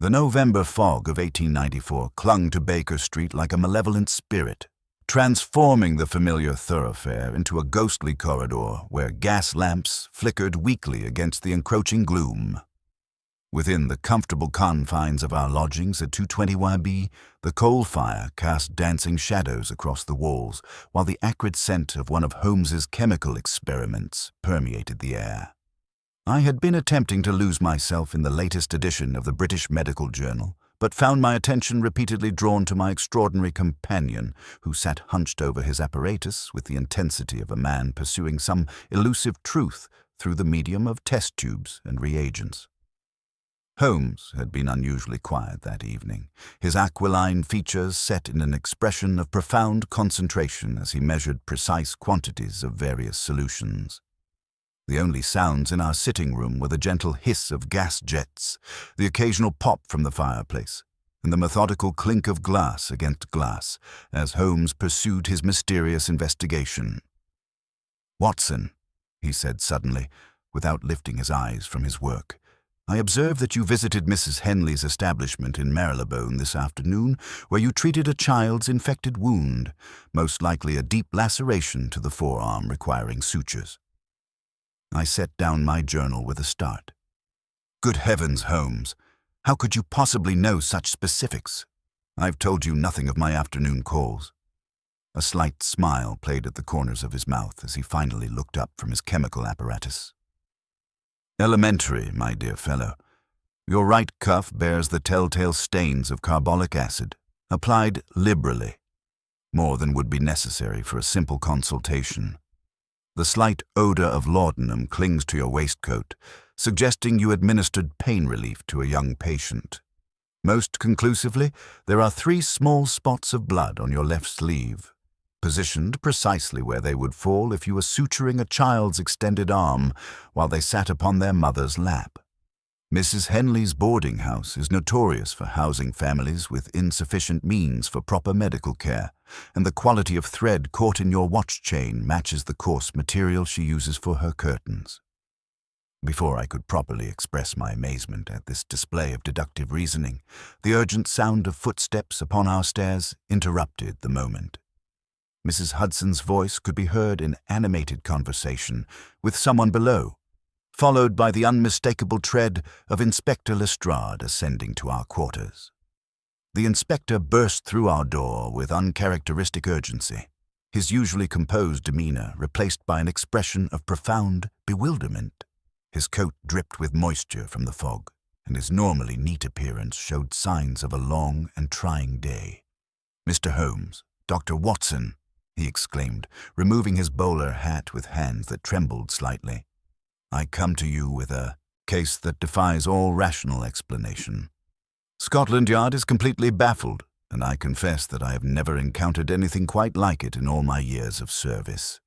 The November fog of 1894 clung to Baker Street like a malevolent spirit, transforming the familiar thoroughfare into a ghostly corridor where gas lamps flickered weakly against the encroaching gloom. Within the comfortable confines of our lodgings at 220 YB, the coal fire cast dancing shadows across the walls, while the acrid scent of one of Holmes's chemical experiments permeated the air. I had been attempting to lose myself in the latest edition of the British Medical Journal, but found my attention repeatedly drawn to my extraordinary companion, who sat hunched over his apparatus with the intensity of a man pursuing some elusive truth through the medium of test tubes and reagents. Holmes had been unusually quiet that evening, his aquiline features set in an expression of profound concentration as he measured precise quantities of various solutions. The only sounds in our sitting room were the gentle hiss of gas jets, the occasional pop from the fireplace, and the methodical clink of glass against glass as Holmes pursued his mysterious investigation. "Watson," he said suddenly, without lifting his eyes from his work, "I observe that you visited Mrs. Henley's establishment in Marylebone this afternoon, where you treated a child's infected wound, most likely a deep laceration to the forearm requiring sutures." I set down my journal with a start. "Good heavens, Holmes! How could you possibly know such specifics? I've told you nothing of my afternoon calls." A slight smile played at the corners of his mouth as he finally looked up from his chemical apparatus. "Elementary, my dear fellow. Your right cuff bears the telltale stains of carbolic acid, applied liberally, more than would be necessary for a simple consultation. The slight odor of laudanum clings to your waistcoat, suggesting you administered pain relief to a young patient. Most conclusively, there are 3 small spots of blood on your left sleeve, positioned precisely where they would fall if you were suturing a child's extended arm while they sat upon their mother's lap. Mrs. Henley's boarding house is notorious for housing families with insufficient means for proper medical care, and the quality of thread caught in your watch chain matches the coarse material she uses for her curtains." Before I could properly express my amazement at this display of deductive reasoning, the urgent sound of footsteps upon our stairs interrupted the moment. Mrs. Hudson's voice could be heard in animated conversation with someone below, followed by the unmistakable tread of Inspector Lestrade ascending to our quarters. The inspector burst through our door with uncharacteristic urgency, his usually composed demeanor replaced by an expression of profound bewilderment. His coat dripped with moisture from the fog, and his normally neat appearance showed signs of a long and trying day. "Mr. Holmes, Dr. Watson," he exclaimed, removing his bowler hat with hands that trembled slightly. "I come to you with a case that defies all rational explanation. Scotland Yard is completely baffled, and I confess that I have never encountered anything quite like it in all my years of service."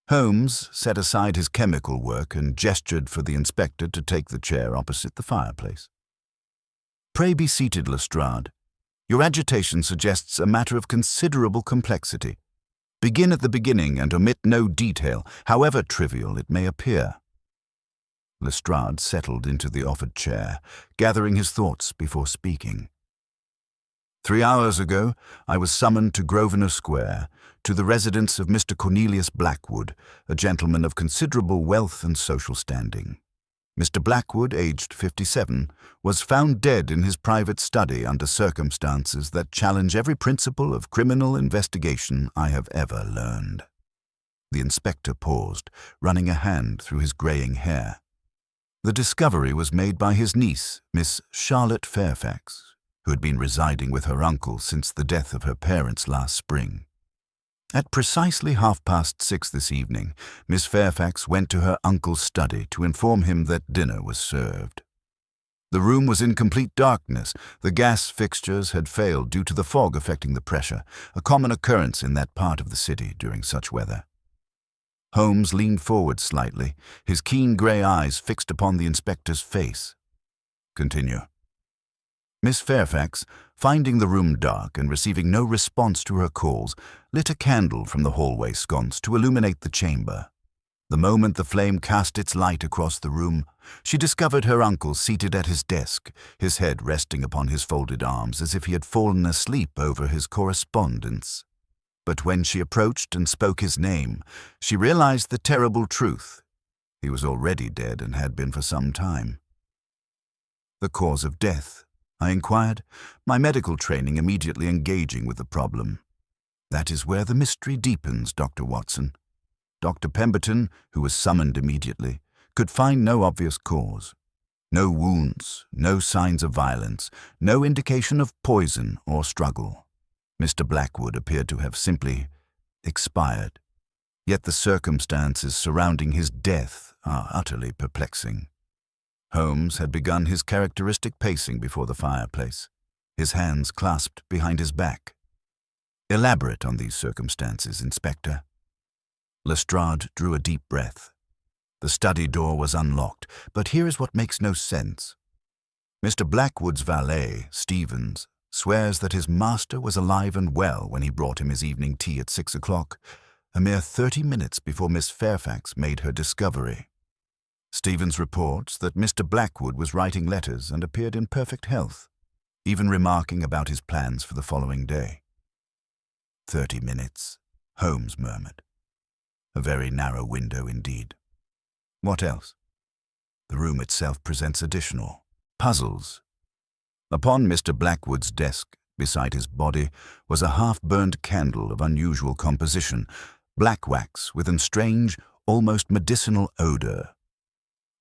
Holmes set aside his chemical work and gestured for the inspector to take the chair opposite the fireplace. "Pray be seated, Lestrade. Your agitation suggests a matter of considerable complexity. Begin at the beginning and omit no detail, however trivial it may appear." Lestrade settled into the offered chair, gathering his thoughts before speaking. "3 hours ago, I was summoned to Grosvenor Square, to the residence of Mr. Cornelius Blackwood, a gentleman of considerable wealth and social standing. Mr. Blackwood, aged 57, was found dead in his private study under circumstances that challenge every principle of criminal investigation I have ever learned." The inspector paused, running a hand through his greying hair. "The discovery was made by his niece, Miss Charlotte Fairfax, who had been residing with her uncle since the death of her parents last spring. At precisely 6:30 this evening, Miss Fairfax went to her uncle's study to inform him that dinner was served. The room was in complete darkness. The gas fixtures had failed due to the fog affecting the pressure, a common occurrence in that part of the city during such weather." Holmes leaned forward slightly, his keen grey eyes fixed upon the inspector's face. "Continue." "Miss Fairfax, finding the room dark and receiving no response to her calls, lit a candle from the hallway sconce to illuminate the chamber. The moment the flame cast its light across the room, she discovered her uncle seated at his desk, his head resting upon his folded arms as if he had fallen asleep over his correspondence. But when she approached and spoke his name, she realized the terrible truth. He was already dead and had been for some time. "The cause of death?" I inquired, my medical training immediately engaging with the problem. "That is where the mystery deepens, Dr. Watson." Dr. Pemberton, who was summoned immediately, could find no obvious cause. No wounds, no signs of violence, no indication of poison or struggle. Mr. Blackwood appeared to have simply expired. Yet the circumstances surrounding his death are utterly perplexing. Holmes had begun his characteristic pacing before the fireplace, his hands clasped behind his back. "Elaborate on these circumstances, Inspector." Lestrade drew a deep breath. The study door was unlocked, but here is what makes no sense. Mr. Blackwood's valet, Stevens, swears that his master was alive and well when he brought him his evening tea at 6 o'clock, a mere 30 minutes before Miss Fairfax made her discovery. Stevens reports that Mr. Blackwood was writing letters and appeared in perfect health, even remarking about his plans for the following day. 30 minutes, Holmes murmured. A very narrow window indeed. What else? The room itself presents additional puzzles. Upon Mr. Blackwood's desk, beside his body, was a half-burned candle of unusual composition, black wax with a strange, almost medicinal odor.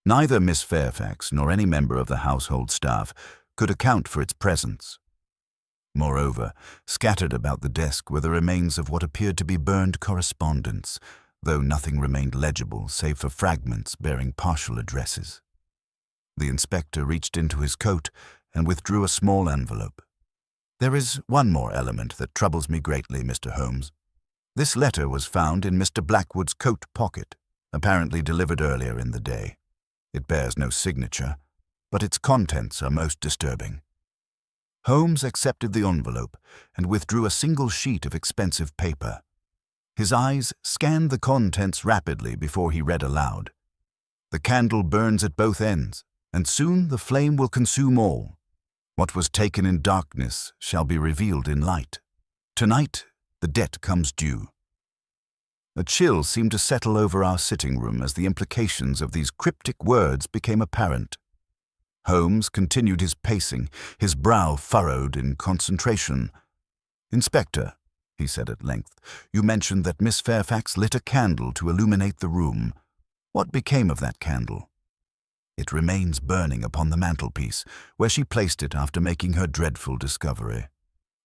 Neither Miss Fairfax nor any member of the household staff could account for its presence. Moreover, scattered about the desk were the remains of what appeared to be burned correspondence, though nothing remained legible save for fragments bearing partial addresses. The inspector reached into his coat and withdrew a small envelope. "There is one more element that troubles me greatly, Mr. Holmes. This letter was found in Mr. Blackwood's coat pocket, apparently delivered earlier in the day. It bears no signature, but its contents are most disturbing." Holmes accepted the envelope and withdrew a single sheet of expensive paper. His eyes scanned the contents rapidly before he read aloud. "The candle burns at both ends, and soon the flame will consume all. What was taken in darkness shall be revealed in light. Tonight, the debt comes due." A chill seemed to settle over our sitting room as the implications of these cryptic words became apparent. Holmes continued his pacing, his brow furrowed in concentration. "Inspector," he said at length, "you mentioned that Miss Fairfax lit a candle to illuminate the room. What became of that candle?" "It remains burning upon the mantelpiece, where she placed it after making her dreadful discovery.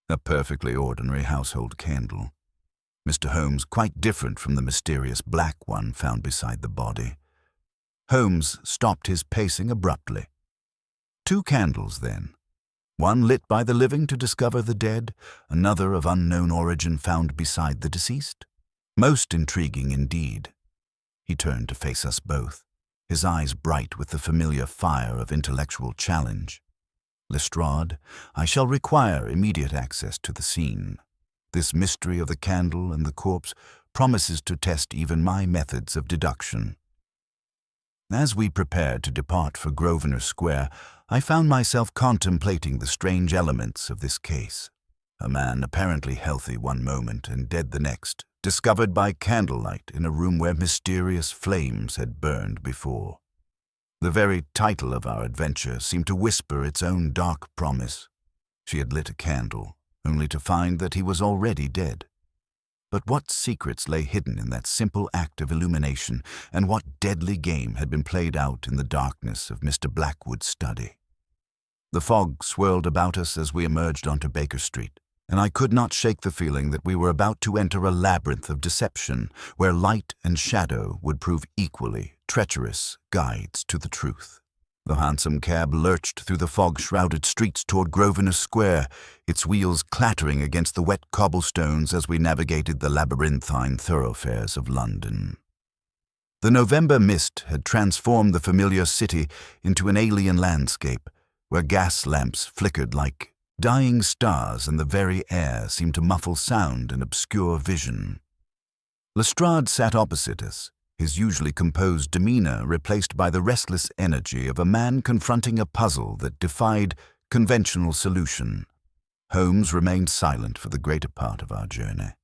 A perfectly ordinary household candle. Mr. Holmes, quite different from the mysterious black one found beside the body." Holmes stopped his pacing abruptly. "Two candles, then. One lit by the living to discover the dead, another of unknown origin found beside the deceased? Most intriguing indeed." He turned to face us both, his eyes bright with the familiar fire of intellectual challenge. "Lestrade, I shall require immediate access to the scene. This mystery of the candle and the corpse promises to test even my methods of deduction." As we prepared to depart for Grosvenor Square, I found myself contemplating the strange elements of this case. A man apparently healthy one moment and dead the next, discovered by candlelight in a room where mysterious flames had burned before. The very title of our adventure seemed to whisper its own dark promise. She had lit a candle, only to find that he was already dead. But what secrets lay hidden in that simple act of illumination, and what deadly game had been played out in the darkness of Mr. Blackwood's study? The fog swirled about us as we emerged onto Baker Street, and I could not shake the feeling that we were about to enter a labyrinth of deception, where light and shadow would prove equally treacherous guides to the truth. The hansom cab lurched through the fog-shrouded streets toward Grosvenor Square, its wheels clattering against the wet cobblestones as we navigated the labyrinthine thoroughfares of London. The November mist had transformed the familiar city into an alien landscape, where gas lamps flickered like dying stars and the very air seemed to muffle sound and obscure vision. Lestrade sat opposite us, his usually composed demeanor replaced by the restless energy of a man confronting a puzzle that defied conventional solution. Holmes remained silent for the greater part of our journey,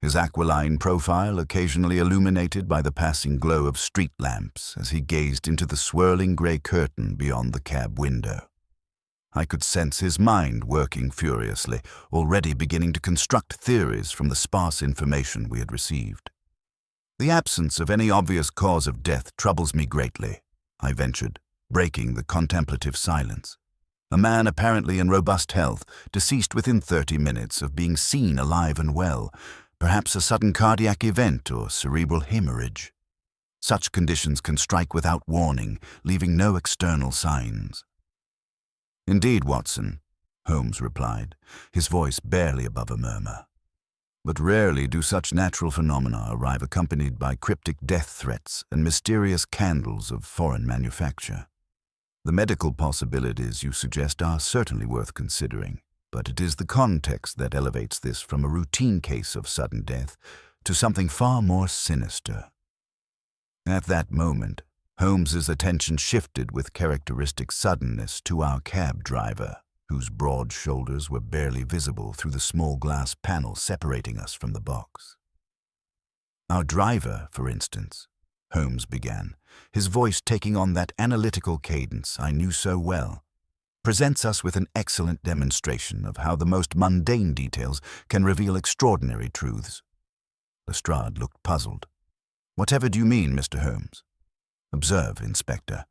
his aquiline profile occasionally illuminated by the passing glow of street lamps as he gazed into the swirling grey curtain beyond the cab window. I could sense his mind working furiously, already beginning to construct theories from the sparse information we had received. "The absence of any obvious cause of death troubles me greatly," I ventured, breaking the contemplative silence. "A man apparently in robust health, deceased within 30 minutes of being seen alive and well, perhaps a sudden cardiac event or cerebral hemorrhage. Such conditions can strike without warning, leaving no external signs." "Indeed, Watson," Holmes replied, his voice barely above a murmur. "But rarely do such natural phenomena arrive accompanied by cryptic death threats and mysterious candles of foreign manufacture. The medical possibilities you suggest are certainly worth considering, but it is the context that elevates this from a routine case of sudden death to something far more sinister." At that moment, Holmes's attention shifted with characteristic suddenness to our cab driver, whose broad shoulders were barely visible through the small glass panel separating us from the box. "Our driver, for instance," Holmes began, his voice taking on that analytical cadence I knew so well, "presents us with an excellent demonstration of how the most mundane details can reveal extraordinary truths." Lestrade looked puzzled. "Whatever do you mean, Mr. Holmes?" "Observe, Inspector.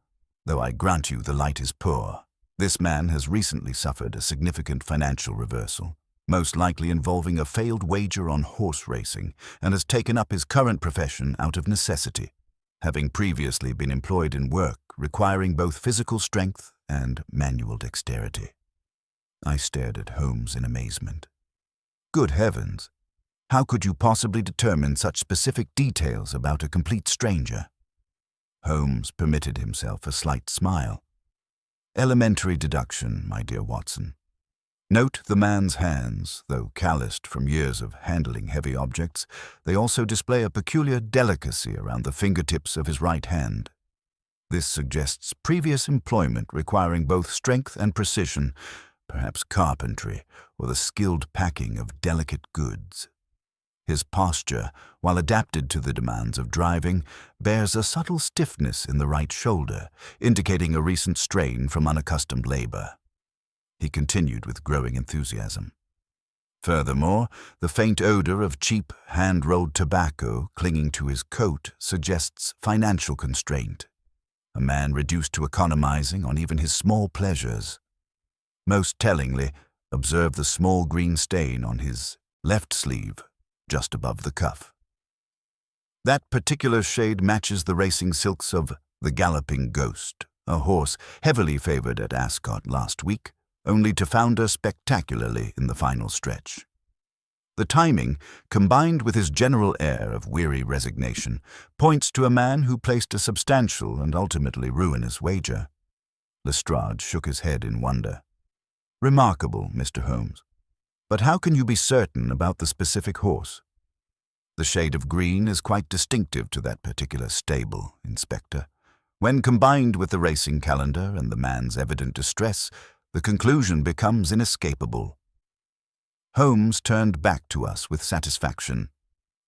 Though I grant you the light is poor, this man has recently suffered a significant financial reversal, most likely involving a failed wager on horse racing, and has taken up his current profession out of necessity, having previously been employed in work requiring both physical strength and manual dexterity." I stared at Holmes in amazement. "Good heavens! How could you possibly determine such specific details about a complete stranger?" Holmes permitted himself a slight smile. "Elementary deduction, my dear Watson. Note the man's hands. Though calloused from years of handling heavy objects, they also display a peculiar delicacy around the fingertips of his right hand. This suggests previous employment requiring both strength and precision, perhaps carpentry or the skilled packing of delicate goods. His posture, while adapted to the demands of driving, bears a subtle stiffness in the right shoulder, indicating a recent strain from unaccustomed labor." He continued with growing enthusiasm. "Furthermore, the faint odor of cheap, hand-rolled tobacco clinging to his coat suggests financial constraint, a man reduced to economizing on even his small pleasures. Most tellingly, observe the small green stain on his left sleeve, just above the cuff. That particular shade matches the racing silks of the Galloping Ghost, a horse heavily favored at Ascot last week, only to founder spectacularly in the final stretch. The timing, combined with his general air of weary resignation, points to a man who placed a substantial and ultimately ruinous wager." Lestrade shook his head in wonder. "Remarkable, Mr. Holmes. But how can you be certain about the specific horse?" "The shade of green is quite distinctive to that particular stable, Inspector. When combined with the racing calendar and the man's evident distress, the conclusion becomes inescapable." Holmes turned back to us with satisfaction.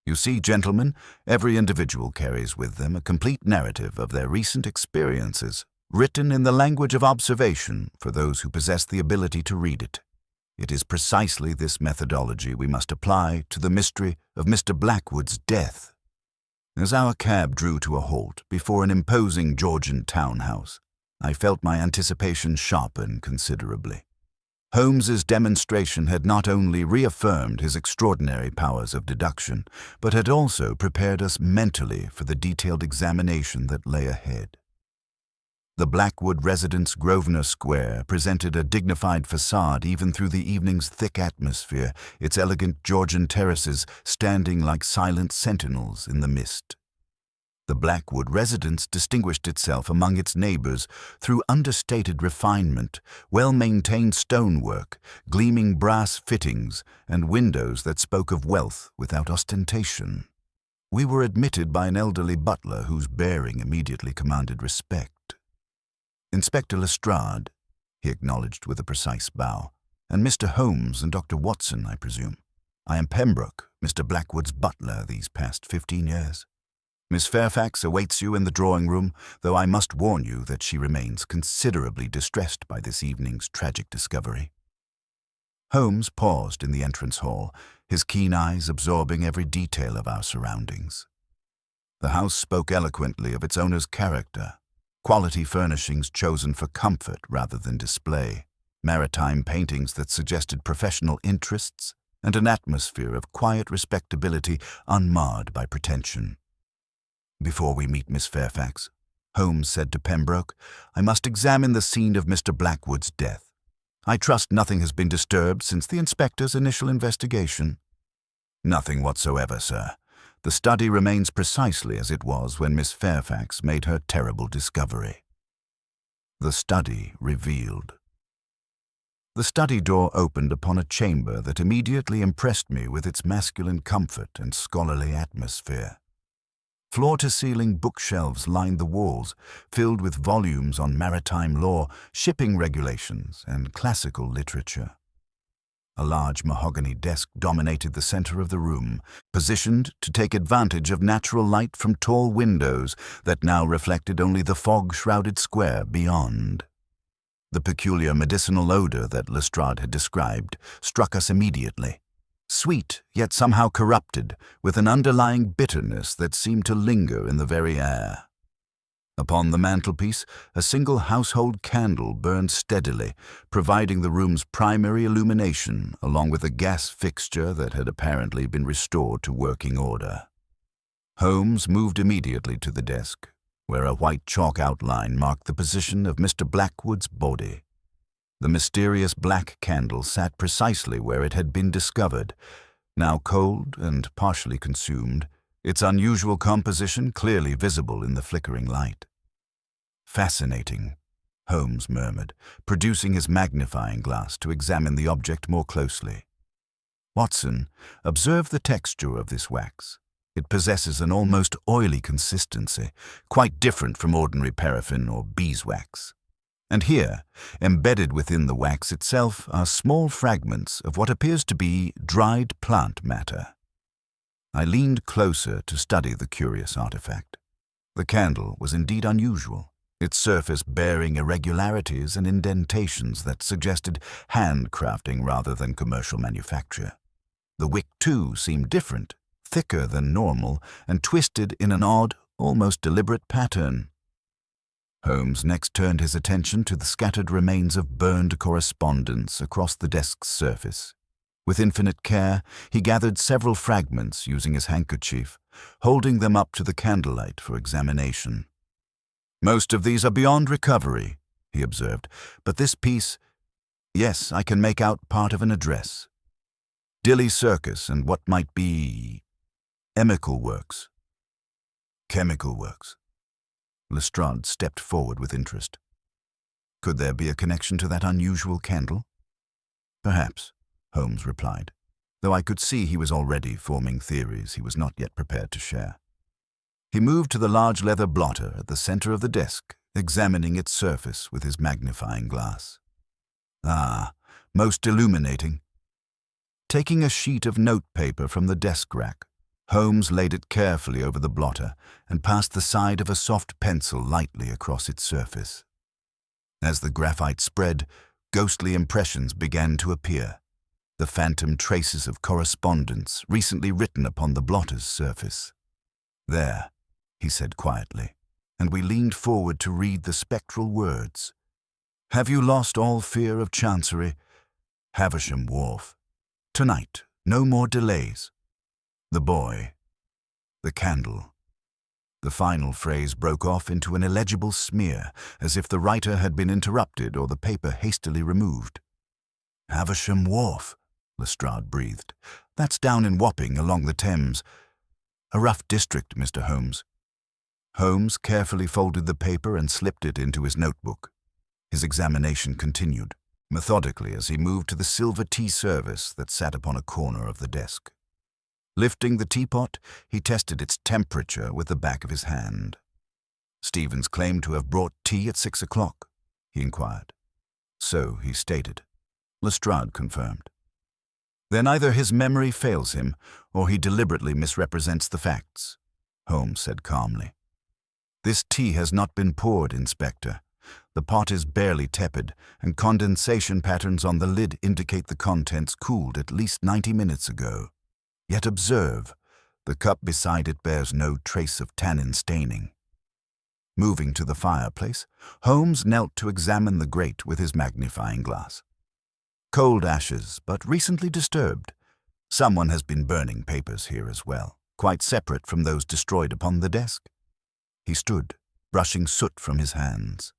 "You see, gentlemen, every individual carries with them a complete narrative of their recent experiences, written in the language of observation for those who possess the ability to read it. It is precisely this methodology we must apply to the mystery of Mr. Blackwood's death." As our cab drew to a halt before an imposing Georgian townhouse, I felt my anticipation sharpen considerably. Holmes's demonstration had not only reaffirmed his extraordinary powers of deduction, but had also prepared us mentally for the detailed examination that lay ahead. The Blackwood residence, Grosvenor Square, presented a dignified facade even through the evening's thick atmosphere, its elegant Georgian terraces standing like silent sentinels in the mist. The Blackwood residence distinguished itself among its neighbors through understated refinement, well-maintained stonework, gleaming brass fittings, and windows that spoke of wealth without ostentation. We were admitted by an elderly butler whose bearing immediately commanded respect. "Inspector Lestrade," he acknowledged with a precise bow, "and Mr. Holmes and Dr. Watson, I presume. I am Pembroke, Mr. Blackwood's butler these past 15 years. Miss Fairfax awaits you in the drawing-room, though I must warn you that she remains considerably distressed by this evening's tragic discovery." Holmes paused in the entrance hall, his keen eyes absorbing every detail of our surroundings. The house spoke eloquently of its owner's character, quality furnishings chosen for comfort rather than display, maritime paintings that suggested professional interests, and an atmosphere of quiet respectability unmarred by pretension. "Before we meet Miss Fairfax," Holmes said to Pembroke, "I must examine the scene of Mr. Blackwood's death. I trust nothing has been disturbed since the inspector's initial investigation." "Nothing whatsoever, sir. The study remains precisely as it was when Miss Fairfax made her terrible discovery." The study revealed. The study door opened upon a chamber that immediately impressed me with its masculine comfort and scholarly atmosphere. Floor-to-ceiling bookshelves lined the walls, filled with volumes on maritime law, shipping regulations, and classical literature. A large mahogany desk dominated the center of the room, positioned to take advantage of natural light from tall windows that now reflected only the fog-shrouded square beyond. The peculiar medicinal odor that Lestrade had described struck us immediately. Sweet, yet somehow corrupted, with an underlying bitterness that seemed to linger in the very air. Upon the mantelpiece, a single household candle burned steadily, providing the room's primary illumination, along with a gas fixture that had apparently been restored to working order. Holmes moved immediately to the desk, where a white chalk outline marked the position of Mr. Blackwood's body. The mysterious black candle sat precisely where it had been discovered, now cold and partially consumed, its unusual composition clearly visible in the flickering light. "Fascinating," Holmes murmured, producing his magnifying glass to examine the object more closely. "Watson, observe the texture of this wax. It possesses an almost oily consistency, quite different from ordinary paraffin or beeswax. And here, embedded within the wax itself, are small fragments of what appears to be dried plant matter." I leaned closer to study the curious artifact. The candle was indeed unusual, its surface bearing irregularities and indentations that suggested handcrafting rather than commercial manufacture. The wick, too, seemed different, thicker than normal, and twisted in an odd, almost deliberate pattern. Holmes next turned his attention to the scattered remains of burned correspondence across the desk's surface. With infinite care, he gathered several fragments using his handkerchief, holding them up to the candlelight for examination. "Most of these are beyond recovery," he observed, "but this piece, yes, I can make out part of an address. Dilly Circus and what might be chemical works." "Chemical works." Lestrade stepped forward with interest. "Could there be a connection to that unusual candle?" "Perhaps," Holmes replied, though I could see he was already forming theories he was not yet prepared to share. He moved to the large leather blotter at the center of the desk, examining its surface with his magnifying glass. "Ah, most illuminating." Taking a sheet of notepaper from the desk rack, Holmes laid it carefully over the blotter and passed the side of a soft pencil lightly across its surface. As the graphite spread, ghostly impressions began to appear, the phantom traces of correspondence recently written upon the blotter's surface. "There," he said quietly, and we leaned forward to read the spectral words. "Have you lost all fear of chancery? Havisham Wharf. Tonight, no more delays. The boy. The candle." The final phrase broke off into an illegible smear, as if the writer had been interrupted or the paper hastily removed. "Havisham Wharf," Lestrade breathed. "That's down in Wapping, along the Thames. A rough district, Mr. Holmes." Holmes carefully folded the paper and slipped it into his notebook. His examination continued, methodically as he moved to the silver tea service that sat upon a corner of the desk. Lifting the teapot, he tested its temperature with the back of his hand. Stevens claimed to have brought tea at 6 o'clock, he inquired. So he stated. Lestrade confirmed. Then either his memory fails him, or he deliberately misrepresents the facts, Holmes said calmly. This tea has not been poured, Inspector. The pot is barely tepid, and condensation patterns on the lid indicate the contents cooled at least 90 minutes ago. Yet observe, the cup beside it bears no trace of tannin staining. Moving to the fireplace, Holmes knelt to examine the grate with his magnifying glass. Cold ashes, but recently disturbed. Someone has been burning papers here as well, quite separate from those destroyed upon the desk. He stood, brushing soot from his hands.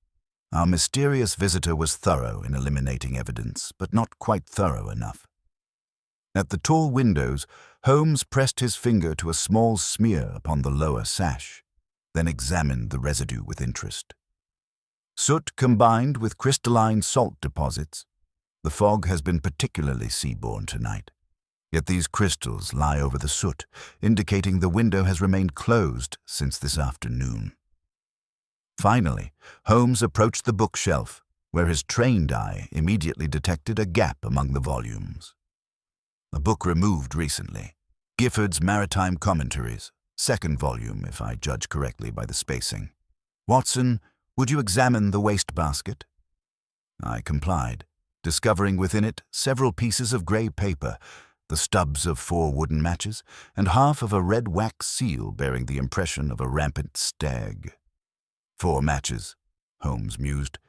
Our mysterious visitor was thorough in eliminating evidence, but not quite thorough enough. At the tall windows, Holmes pressed his finger to a small smear upon the lower sash, then examined the residue with interest. Soot combined with crystalline salt deposits. The fog has been particularly seaborne tonight. Yet these crystals lie over the soot, indicating the window has remained closed since this afternoon. Finally, Holmes approached the bookshelf, where his trained eye immediately detected a gap among the volumes. A book removed recently, Gifford's Maritime Commentaries, 2nd volume, if I judge correctly by the spacing. Watson, would you examine the wastebasket? I complied, discovering within it several pieces of grey paper, the stubs of 4 wooden matches, and half of a red wax seal bearing the impression of a rampant stag. 4 matches, Holmes mused,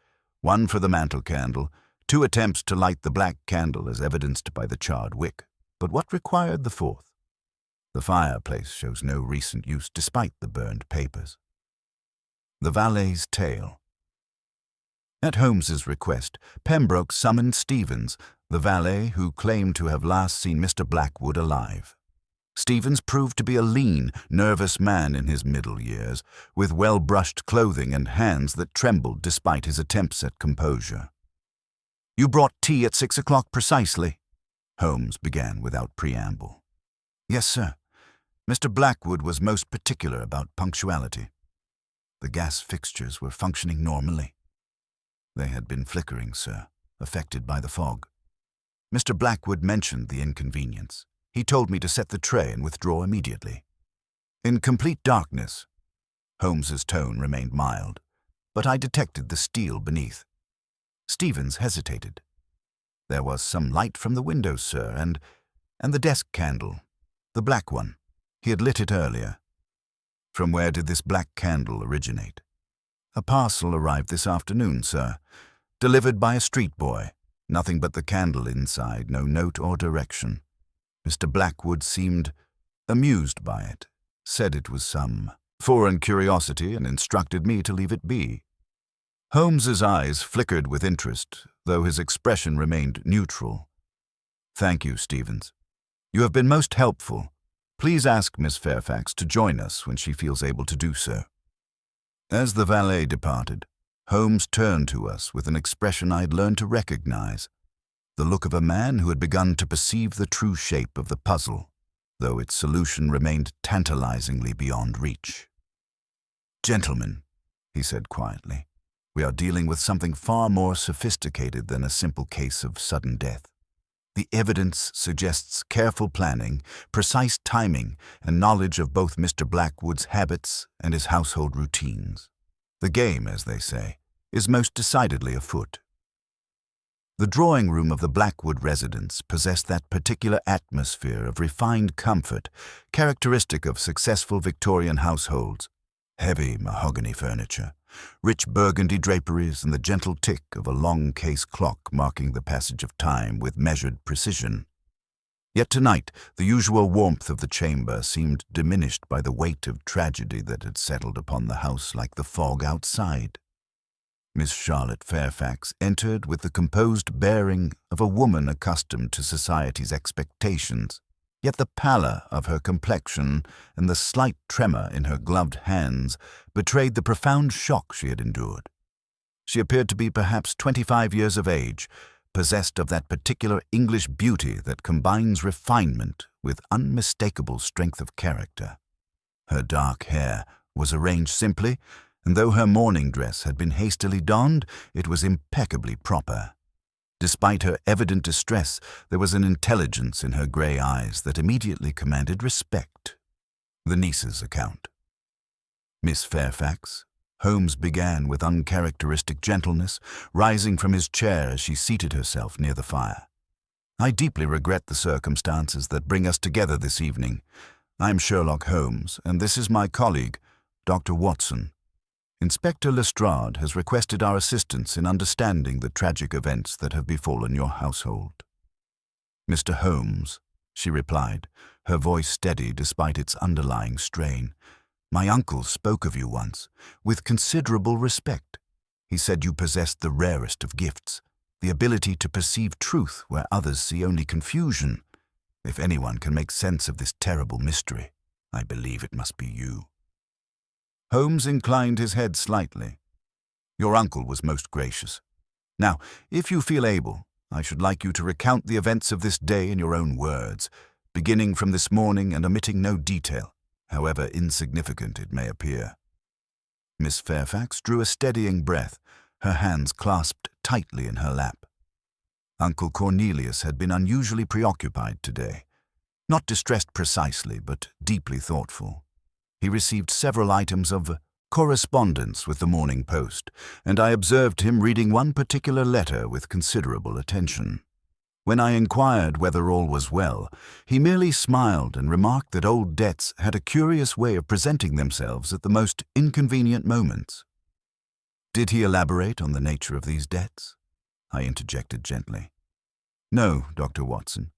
1 for the mantel candle, 2 attempts to light the black candle as evidenced by the charred wick. But what required the 4th? The fireplace shows no recent use despite the burned papers. The valet's tale. At Holmes's request, Pembroke summoned Stevens, the valet who claimed to have last seen Mr. Blackwood alive. Stevens proved to be a lean, nervous man in his middle years, with well-brushed clothing and hands that trembled despite his attempts at composure. "You brought tea at 6 o'clock precisely," Holmes began without preamble. "Yes, sir. Mr. Blackwood was most particular about punctuality. The gas fixtures were functioning normally. They had been flickering, sir, affected by the fog. Mr. Blackwood mentioned the inconvenience. He told me to set the tray and withdraw immediately. In complete darkness." Holmes's tone remained mild, but I detected the steel beneath. Stevens hesitated. "There was some light from the window, sir, and the desk candle, the black one. He had lit it earlier." "From where did this black candle originate?" "A parcel arrived this afternoon, sir. Delivered by a street boy. Nothing but the candle inside, no note or direction. Mr. Blackwood seemed amused by it, said it was some foreign curiosity and instructed me to leave it be." Holmes's eyes flickered with interest, though his expression remained neutral. "Thank you, Stevens. You have been most helpful. Please ask Miss Fairfax to join us when she feels able to do so." As the valet departed, Holmes turned to us with an expression I'd learned to recognize, the look of a man who had begun to perceive the true shape of the puzzle, though its solution remained tantalizingly beyond reach. "Gentlemen," he said quietly, "we are dealing with something far more sophisticated than a simple case of sudden death. The evidence suggests careful planning, precise timing, and knowledge of both Mr. Blackwood's habits and his household routines. The game, as they say, is most decidedly afoot." The drawing room of the Blackwood residence possessed that particular atmosphere of refined comfort characteristic of successful Victorian households: heavy mahogany furniture, rich burgundy draperies, and the gentle tick of a long case clock marking the passage of time with measured precision. Yet tonight, the usual warmth of the chamber seemed diminished by the weight of tragedy that had settled upon the house like the fog outside. Miss Charlotte Fairfax entered with the composed bearing of a woman accustomed to society's expectations, yet the pallor of her complexion and the slight tremor in her gloved hands betrayed the profound shock she had endured. She appeared to be perhaps 25 years of age, possessed of that particular English beauty that combines refinement with unmistakable strength of character. Her dark hair was arranged simply, and though her morning dress had been hastily donned, it was impeccably proper. Despite her evident distress, there was an intelligence in her grey eyes that immediately commanded respect. The niece's account. Miss Fairfax, Holmes began with uncharacteristic gentleness, rising from his chair as she seated herself near the fire. I deeply regret the circumstances that bring us together this evening. I am Sherlock Holmes, and this is my colleague, Dr. Watson. Inspector Lestrade has requested our assistance in understanding the tragic events that have befallen your household. Mr. Holmes, she replied, her voice steady despite its underlying strain, my uncle spoke of you once, with considerable respect. He said you possessed the rarest of gifts, the ability to perceive truth where others see only confusion. If anyone can make sense of this terrible mystery, I believe it must be you. Holmes inclined his head slightly. Your uncle was most gracious. Now, if you feel able, I should like you to recount the events of this day in your own words, beginning from this morning and omitting no detail, however insignificant it may appear. Miss Fairfax drew a steadying breath, her hands clasped tightly in her lap. Uncle Cornelius had been unusually preoccupied today, not distressed precisely, but deeply thoughtful. He received several items of correspondence with the Morning Post, and I observed him reading one particular letter with considerable attention. When I inquired whether all was well, he merely smiled and remarked that old debts had a curious way of presenting themselves at the most inconvenient moments. Did he elaborate on the nature of these debts? I interjected gently. No, Dr. Watson.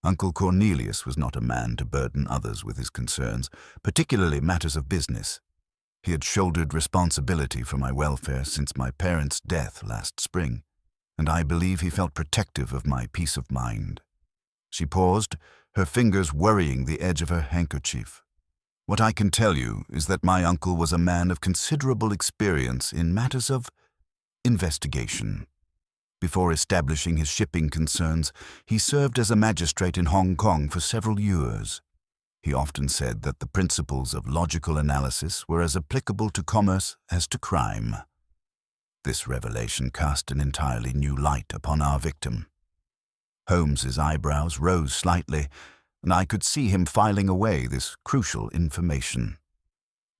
Uncle Cornelius was not a man to burden others with his concerns, particularly matters of business. He had shouldered responsibility for my welfare since my parents' death last spring, and I believe he felt protective of my peace of mind. She paused, her fingers worrying the edge of her handkerchief. What I can tell you is that my uncle was a man of considerable experience in matters of investigation. Before establishing his shipping concerns, he served as a magistrate in Hong Kong for several years. He often said that the principles of logical analysis were as applicable to commerce as to crime. This revelation cast an entirely new light upon our victim. Holmes's eyebrows rose slightly, and I could see him filing away this crucial information.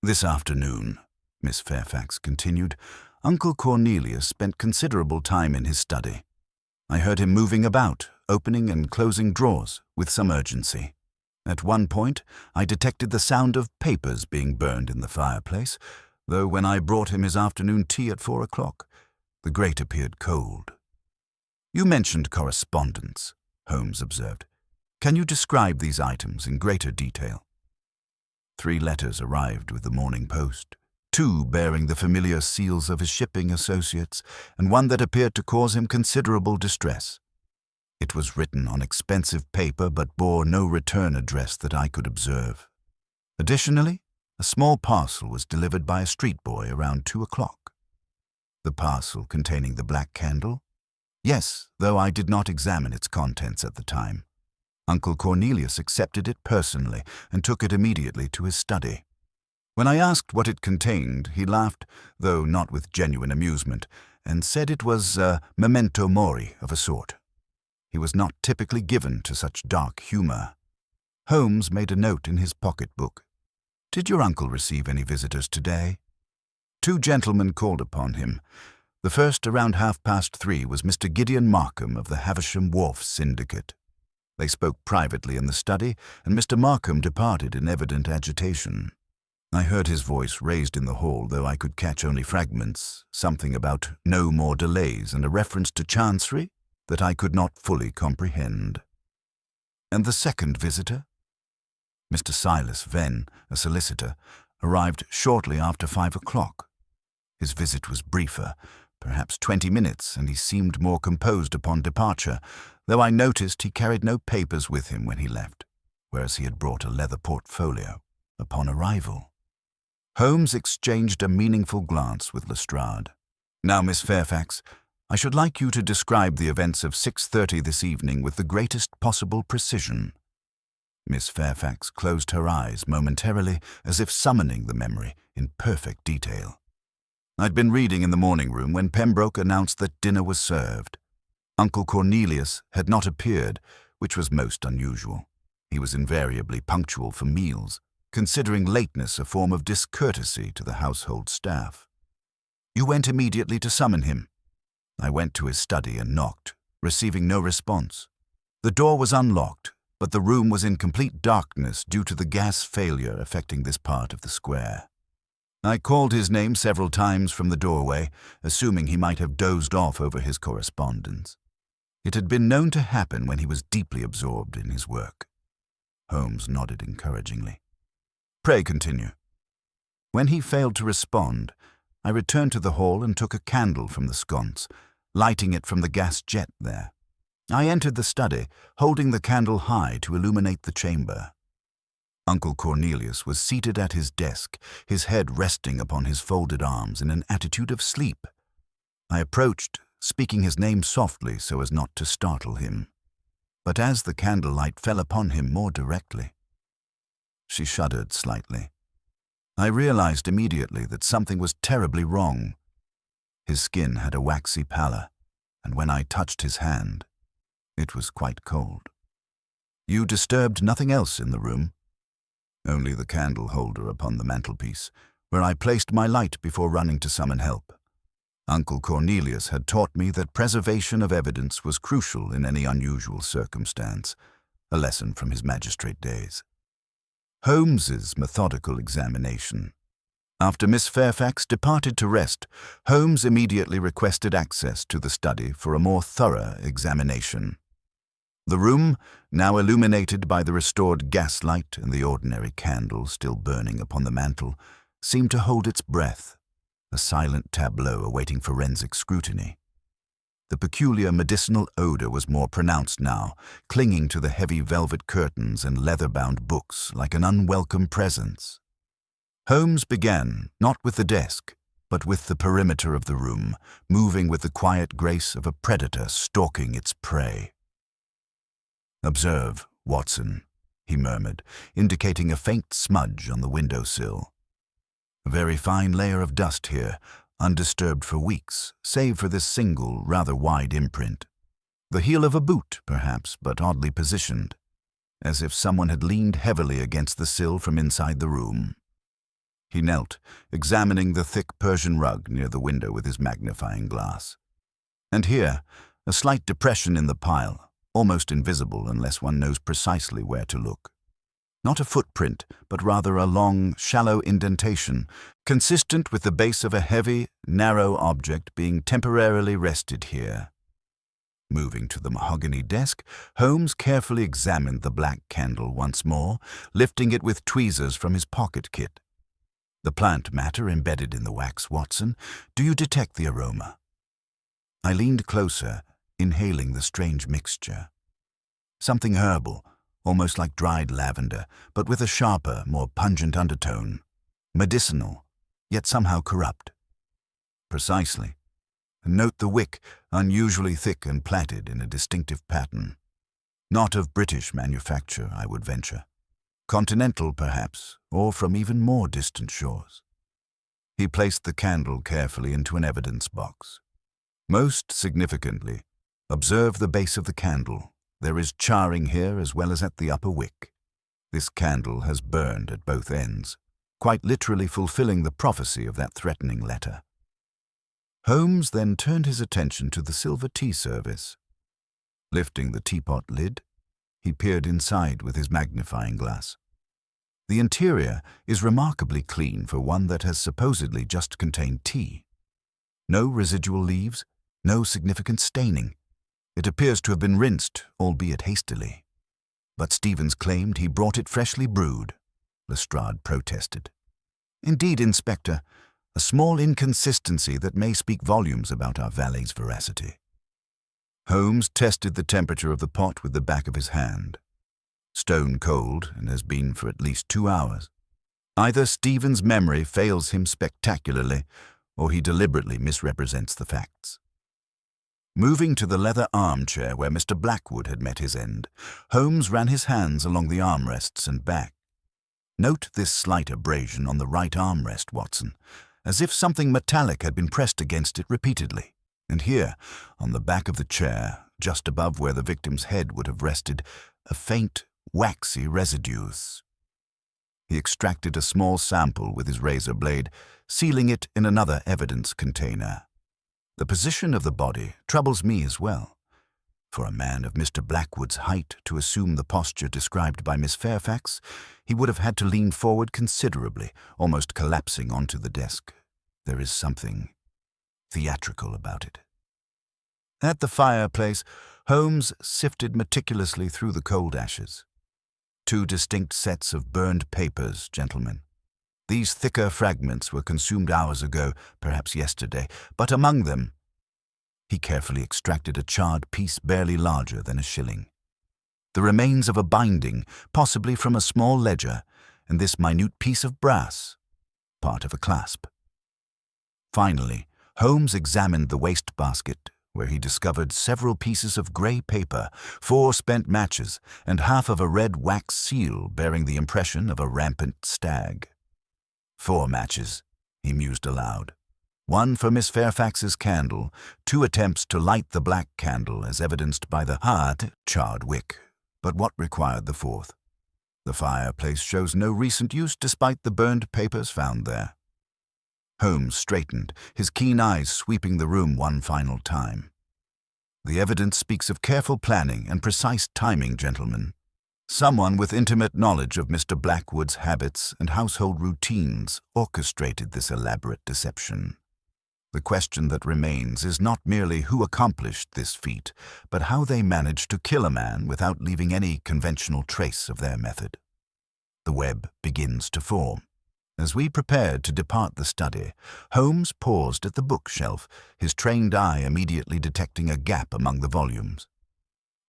This afternoon, Miss Fairfax continued, Uncle Cornelius spent considerable time in his study. I heard him moving about, opening and closing drawers with some urgency. At one point, I detected the sound of papers being burned in the fireplace, though when I brought him his afternoon tea at 4 o'clock, the grate appeared cold. You mentioned correspondence, Holmes observed. Can you describe these items in greater detail? 3 letters arrived with the Morning Post, 2 bearing the familiar seals of his shipping associates, and one that appeared to cause him considerable distress. It was written on expensive paper but bore no return address that I could observe. Additionally, a small parcel was delivered by a street boy around 2 o'clock. The parcel containing the black candle? Yes, though I did not examine its contents at the time. Uncle Cornelius accepted it personally and took it immediately to his study. When I asked what it contained, he laughed, though not with genuine amusement, and said it was a memento mori of a sort. He was not typically given to such dark humor. Holmes made a note in his pocketbook. Did your uncle receive any visitors today? 2 gentlemen called upon him. The first around 3:30 was Mr. Gideon Markham of the Havisham Wharf Syndicate. They spoke privately in the study, and Mr. Markham departed in evident agitation. I heard his voice raised in the hall, though I could catch only fragments, something about no more delays and a reference to Chancery that I could not fully comprehend. And the second visitor? Mr. Silas Venn, a solicitor, arrived shortly after 5 o'clock. His visit was briefer, perhaps 20 minutes, and he seemed more composed upon departure, though I noticed he carried no papers with him when he left, whereas he had brought a leather portfolio upon arrival. Holmes exchanged a meaningful glance with Lestrade. Now, Miss Fairfax, I should like you to describe the events of 6:30 this evening with the greatest possible precision. Miss Fairfax closed her eyes momentarily as if summoning the memory in perfect detail. I'd been reading in the morning room when Pembroke announced that dinner was served. Uncle Cornelius had not appeared, which was most unusual. He was invariably punctual for meals, considering lateness a form of discourtesy to the household staff. "You went immediately to summon him?" I went to his study and knocked, receiving no response. The door was unlocked, but the room was in complete darkness due to the gas failure affecting this part of the square. I called his name several times from the doorway, assuming he might have dozed off over his correspondence. It had been known to happen when he was deeply absorbed in his work. Holmes nodded encouragingly. "Pray continue." When he failed to respond, I returned to the hall and took a candle from the sconce, lighting it from the gas jet there. I entered the study, holding the candle high to illuminate the chamber. Uncle Cornelius was seated at his desk, his head resting upon his folded arms in an attitude of sleep. I approached, speaking his name softly so as not to startle him. But as the candlelight fell upon him more directly, she shuddered slightly. I realized immediately that something was terribly wrong. His skin had a waxy pallor, and when I touched his hand, it was quite cold. "You disturbed nothing else in the room?" "Only the candle holder upon the mantelpiece, where I placed my light before running to summon help. Uncle Cornelius had taught me that preservation of evidence was crucial in any unusual circumstance, a lesson from his magistrate days." Holmes's methodical examination. After Miss Fairfax departed to rest, Holmes immediately requested access to the study for a more thorough examination. The room, now illuminated by the restored gaslight and the ordinary candle still burning upon the mantel, seemed to hold its breath, a silent tableau awaiting forensic scrutiny. The peculiar medicinal odor was more pronounced now, clinging to the heavy velvet curtains and leather-bound books like an unwelcome presence. Holmes began, not with the desk, but with the perimeter of the room, moving with the quiet grace of a predator stalking its prey. "Observe, Watson," he murmured, indicating a faint smudge on the window-sill. "A very fine layer of dust here, undisturbed for weeks, save for this single, rather wide imprint. The heel of a boot, perhaps, but oddly positioned, as if someone had leaned heavily against the sill from inside the room." He knelt, examining the thick Persian rug near the window with his magnifying glass. "And here, a slight depression in the pile, almost invisible unless one knows precisely where to look. Not a footprint, but rather a long, shallow indentation, consistent with the base of a heavy, narrow object being temporarily rested here." Moving to the mahogany desk, Holmes carefully examined the black candle once more, lifting it with tweezers from his pocket kit. "The plant matter embedded in the wax, Watson. Do you detect the aroma?" I leaned closer, inhaling the strange mixture. Something herbal, almost like dried lavender, but with a sharper, more pungent undertone. Medicinal, yet somehow corrupt. "Precisely. Note the wick, unusually thick and plaited in a distinctive pattern. Not of British manufacture, I would venture. Continental, perhaps, or from even more distant shores." He placed the candle carefully into an evidence box. "Most significantly, observe the base of the candle. There is charring here as well as at the upper wick. This candle has burned at both ends, quite literally fulfilling the prophecy of that threatening letter." Holmes then turned his attention to the silver tea service. Lifting the teapot lid, he peered inside with his magnifying glass. The interior is remarkably clean for one that has supposedly just contained tea. No residual leaves, no significant staining. It appears to have been rinsed, albeit hastily. "But Stevens claimed he brought it freshly brewed," Lestrade protested. "Indeed, Inspector, a small inconsistency that may speak volumes about our valet's veracity." Holmes tested the temperature of the pot with the back of his hand. Stone cold, and has been for at least 2 hours. Either Stevens' memory fails him spectacularly, or he deliberately misrepresents the facts. Moving to the leather armchair where Mr. Blackwood had met his end, Holmes ran his hands along the armrests and back. Note this slight abrasion on the right armrest, Watson, as if something metallic had been pressed against it repeatedly. And here, on the back of the chair, just above where the victim's head would have rested, a faint, waxy residues. He extracted a small sample with his razor blade, sealing it in another evidence container. The position of the body troubles me as well. For a man of Mr. Blackwood's height to assume the posture described by Miss Fairfax, he would have had to lean forward considerably, almost collapsing onto the desk. There is something theatrical about it. At the fireplace, Holmes sifted meticulously through the cold ashes. 2 distinct sets of burned papers, gentlemen. These thicker fragments were consumed hours ago, perhaps yesterday, but among them, he carefully extracted a charred piece barely larger than a shilling. The remains of a binding, possibly from a small ledger, and this minute piece of brass, part of a clasp. Finally, Holmes examined the wastebasket, where he discovered several pieces of grey paper, 4 spent matches, and half of a red wax seal bearing the impression of a rampant stag. 4 matches, he mused aloud. 1 for Miss Fairfax's candle, 2 attempts to light the black candle as evidenced by the hard, charred wick. But what required the 4th? The fireplace shows no recent use despite the burned papers found there. Holmes straightened, his keen eyes sweeping the room one final time. The evidence speaks of careful planning and precise timing, gentlemen. Someone with intimate knowledge of Mr. Blackwood's habits and household routines orchestrated this elaborate deception. The question that remains is not merely who accomplished this feat, but how they managed to kill a man without leaving any conventional trace of their method. The web begins to form. As we prepared to depart the study, Holmes paused at the bookshelf, his trained eye immediately detecting a gap among the volumes.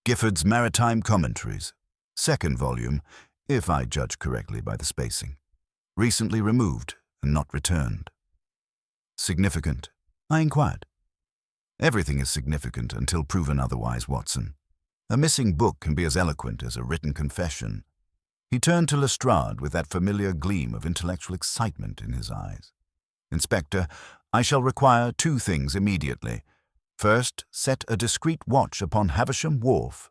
Gifford's Maritime Commentaries, 2nd volume, if I judge correctly by the spacing. Recently removed and not returned. Significant? I inquired. Everything is significant until proven otherwise, Watson. A missing book can be as eloquent as a written confession. He turned to Lestrade with that familiar gleam of intellectual excitement in his eyes. Inspector, I shall require 2 things immediately. First, set a discreet watch upon Havisham Wharf.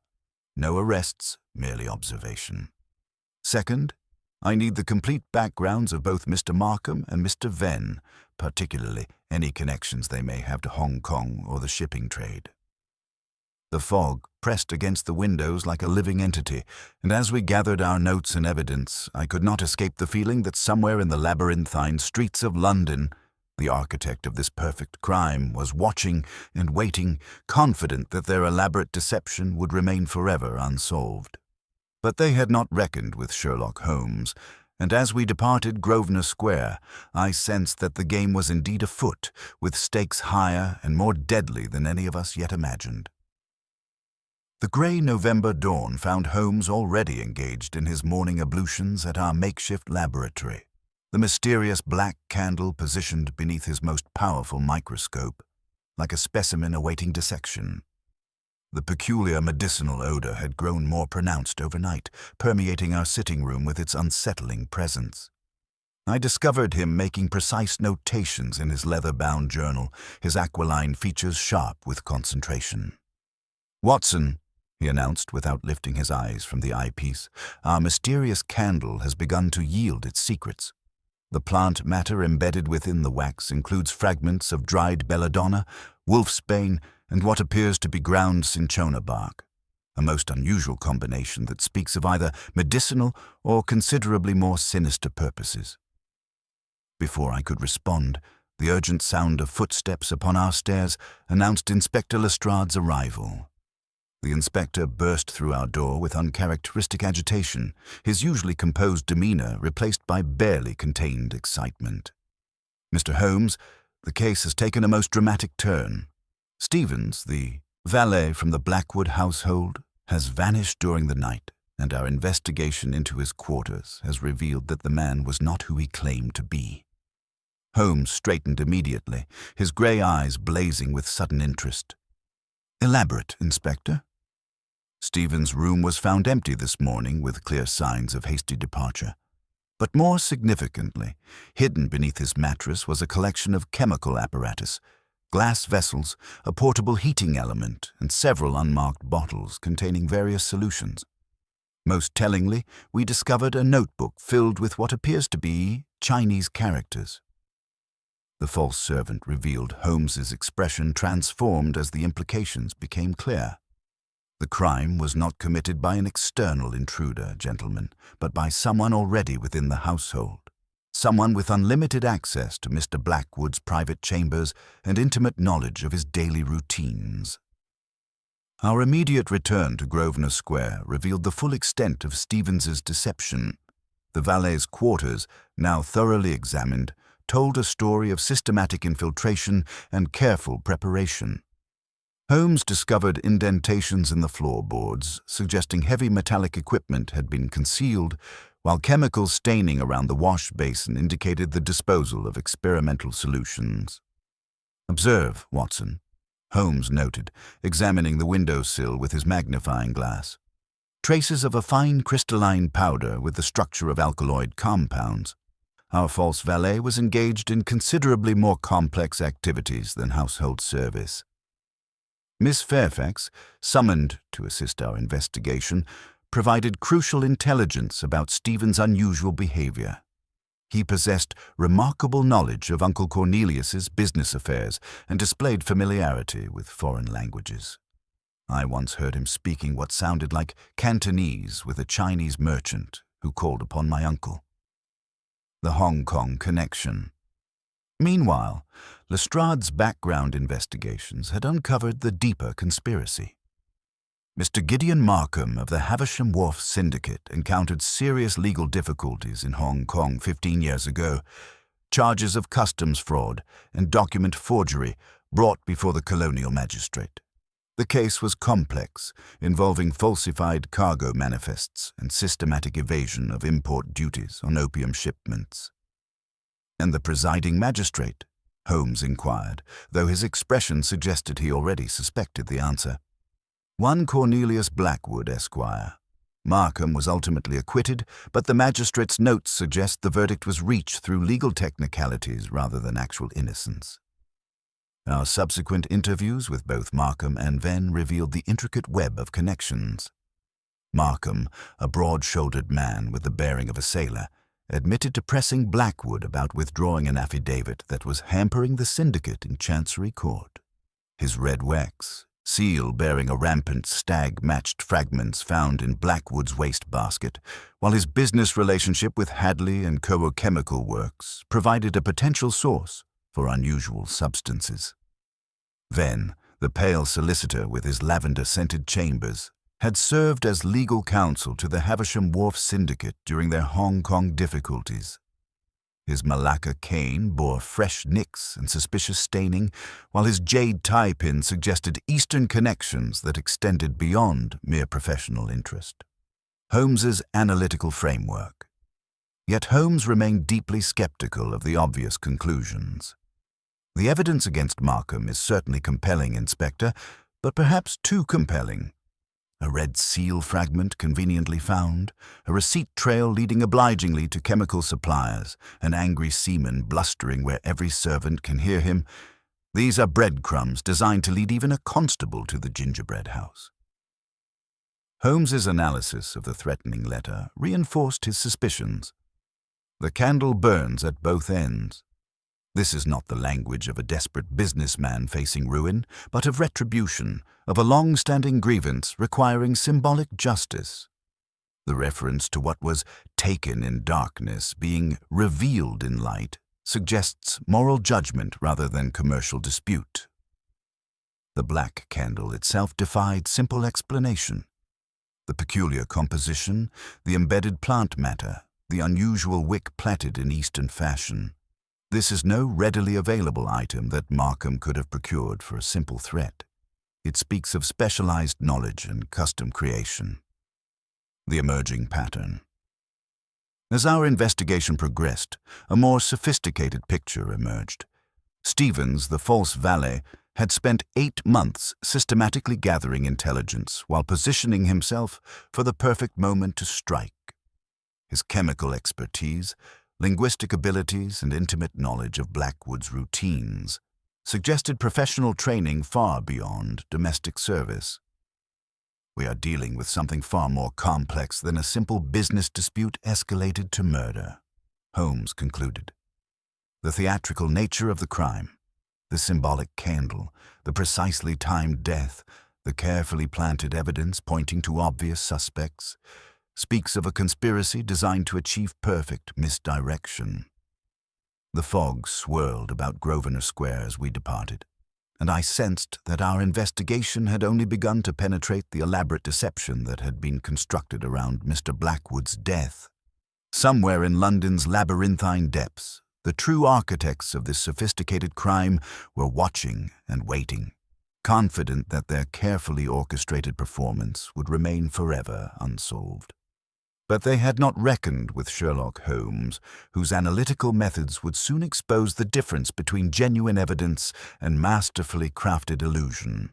No arrests, merely observation. Second, I need the complete backgrounds of both Mr. Markham and Mr. Venn, particularly any connections they may have to Hong Kong or the shipping trade. The fog pressed against the windows like a living entity, and as we gathered our notes and evidence, I could not escape the feeling that somewhere in the labyrinthine streets of London, the architect of this perfect crime was watching and waiting, confident that their elaborate deception would remain forever unsolved. But they had not reckoned with Sherlock Holmes, and as we departed Grosvenor Square, I sensed that the game was indeed afoot, with stakes higher and more deadly than any of us yet imagined. The grey November dawn found Holmes already engaged in his morning ablutions at our makeshift laboratory, the mysterious black candle positioned beneath his most powerful microscope, like a specimen awaiting dissection. The peculiar medicinal odor had grown more pronounced overnight, permeating our sitting room with its unsettling presence. I discovered him making precise notations in his leather-bound journal, his aquiline features sharp with concentration. "Watson," he announced without lifting his eyes from the eyepiece, "our mysterious candle has begun to yield its secrets. The plant matter embedded within the wax includes fragments of dried belladonna, wolfsbane, and what appears to be ground cinchona bark, a most unusual combination that speaks of either medicinal or considerably more sinister purposes." Before I could respond, the urgent sound of footsteps upon our stairs announced Inspector Lestrade's arrival. The inspector burst through our door with uncharacteristic agitation, his usually composed demeanor replaced by barely contained excitement. "Mr. Holmes, the case has taken a most dramatic turn. Stevens, the valet from the Blackwood household, has vanished during the night, and our investigation into his quarters has revealed that the man was not who he claimed to be." Holmes straightened immediately, his grey eyes blazing with sudden interest. Elaborate, Inspector. Stevens' room was found empty this morning with clear signs of hasty departure. But more significantly, hidden beneath his mattress was a collection of chemical apparatus, glass vessels, a portable heating element, and several unmarked bottles containing various solutions. Most tellingly, we discovered a notebook filled with what appears to be Chinese characters. The false servant revealed Holmes's expression transformed as the implications became clear. The crime was not committed by an external intruder, gentlemen, but by someone already within the household. Someone with unlimited access to Mr. Blackwood's private chambers and intimate knowledge of his daily routines. Our immediate return to Grosvenor Square revealed the full extent of Stevens's deception. The valet's quarters, now thoroughly examined, told a story of systematic infiltration and careful preparation. Holmes discovered indentations in the floorboards, suggesting heavy metallic equipment had been concealed, while chemical staining around the wash basin indicated the disposal of experimental solutions. "Observe, Watson," Holmes noted, examining the windowsill with his magnifying glass. "Traces of a fine crystalline powder with the structure of alkaloid compounds. Our false valet was engaged in considerably more complex activities than household service." Miss Fairfax, summoned to assist our investigation, provided crucial intelligence about Stephen's unusual behavior. He possessed remarkable knowledge of Uncle Cornelius's business affairs and displayed familiarity with foreign languages. I once heard him speaking what sounded like Cantonese with a Chinese merchant who called upon my uncle. The Hong Kong connection. Meanwhile, Lestrade's background investigations had uncovered the deeper conspiracy. Mr. Gideon Markham of the Havisham Wharf Syndicate encountered serious legal difficulties in Hong Kong 15 years ago. Charges of customs fraud and document forgery brought before the colonial magistrate. The case was complex, involving falsified cargo manifests and systematic evasion of import duties on opium shipments. "And the presiding magistrate?" Holmes inquired, though his expression suggested he already suspected the answer. "One Cornelius Blackwood, Esquire. Markham was ultimately acquitted, but the magistrate's notes suggest the verdict was reached through legal technicalities rather than actual innocence." Our subsequent interviews with both Markham and Venn revealed the intricate web of connections. Markham, a broad-shouldered man with the bearing of a sailor, admitted to pressing Blackwood about withdrawing an affidavit that was hampering the syndicate in Chancery Court. His red wax, seal bearing a rampant stag-matched fragments found in Blackwood's wastebasket, while his business relationship with Hadley and Coa Chemical Works provided a potential source for unusual substances. Venn, the pale solicitor with his lavender-scented chambers, had served as legal counsel to the Havisham Wharf Syndicate during their Hong Kong difficulties. His Malacca cane bore fresh nicks and suspicious staining, while his jade tie-pin suggested Eastern connections that extended beyond mere professional interest. Holmes's analytical framework. Yet Holmes remained deeply skeptical of the obvious conclusions. "The evidence against Markham is certainly compelling, Inspector, but perhaps too compelling. A red seal fragment conveniently found, a receipt trail leading obligingly to chemical suppliers, an angry seaman blustering where every servant can hear him. These are breadcrumbs designed to lead even a constable to the gingerbread house." Holmes's analysis of the threatening letter reinforced his suspicions. The candle burns at both ends. This is not the language of a desperate businessman facing ruin, but of retribution, of a long-standing grievance requiring symbolic justice. The reference to what was taken in darkness being revealed in light suggests moral judgment rather than commercial dispute. The black candle itself defied simple explanation. The peculiar composition, the embedded plant matter, the unusual wick plaited in Eastern fashion. This is no readily available item that Markham could have procured for a simple threat. It speaks of specialized knowledge and custom creation. The emerging pattern. As our investigation progressed, a more sophisticated picture emerged. Stevens, the false valet, had spent 8 months systematically gathering intelligence while positioning himself for the perfect moment to strike. His chemical expertise, linguistic abilities, and intimate knowledge of Blackwood's routines suggested professional training far beyond domestic service. We are dealing with something far more complex than a simple business dispute escalated to murder, Holmes concluded. The theatrical nature of the crime, the symbolic candle, the precisely timed death, the carefully planted evidence pointing to obvious suspects, speaks of a conspiracy designed to achieve perfect misdirection. The fog swirled about Grosvenor Square as we departed, and I sensed that our investigation had only begun to penetrate the elaborate deception that had been constructed around Mr. Blackwood's death. Somewhere in London's labyrinthine depths, the true architects of this sophisticated crime were watching and waiting, confident that their carefully orchestrated performance would remain forever unsolved. But they had not reckoned with Sherlock Holmes, whose analytical methods would soon expose the difference between genuine evidence and masterfully crafted illusion.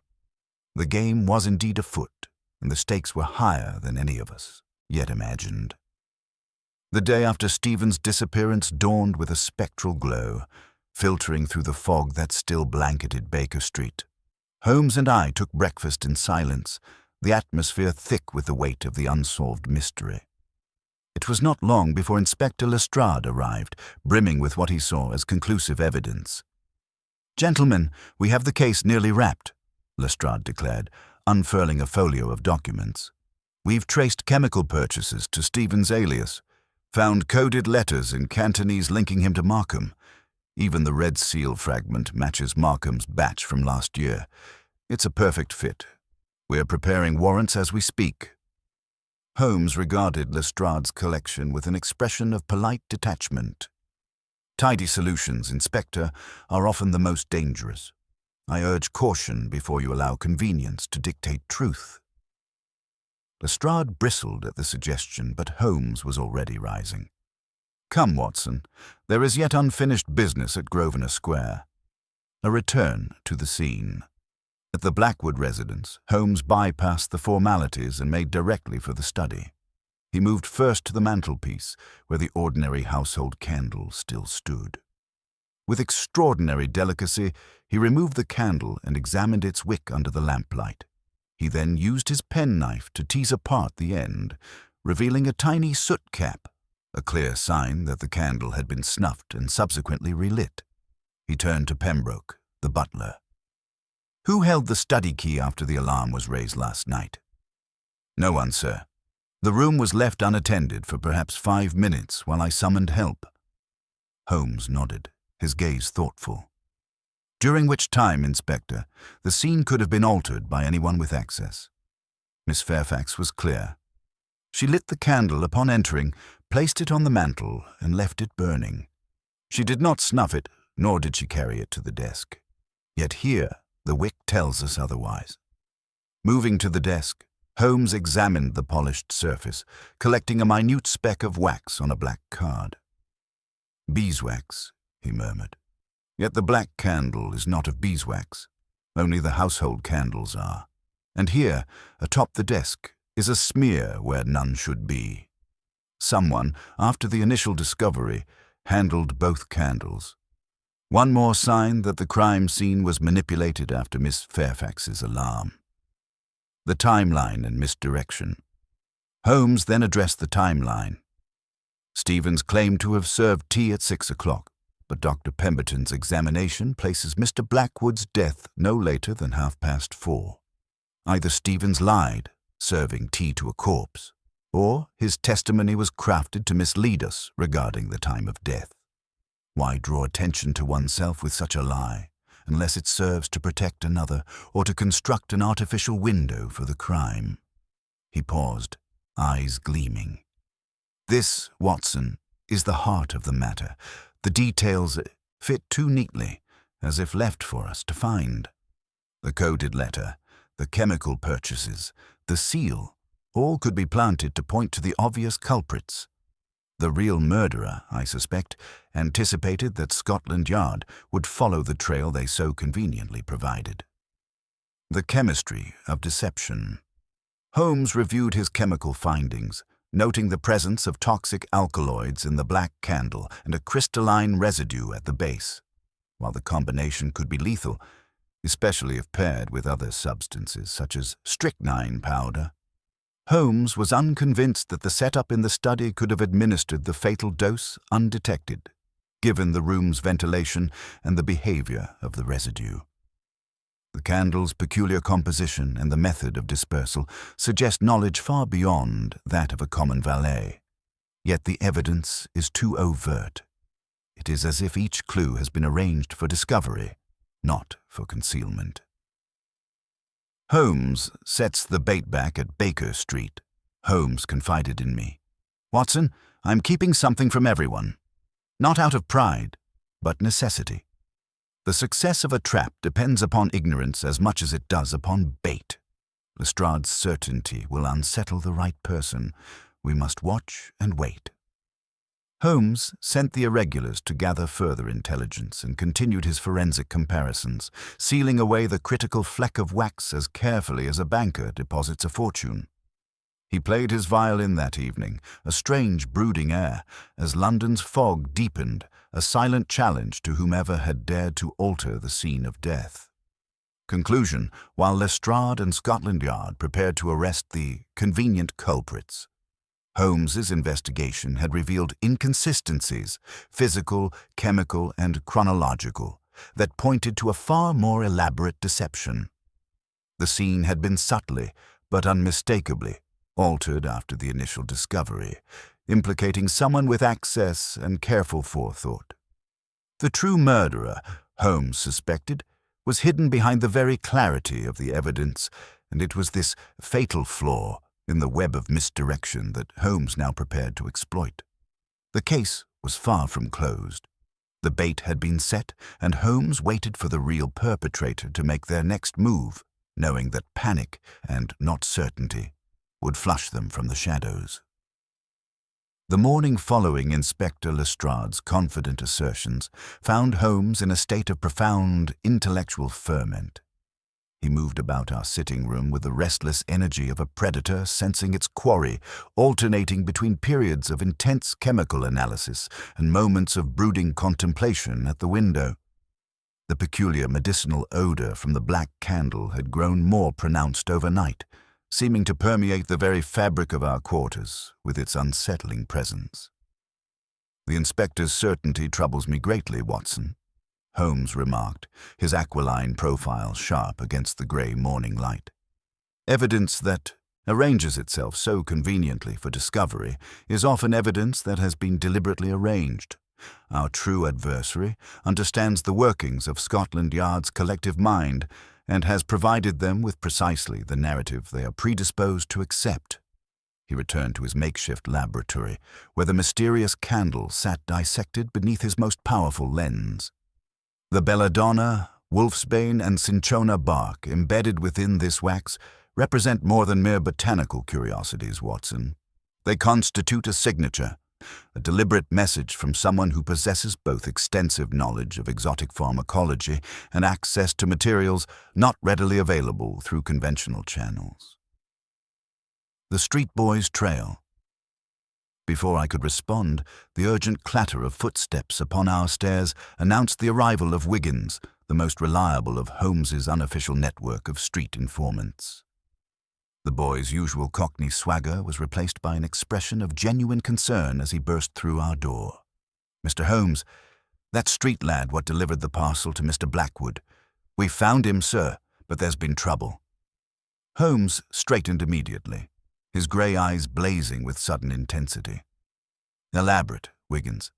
The game was indeed afoot, and the stakes were higher than any of us yet imagined. The day after Stephen's disappearance dawned with a spectral glow, filtering through the fog that still blanketed Baker Street. Holmes and I took breakfast in silence, the atmosphere thick with the weight of the unsolved mystery. It was not long before Inspector Lestrade arrived, brimming with what he saw as conclusive evidence. "Gentlemen, we have the case nearly wrapped," Lestrade declared, unfurling a folio of documents. "We've traced chemical purchases to Stephen's alias, found coded letters in Cantonese linking him to Markham. Even the red seal fragment matches Markham's batch from last year. It's a perfect fit. We're preparing warrants as we speak." Holmes regarded Lestrade's collection with an expression of polite detachment. "Tidy solutions, Inspector, are often the most dangerous. I urge caution before you allow convenience to dictate truth." Lestrade bristled at the suggestion, but Holmes was already rising. "Come, Watson, there is yet unfinished business at Grosvenor Square." A return to the scene. At the Blackwood residence, Holmes bypassed the formalities and made directly for the study. He moved first to the mantelpiece, where the ordinary household candle still stood. With extraordinary delicacy, he removed the candle and examined its wick under the lamplight. He then used his penknife to tease apart the end, revealing a tiny soot cap, a clear sign that the candle had been snuffed and subsequently relit. He turned to Pembroke, the butler. "Who held the study key after the alarm was raised last night?" "No one, sir. The room was left unattended for perhaps 5 minutes while I summoned help." Holmes nodded, his gaze thoughtful. "During which time, Inspector, the scene could have been altered by anyone with access." Miss Fairfax was clear. She lit the candle upon entering, placed it on the mantel, and left it burning. She did not snuff it, nor did she carry it to the desk. Yet here, the wick tells us otherwise. Moving to the desk, Holmes examined the polished surface, collecting a minute speck of wax on a black card. "Beeswax," he murmured. "Yet the black candle is not of beeswax. Only the household candles are. And here, atop the desk, is a smear where none should be. Someone, after the initial discovery, handled both candles. One more sign that the crime scene was manipulated after Miss Fairfax's alarm." The timeline and misdirection. Holmes then addressed the timeline. Stevens claimed to have served tea at 6 o'clock, but Dr. Pemberton's examination places Mr. Blackwood's death no later than 4:30. Either Stevens lied, serving tea to a corpse, or his testimony was crafted to mislead us regarding the time of death. Why draw attention to oneself with such a lie, unless it serves to protect another or to construct an artificial window for the crime? He paused, eyes gleaming. "This, Watson, is the heart of the matter. The details fit too neatly, as if left for us to find. The coded letter, the chemical purchases, the seal, all could be planted to point to the obvious culprits. The real murderer, I suspect, anticipated that Scotland Yard would follow the trail they so conveniently provided. The chemistry of deception. Holmes reviewed his chemical findings, noting the presence of toxic alkaloids in the black candle and a crystalline residue at the base. While the combination could be lethal, especially if paired with other substances such as strychnine powder, Holmes was unconvinced that the setup in the study could have administered the fatal dose undetected, given the room's ventilation and the behavior of the residue. The candle's peculiar composition and the method of dispersal suggest knowledge far beyond that of a common valet. Yet the evidence is too overt. It is as if each clue has been arranged for discovery, not for concealment. Holmes sets the bait back at Baker Street. Holmes confided in me. "Watson, I'm keeping something from everyone. Not out of pride, but necessity. The success of a trap depends upon ignorance as much as it does upon bait. Lestrade's certainty will unsettle the right person. We must watch and wait." Holmes sent the irregulars to gather further intelligence and continued his forensic comparisons, sealing away the critical fleck of wax as carefully as a banker deposits a fortune. He played his violin that evening, a strange brooding air, as London's fog deepened, a silent challenge to whomever had dared to alter the scene of death. Conclusion: while Lestrade and Scotland Yard prepared to arrest the convenient culprits, Holmes's investigation had revealed inconsistencies, physical, chemical, and chronological, that pointed to a far more elaborate deception. The scene had been subtly, but unmistakably, altered after the initial discovery, implicating someone with access and careful forethought. The true murderer, Holmes suspected, was hidden behind the very clarity of the evidence, and it was this fatal flaw in the web of misdirection that Holmes now prepared to exploit. The case was far from closed. The bait had been set, and Holmes waited for the real perpetrator to make their next move, knowing that panic, and not certainty, would flush them from the shadows. The morning following Inspector Lestrade's confident assertions found Holmes in a state of profound intellectual ferment. He moved about our sitting room with the restless energy of a predator sensing its quarry, alternating between periods of intense chemical analysis and moments of brooding contemplation at the window. The peculiar medicinal odor from the black candle had grown more pronounced overnight, seeming to permeate the very fabric of our quarters with its unsettling presence. "The inspector's certainty troubles me greatly, Watson," Holmes remarked, his aquiline profile sharp against the grey morning light. "Evidence that arranges itself so conveniently for discovery is often evidence that has been deliberately arranged. Our true adversary understands the workings of Scotland Yard's collective mind and has provided them with precisely the narrative they are predisposed to accept." He returned to his makeshift laboratory, where the mysterious candle sat dissected beneath his most powerful lens. The belladonna, wolfsbane, and cinchona bark embedded within this wax represent more than mere botanical curiosities, Watson. They constitute a signature, a deliberate message from someone who possesses both extensive knowledge of exotic pharmacology and access to materials not readily available through conventional channels. The street boy's trail. Before I could respond, the urgent clatter of footsteps upon our stairs announced the arrival of Wiggins, the most reliable of Holmes's unofficial network of street informants. The boy's usual Cockney swagger was replaced by an expression of genuine concern as he burst through our door. "Mr. Holmes, that street lad what delivered the parcel to Mr. Blackwood. We've found him, sir, but there's been trouble." Holmes straightened immediately, his grey eyes blazing with sudden intensity. "Elaborate, Wiggins."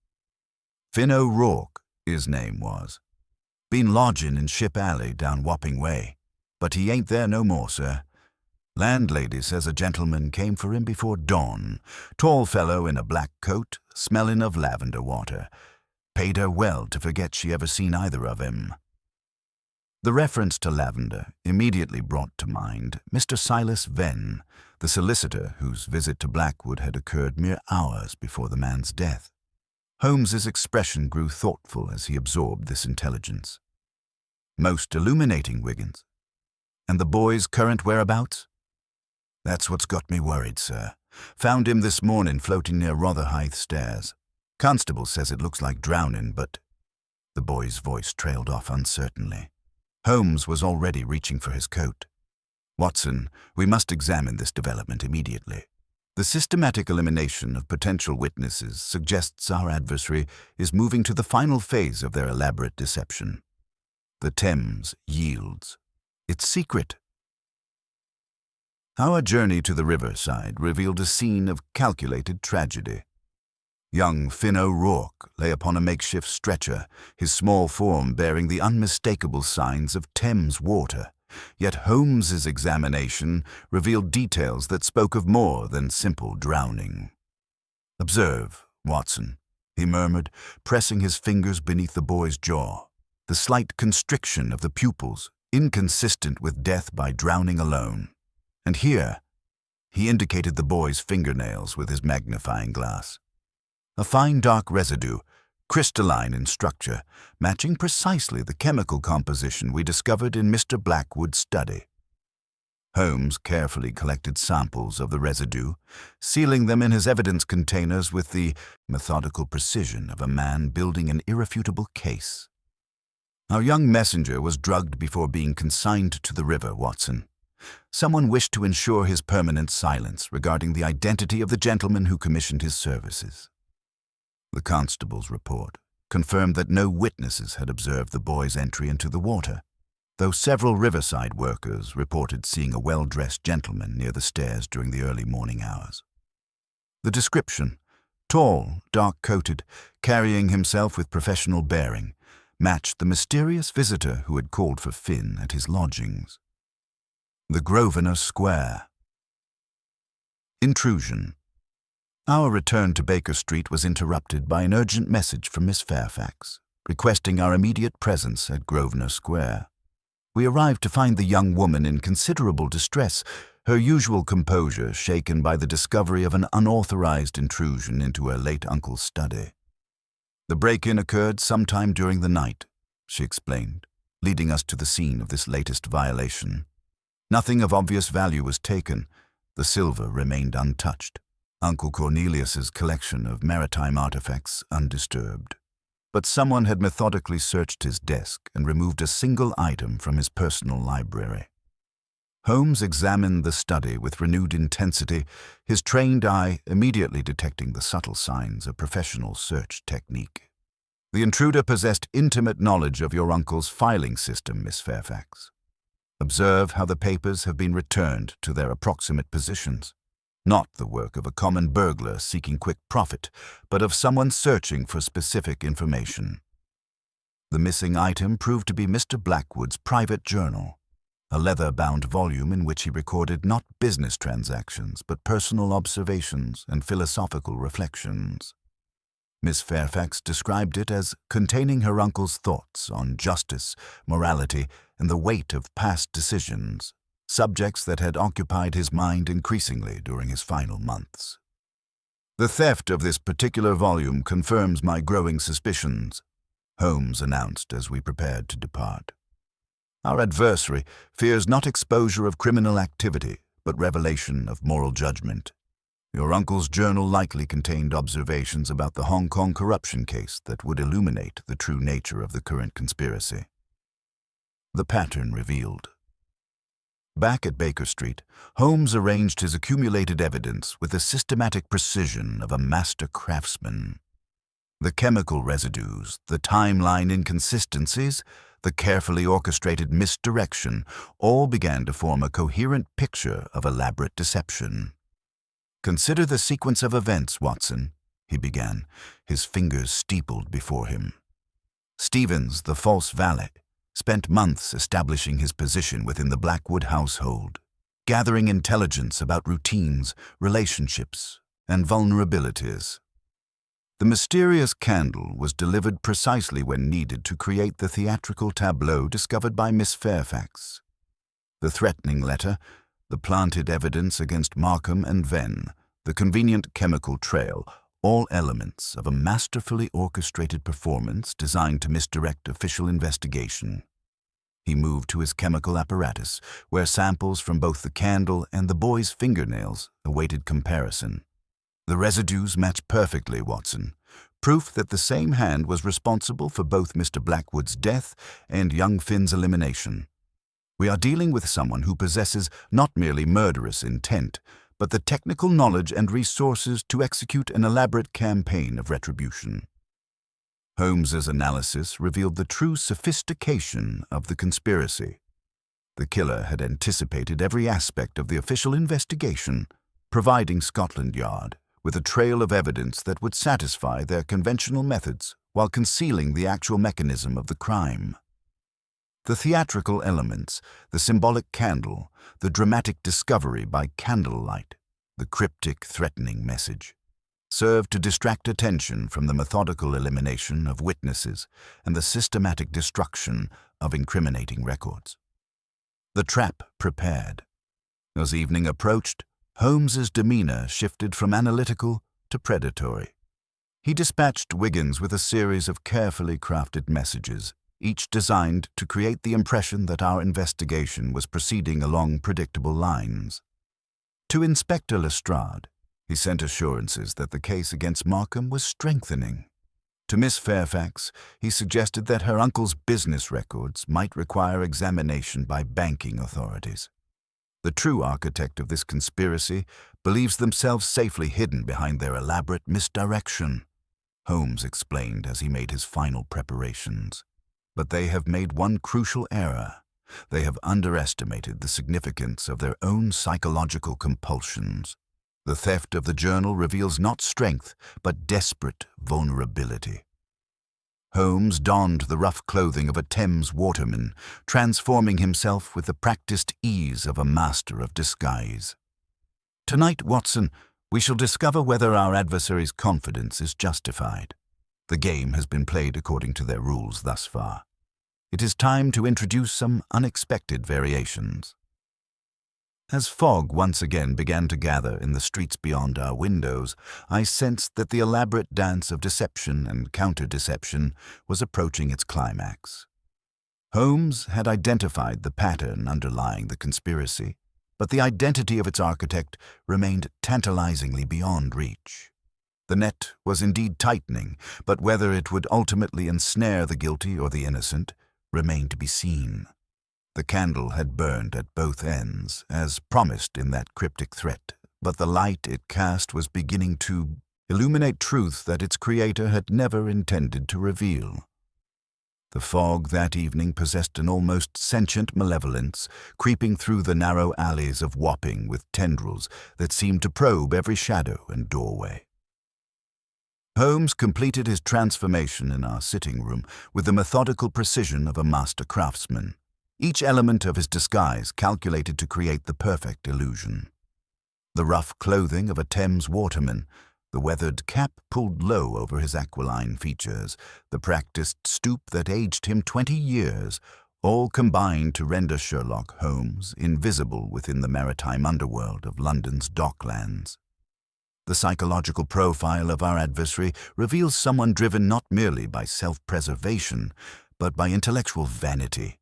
"Finn O'Rourke, his name was. Been lodging in Ship Alley down Wapping Way, but he ain't there no more, sir. Landlady says a gentleman came for him before dawn, tall fellow in a black coat, smelling of lavender water. Paid her well to forget she ever seen either of him." The reference to lavender immediately brought to mind Mr. Silas Venn, the solicitor whose visit to Blackwood had occurred mere hours before the man's death. Holmes's expression grew thoughtful as he absorbed this intelligence. Most illuminating, Wiggins. And the boy's current whereabouts? That's what's got me worried, sir. Found him this morning floating near Rotherhithe Stairs. Constable says it looks like drowning, but... The boy's voice trailed off uncertainly. Holmes was already reaching for his coat. Watson, we must examine this development immediately. The systematic elimination of potential witnesses suggests our adversary is moving to the final phase of their elaborate deception. The Thames yields. Its secret. Our journey to the riverside revealed a scene of calculated tragedy. Young Finn O'Rourke lay upon a makeshift stretcher, his small form bearing the unmistakable signs of Thames water. Yet Holmes's examination revealed details that spoke of more than simple drowning. "Observe, Watson," he murmured, pressing his fingers beneath the boy's jaw. The slight constriction of the pupils, inconsistent with death by drowning alone. And here, he indicated the boy's fingernails with his magnifying glass. A fine dark residue, crystalline in structure, matching precisely the chemical composition we discovered in Mr. Blackwood's study. Holmes carefully collected samples of the residue, sealing them in his evidence containers with the methodical precision of a man building an irrefutable case. Our young messenger was drugged before being consigned to the river, Watson. Someone wished to ensure his permanent silence regarding the identity of the gentleman who commissioned his services. The constable's report confirmed that no witnesses had observed the boy's entry into the water, though several riverside workers reported seeing a well-dressed gentleman near the stairs during the early morning hours. The description, tall, dark-coated, carrying himself with professional bearing, matched the mysterious visitor who had called for Finn at his lodgings. The Grosvenor Square. Intrusion. Our return to Baker Street was interrupted by an urgent message from Miss Fairfax, requesting our immediate presence at Grosvenor Square. We arrived to find the young woman in considerable distress, her usual composure shaken by the discovery of an unauthorized intrusion into her late uncle's study. "The break-in occurred sometime during the night," she explained, leading us to the scene of this latest violation. "Nothing of obvious value was taken. The silver remained untouched. Uncle Cornelius's collection of maritime artifacts undisturbed. But someone had methodically searched his desk and removed a single item from his personal library." Holmes examined the study with renewed intensity, his trained eye immediately detecting the subtle signs of professional search technique. "The intruder possessed intimate knowledge of your uncle's filing system, Miss Fairfax. Observe how the papers have been returned to their approximate positions. Not the work of a common burglar seeking quick profit, but of someone searching for specific information. The missing item proved to be Mr. Blackwood's private journal, a leather-bound volume in which he recorded not business transactions, but personal observations and philosophical reflections. Miss Fairfax described it as containing her uncle's thoughts on justice, morality, and the weight of past decisions, subjects that had occupied his mind increasingly during his final months. "The theft of this particular volume confirms my growing suspicions," Holmes announced as we prepared to depart. "Our adversary fears not exposure of criminal activity, but revelation of moral judgment. Your uncle's journal likely contained observations about the Hong Kong corruption case that would illuminate the true nature of the current conspiracy." The pattern revealed. Back at Baker Street, Holmes arranged his accumulated evidence with the systematic precision of a master craftsman. The chemical residues, the timeline inconsistencies, the carefully orchestrated misdirection all began to form a coherent picture of elaborate deception. "Consider the sequence of events, Watson," he began, his fingers steepled before him. "Stevens, the false valet, spent months establishing his position within the Blackwood household, gathering intelligence about routines, relationships, and vulnerabilities. The mysterious candle was delivered precisely when needed to create the theatrical tableau discovered by Miss Fairfax. The threatening letter, the planted evidence against Markham and Venn, the convenient chemical trail, all elements of a masterfully orchestrated performance designed to misdirect official investigation. He moved to his chemical apparatus, where samples from both the candle and the boy's fingernails awaited comparison. The residues match perfectly, Watson. Proof that the same hand was responsible for both Mr. Blackwood's death and young Finn's elimination. We are dealing with someone who possesses not merely murderous intent, but the technical knowledge and resources to execute an elaborate campaign of retribution. Holmes's analysis revealed the true sophistication of the conspiracy. The killer had anticipated every aspect of the official investigation, providing Scotland Yard with a trail of evidence that would satisfy their conventional methods while concealing the actual mechanism of the crime. The theatrical elements, the symbolic candle, the dramatic discovery by candlelight, the cryptic threatening message, served to distract attention from the methodical elimination of witnesses and the systematic destruction of incriminating records. The trap prepared. As evening approached, Holmes's demeanor shifted from analytical to predatory. He dispatched Wiggins with a series of carefully crafted messages, each designed to create the impression that our investigation was proceeding along predictable lines. To Inspector Lestrade, he sent assurances that the case against Markham was strengthening. To Miss Fairfax, he suggested that her uncle's business records might require examination by banking authorities. The true architect of this conspiracy believes themselves safely hidden behind their elaborate misdirection, Holmes explained as he made his final preparations. But they have made one crucial error. They have underestimated the significance of their own psychological compulsions. The theft of the journal reveals not strength, but desperate vulnerability. Holmes donned the rough clothing of a Thames waterman, transforming himself with the practiced ease of a master of disguise. Tonight, Watson, we shall discover whether our adversary's confidence is justified. The game has been played according to their rules thus far. It is time to introduce some unexpected variations. As fog once again began to gather in the streets beyond our windows, I sensed that the elaborate dance of deception and counter-deception was approaching its climax. Holmes had identified the pattern underlying the conspiracy, but the identity of its architect remained tantalizingly beyond reach. The net was indeed tightening, but whether it would ultimately ensnare the guilty or the innocent remained to be seen. The candle had burned at both ends, as promised in that cryptic threat, but the light it cast was beginning to illuminate truth that its creator had never intended to reveal. The fog that evening possessed an almost sentient malevolence, creeping through the narrow alleys of Wapping with tendrils that seemed to probe every shadow and doorway. Holmes completed his transformation in our sitting room with the methodical precision of a master craftsman, each element of his disguise calculated to create the perfect illusion. The rough clothing of a Thames waterman, the weathered cap pulled low over his aquiline features, the practiced stoop that aged him 20 years, all combined to render Sherlock Holmes invisible within the maritime underworld of London's docklands. The psychological profile of our adversary reveals someone driven not merely by self-preservation, but by intellectual vanity,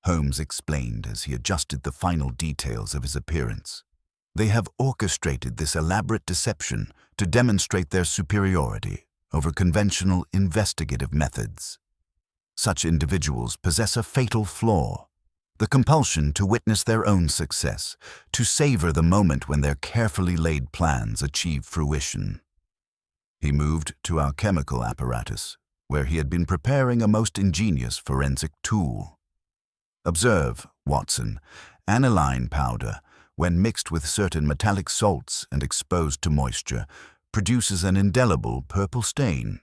Holmes explained as he adjusted the final details of his appearance. They have orchestrated this elaborate deception to demonstrate their superiority over conventional investigative methods. Such individuals possess a fatal flaw, the compulsion to witness their own success, to savor the moment when their carefully laid plans achieve fruition. He moved to our chemical apparatus, where he had been preparing a most ingenious forensic tool. Observe, Watson, aniline powder, when mixed with certain metallic salts and exposed to moisture, produces an indelible purple stain.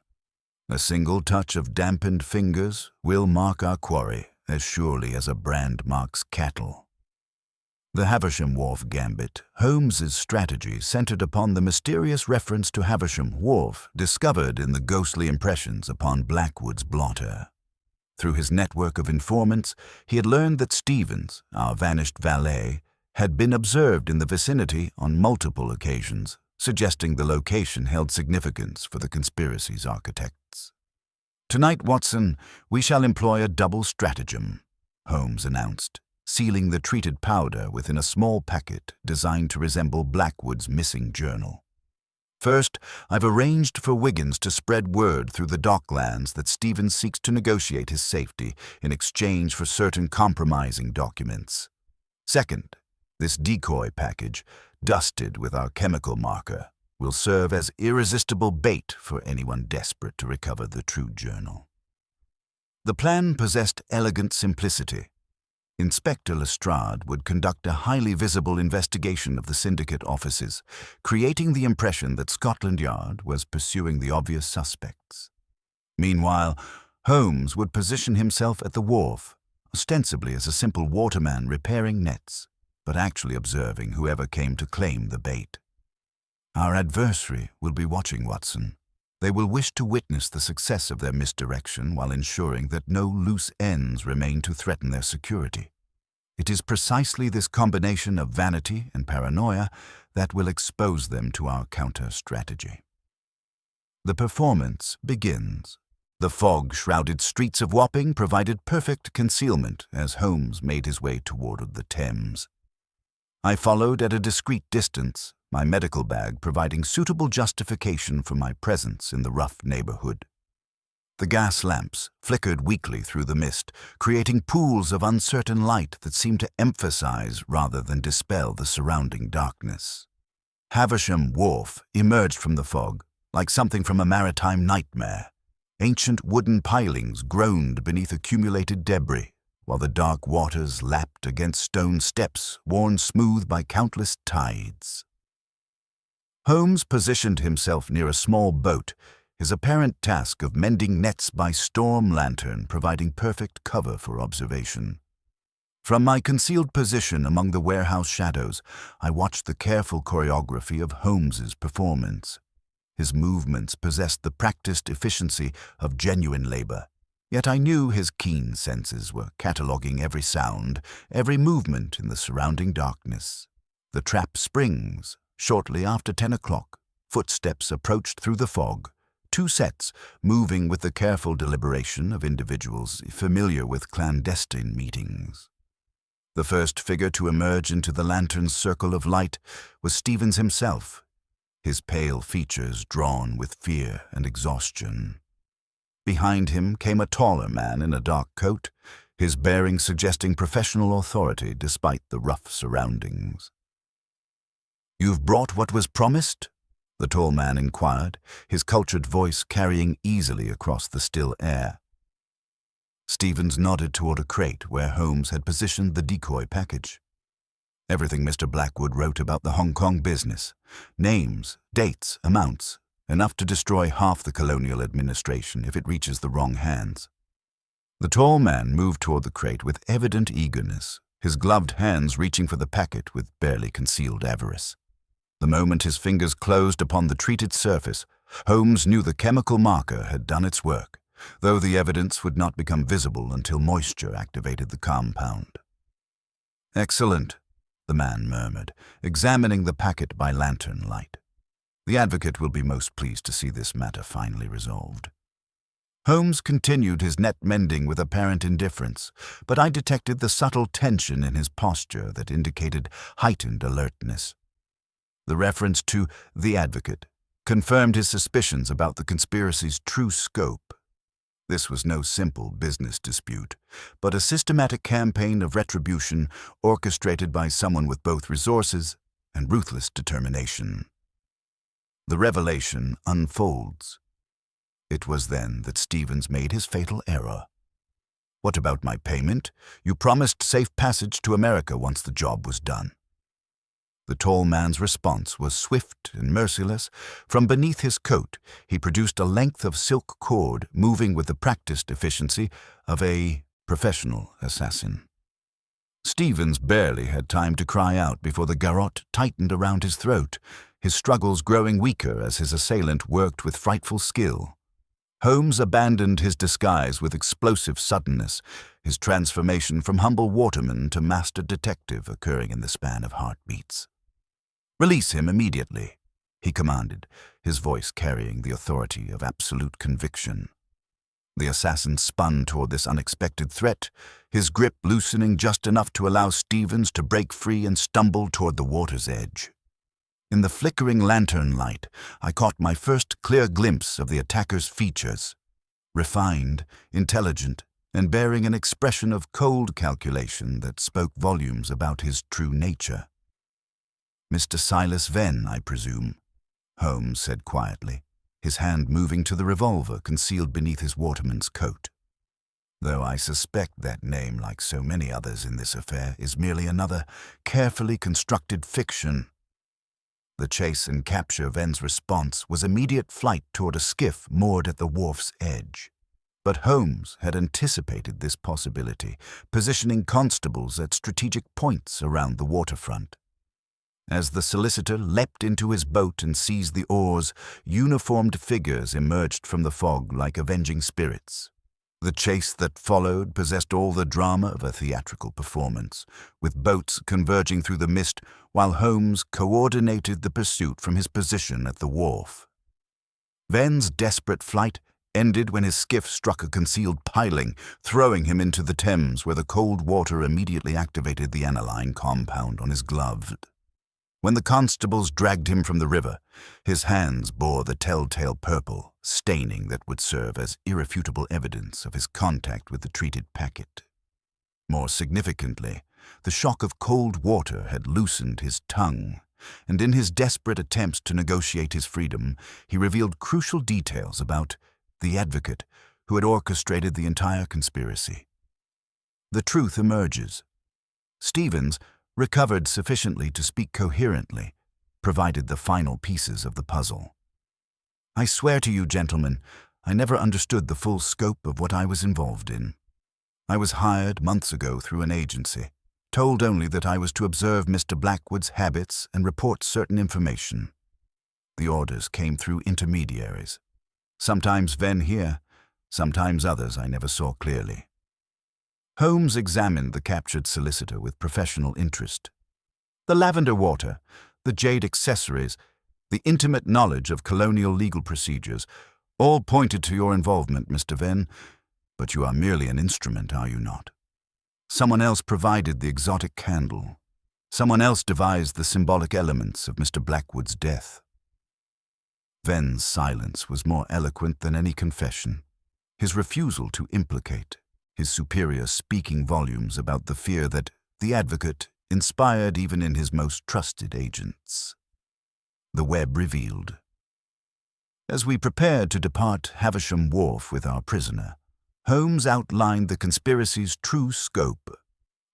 A single touch of dampened fingers will mark our quarry as surely as a brand marks cattle. The Havisham Wharf Gambit, Holmes's strategy centered upon the mysterious reference to Havisham Wharf discovered in the ghostly impressions upon Blackwood's blotter. Through his network of informants, he had learned that Stevens, our vanished valet, had been observed in the vicinity on multiple occasions, suggesting the location held significance for the conspiracy's architects. "Tonight, Watson, we shall employ a double stratagem," Holmes announced, sealing the treated powder within a small packet designed to resemble Blackwood's missing journal. "First, I've arranged for Wiggins to spread word through the docklands that Stevens seeks to negotiate his safety in exchange for certain compromising documents. Second, this decoy package, dusted with our chemical marker, will serve as irresistible bait for anyone desperate to recover the true journal." The plan possessed elegant simplicity. Inspector Lestrade would conduct a highly visible investigation of the syndicate offices, creating the impression that Scotland Yard was pursuing the obvious suspects. Meanwhile, Holmes would position himself at the wharf, ostensibly as a simple waterman repairing nets, but actually observing whoever came to claim the bait. "Our adversary will be watching, Watson. They will wish to witness the success of their misdirection while ensuring that no loose ends remain to threaten their security. It is precisely this combination of vanity and paranoia that will expose them to our counter-strategy." The performance begins. The fog-shrouded streets of Wapping provided perfect concealment as Holmes made his way toward the Thames. I followed at a discreet distance, my medical bag providing suitable justification for my presence in the rough neighborhood. The gas lamps flickered weakly through the mist, creating pools of uncertain light that seemed to emphasize rather than dispel the surrounding darkness. Havisham Wharf emerged from the fog like something from a maritime nightmare. Ancient wooden pilings groaned beneath accumulated debris, while the dark waters lapped against stone steps worn smooth by countless tides. Holmes positioned himself near a small boat, his apparent task of mending nets by storm lantern providing perfect cover for observation. From my concealed position among the warehouse shadows, I watched the careful choreography of Holmes's performance. His movements possessed the practiced efficiency of genuine labor, yet I knew his keen senses were cataloging every sound, every movement in the surrounding darkness. The trap springs. Shortly after 10 o'clock, footsteps approached through the fog, 2 sets moving with the careful deliberation of individuals familiar with clandestine meetings. The first figure to emerge into the lantern's circle of light was Stevens himself, his pale features drawn with fear and exhaustion. Behind him came a taller man in a dark coat, his bearing suggesting professional authority despite the rough surroundings. "You've brought what was promised?" the tall man inquired, his cultured voice carrying easily across the still air. Stevens nodded toward a crate where Holmes had positioned the decoy package. Everything Mr. Blackwood wrote about the Hong Kong business. Names, dates, amounts, enough to destroy half the colonial administration if it reaches the wrong hands. The tall man moved toward the crate with evident eagerness, his gloved hands reaching for the packet with barely concealed avarice. The moment his fingers closed upon the treated surface, Holmes knew the chemical marker had done its work, though the evidence would not become visible until moisture activated the compound. "Excellent," the man murmured, examining the packet by lantern light. "The advocate will be most pleased to see this matter finally resolved." Holmes continued his net mending with apparent indifference, but I detected the subtle tension in his posture that indicated heightened alertness. The reference to the advocate confirmed his suspicions about the conspiracy's true scope. This was no simple business dispute, but a systematic campaign of retribution orchestrated by someone with both resources and ruthless determination. The revelation unfolds. It was then that Stevens made his fatal error. "What about my payment? You promised safe passage to America once the job was done." The tall man's response was swift and merciless. From beneath his coat, he produced a length of silk cord moving with the practiced efficiency of a professional assassin. Stevens barely had time to cry out before the garrote tightened around his throat, his struggles growing weaker as his assailant worked with frightful skill. Holmes abandoned his disguise with explosive suddenness, his transformation from humble waterman to master detective occurring in the span of heartbeats. "Release him immediately," he commanded, his voice carrying the authority of absolute conviction. The assassin spun toward this unexpected threat, his grip loosening just enough to allow Stevens to break free and stumble toward the water's edge. In the flickering lantern light, I caught my first clear glimpse of the attacker's features. Refined, intelligent, and bearing an expression of cold calculation that spoke volumes about his true nature. "Mr. Silas Venn, I presume," Holmes said quietly, his hand moving to the revolver concealed beneath his waterman's coat. "Though I suspect that name, like so many others in this affair, is merely another carefully constructed fiction." The chase and capture Venn's response was immediate flight toward a skiff moored at the wharf's edge. But Holmes had anticipated this possibility, positioning constables at strategic points around the waterfront. As the solicitor leapt into his boat and seized the oars, uniformed figures emerged from the fog like avenging spirits. The chase that followed possessed all the drama of a theatrical performance, with boats converging through the mist while Holmes coordinated the pursuit from his position at the wharf. Venn's desperate flight ended when his skiff struck a concealed piling, throwing him into the Thames, where the cold water immediately activated the aniline compound on his glove. When the constables dragged him from the river, his hands bore the telltale purple staining that would serve as irrefutable evidence of his contact with the treated packet. More significantly, the shock of cold water had loosened his tongue, and in his desperate attempts to negotiate his freedom, he revealed crucial details about the advocate who had orchestrated the entire conspiracy. The truth emerges. Stevens, recovered sufficiently to speak coherently, provided the final pieces of the puzzle. "I swear to you, gentlemen, I never understood the full scope of what I was involved in. I was hired months ago through an agency, told only that I was to observe Mr. Blackwood's habits and report certain information. The orders came through intermediaries. Sometimes Venn here, sometimes others I never saw clearly." Holmes examined the captured solicitor with professional interest. The lavender water, the jade accessories, the intimate knowledge of colonial legal procedures, all pointed to your involvement, Mr. Venn, but you are merely an instrument, are you not? Someone else provided the exotic candle. Someone else devised the symbolic elements of Mr. Blackwood's death. Venn's silence was more eloquent than any confession. His refusal to implicate, his superior speaking volumes about the fear that the advocate inspired even in his most trusted agents. The web revealed. As we prepared to depart Havisham Wharf with our prisoner, Holmes outlined the conspiracy's true scope.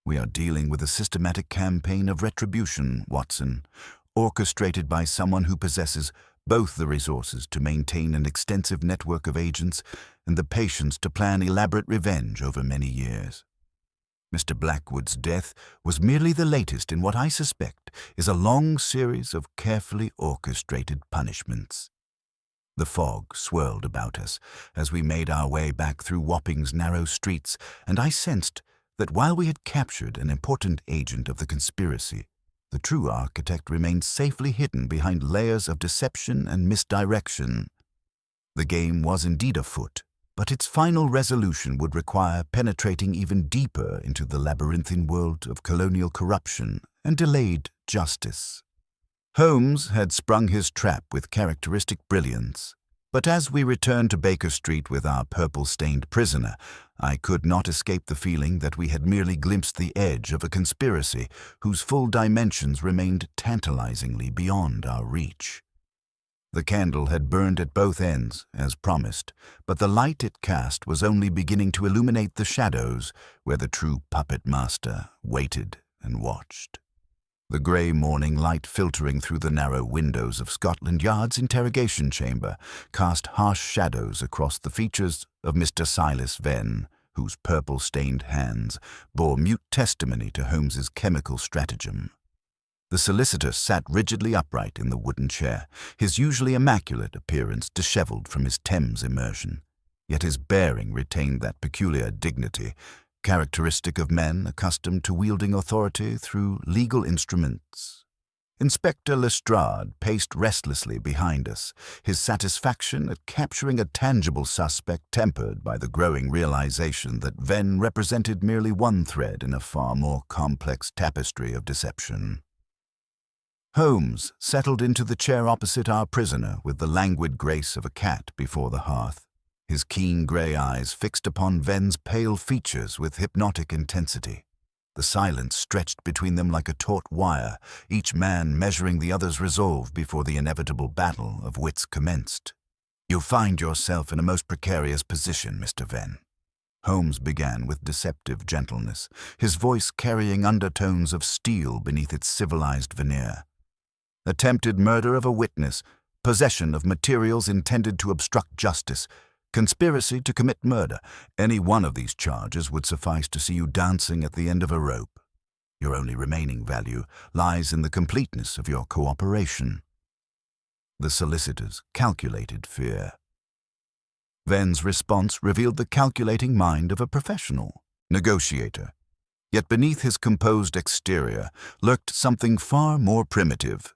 "We are dealing with a systematic campaign of retribution, Watson, orchestrated by someone who possesses both the resources to maintain an extensive network of agents and the patience to plan elaborate revenge over many years. Mr. Blackwood's death was merely the latest in what I suspect is a long series of carefully orchestrated punishments." The fog swirled about us as we made our way back through Wapping's narrow streets, and I sensed that while we had captured an important agent of the conspiracy, the true architect remained safely hidden behind layers of deception and misdirection. The game was indeed afoot, but its final resolution would require penetrating even deeper into the labyrinthine world of colonial corruption and delayed justice. Holmes had sprung his trap with characteristic brilliance, but as we returned to Baker Street with our purple-stained prisoner, I could not escape the feeling that we had merely glimpsed the edge of a conspiracy whose full dimensions remained tantalizingly beyond our reach. The candle had burned at both ends, as promised, but the light it cast was only beginning to illuminate the shadows where the true puppet master waited and watched. The grey morning light filtering through the narrow windows of Scotland Yard's interrogation chamber cast harsh shadows across the features of Mr. Silas Venn, whose purple-stained hands bore mute testimony to Holmes's chemical stratagem. The solicitor sat rigidly upright in the wooden chair, his usually immaculate appearance disheveled from his Thames immersion, yet his bearing retained that peculiar dignity, characteristic of men accustomed to wielding authority through legal instruments. Inspector Lestrade paced restlessly behind us, his satisfaction at capturing a tangible suspect tempered by the growing realization that Venn represented merely one thread in a far more complex tapestry of deception. Holmes settled into the chair opposite our prisoner with the languid grace of a cat before the hearth, his keen grey eyes fixed upon Venn's pale features with hypnotic intensity. The silence stretched between them like a taut wire, each man measuring the other's resolve before the inevitable battle of wits commenced. "You find yourself in a most precarious position, Mr. Venn," Holmes began with deceptive gentleness, his voice carrying undertones of steel beneath its civilized veneer. "Attempted murder of a witness, possession of materials intended to obstruct justice, conspiracy to commit murder. Any one of these charges would suffice to see you dancing at the end of a rope. Your only remaining value lies in the completeness of your cooperation." The solicitor's calculated fear. Venn's response revealed the calculating mind of a professional negotiator. Yet beneath his composed exterior lurked something far more primitive,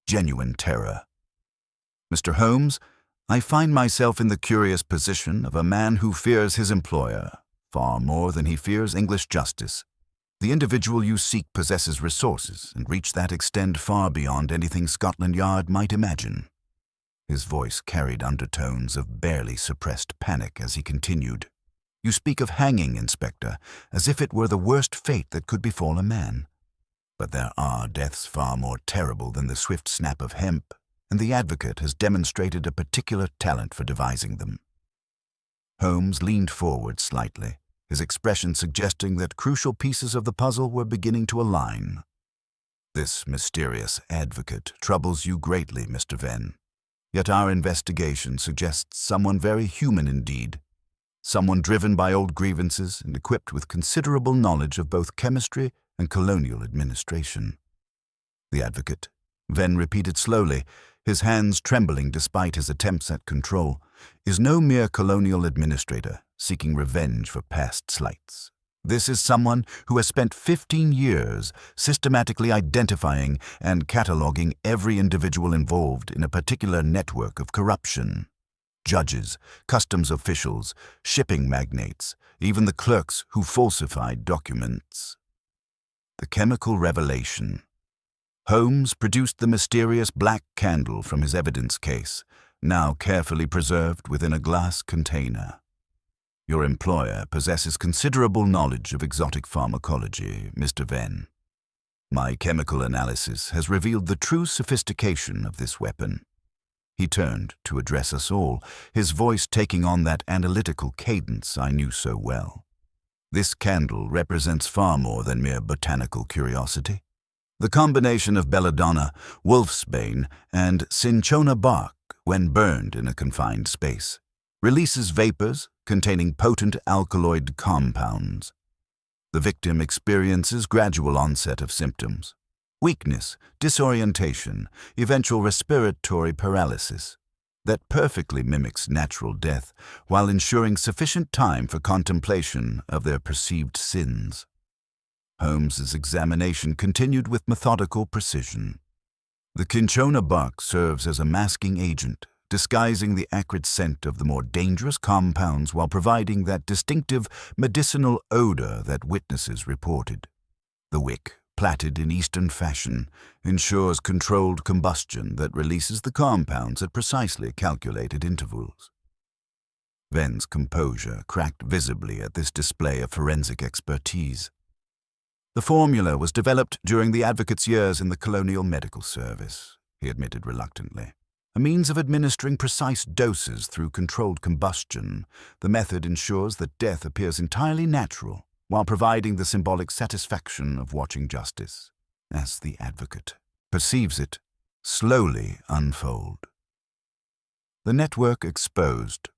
genuine terror. "Mr. Holmes, I find myself in the curious position of a man who fears his employer far more than he fears English justice. The individual you seek possesses resources and reach that extend far beyond anything Scotland Yard might imagine." His voice carried undertones of barely suppressed panic as he continued. "You speak of hanging, Inspector, as if it were the worst fate that could befall a man. But there are deaths far more terrible than the swift snap of hemp, and the advocate has demonstrated a particular talent for devising them." Holmes leaned forward slightly, his expression suggesting that crucial pieces of the puzzle were beginning to align. "This mysterious advocate troubles you greatly, Mr. Venn. Yet our investigation suggests someone very human indeed, someone driven by old grievances and equipped with considerable knowledge of both chemistry and colonial administration." "The advocate," Venn repeated slowly, his hands trembling despite his attempts at control, "is no mere colonial administrator seeking revenge for past slights. This is someone who has spent 15 years systematically identifying and cataloging every individual involved in a particular network of corruption. Judges, customs officials, shipping magnates, even the clerks who falsified documents." The chemical revelation. Holmes produced the mysterious black candle from his evidence case, now carefully preserved within a glass container. "Your employer possesses considerable knowledge of exotic pharmacology, Mr. Venn. My chemical analysis has revealed the true sophistication of this weapon." He turned to address us all, his voice taking on that analytical cadence I knew so well. "This candle represents far more than mere botanical curiosity. The combination of belladonna, wolfsbane, and cinchona bark, when burned in a confined space, releases vapors containing potent alkaloid compounds. The victim experiences gradual onset of symptoms: weakness, disorientation, eventual respiratory paralysis, that perfectly mimics natural death while ensuring sufficient time for contemplation of their perceived sins." Holmes's examination continued with methodical precision. "The cinchona bark serves as a masking agent, disguising the acrid scent of the more dangerous compounds while providing that distinctive medicinal odor that witnesses reported. The wick, plaited in Eastern fashion, ensures controlled combustion that releases the compounds at precisely calculated intervals." Venn's composure cracked visibly at this display of forensic expertise. "The formula was developed during the advocate's years in the Colonial Medical Service," he admitted reluctantly. "A means of administering precise doses through controlled combustion, the method ensures that death appears entirely natural while providing the symbolic satisfaction of watching justice, as the advocate perceives it, slowly unfold." The network exposed.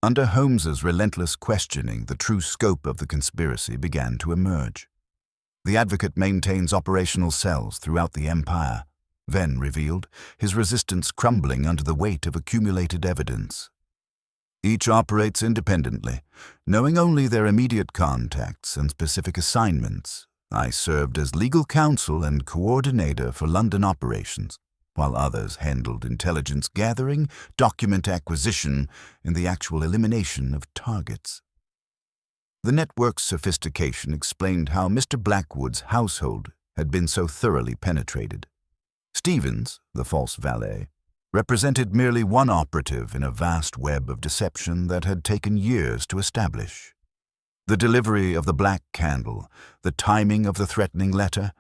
Under Holmes's relentless questioning, the true scope of the conspiracy began to emerge. The advocate maintains operational cells throughout the empire, Venn revealed, his resistance crumbling under the weight of accumulated evidence. Each operates independently, knowing only their immediate contacts and specific assignments. I served as legal counsel and coordinator for London operations, while others handled intelligence gathering, document acquisition, and the actual elimination of targets. The network's sophistication explained how Mr. Blackwood's household had been so thoroughly penetrated. Stevens, the false valet, represented merely one operative in a vast web of deception that had taken years to establish. The delivery of the black candle, the timing of the threatening letter,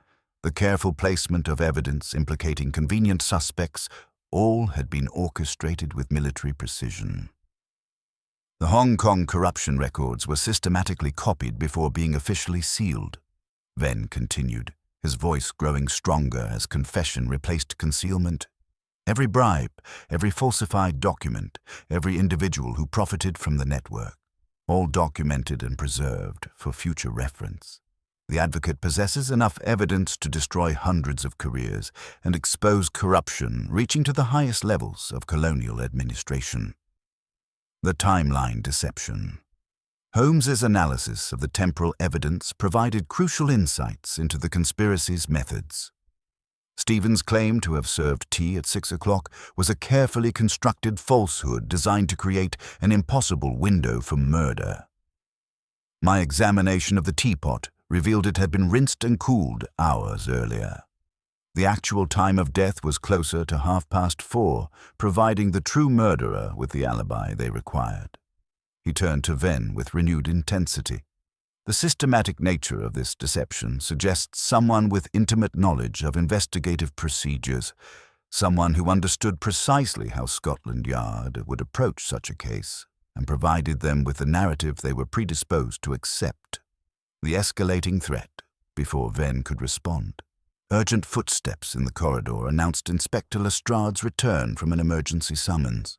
the careful placement of evidence implicating convenient suspects, all had been orchestrated with military precision. The Hong Kong corruption records were systematically copied before being officially sealed. Venn continued, his voice growing stronger as confession replaced concealment. Every bribe, every falsified document, every individual who profited from the network, all documented and preserved for future reference. The advocate possesses enough evidence to destroy hundreds of careers and expose corruption reaching to the highest levels of colonial administration. The timeline deception. Holmes's analysis of the temporal evidence provided crucial insights into the conspiracy's methods. Stevens' claim to have served tea at 6 o'clock was a carefully constructed falsehood designed to create an impossible window for murder. My examination of the teapot revealed it had been rinsed and cooled hours earlier. The actual time of death was closer to 4:30, providing the true murderer with the alibi they required. He turned to Venn with renewed intensity. The systematic nature of this deception suggests someone with intimate knowledge of investigative procedures, someone who understood precisely how Scotland Yard would approach such a case and provided them with the narrative they were predisposed to accept. The escalating threat, before Venn could respond. Urgent footsteps in the corridor announced Inspector Lestrade's return from an emergency summons.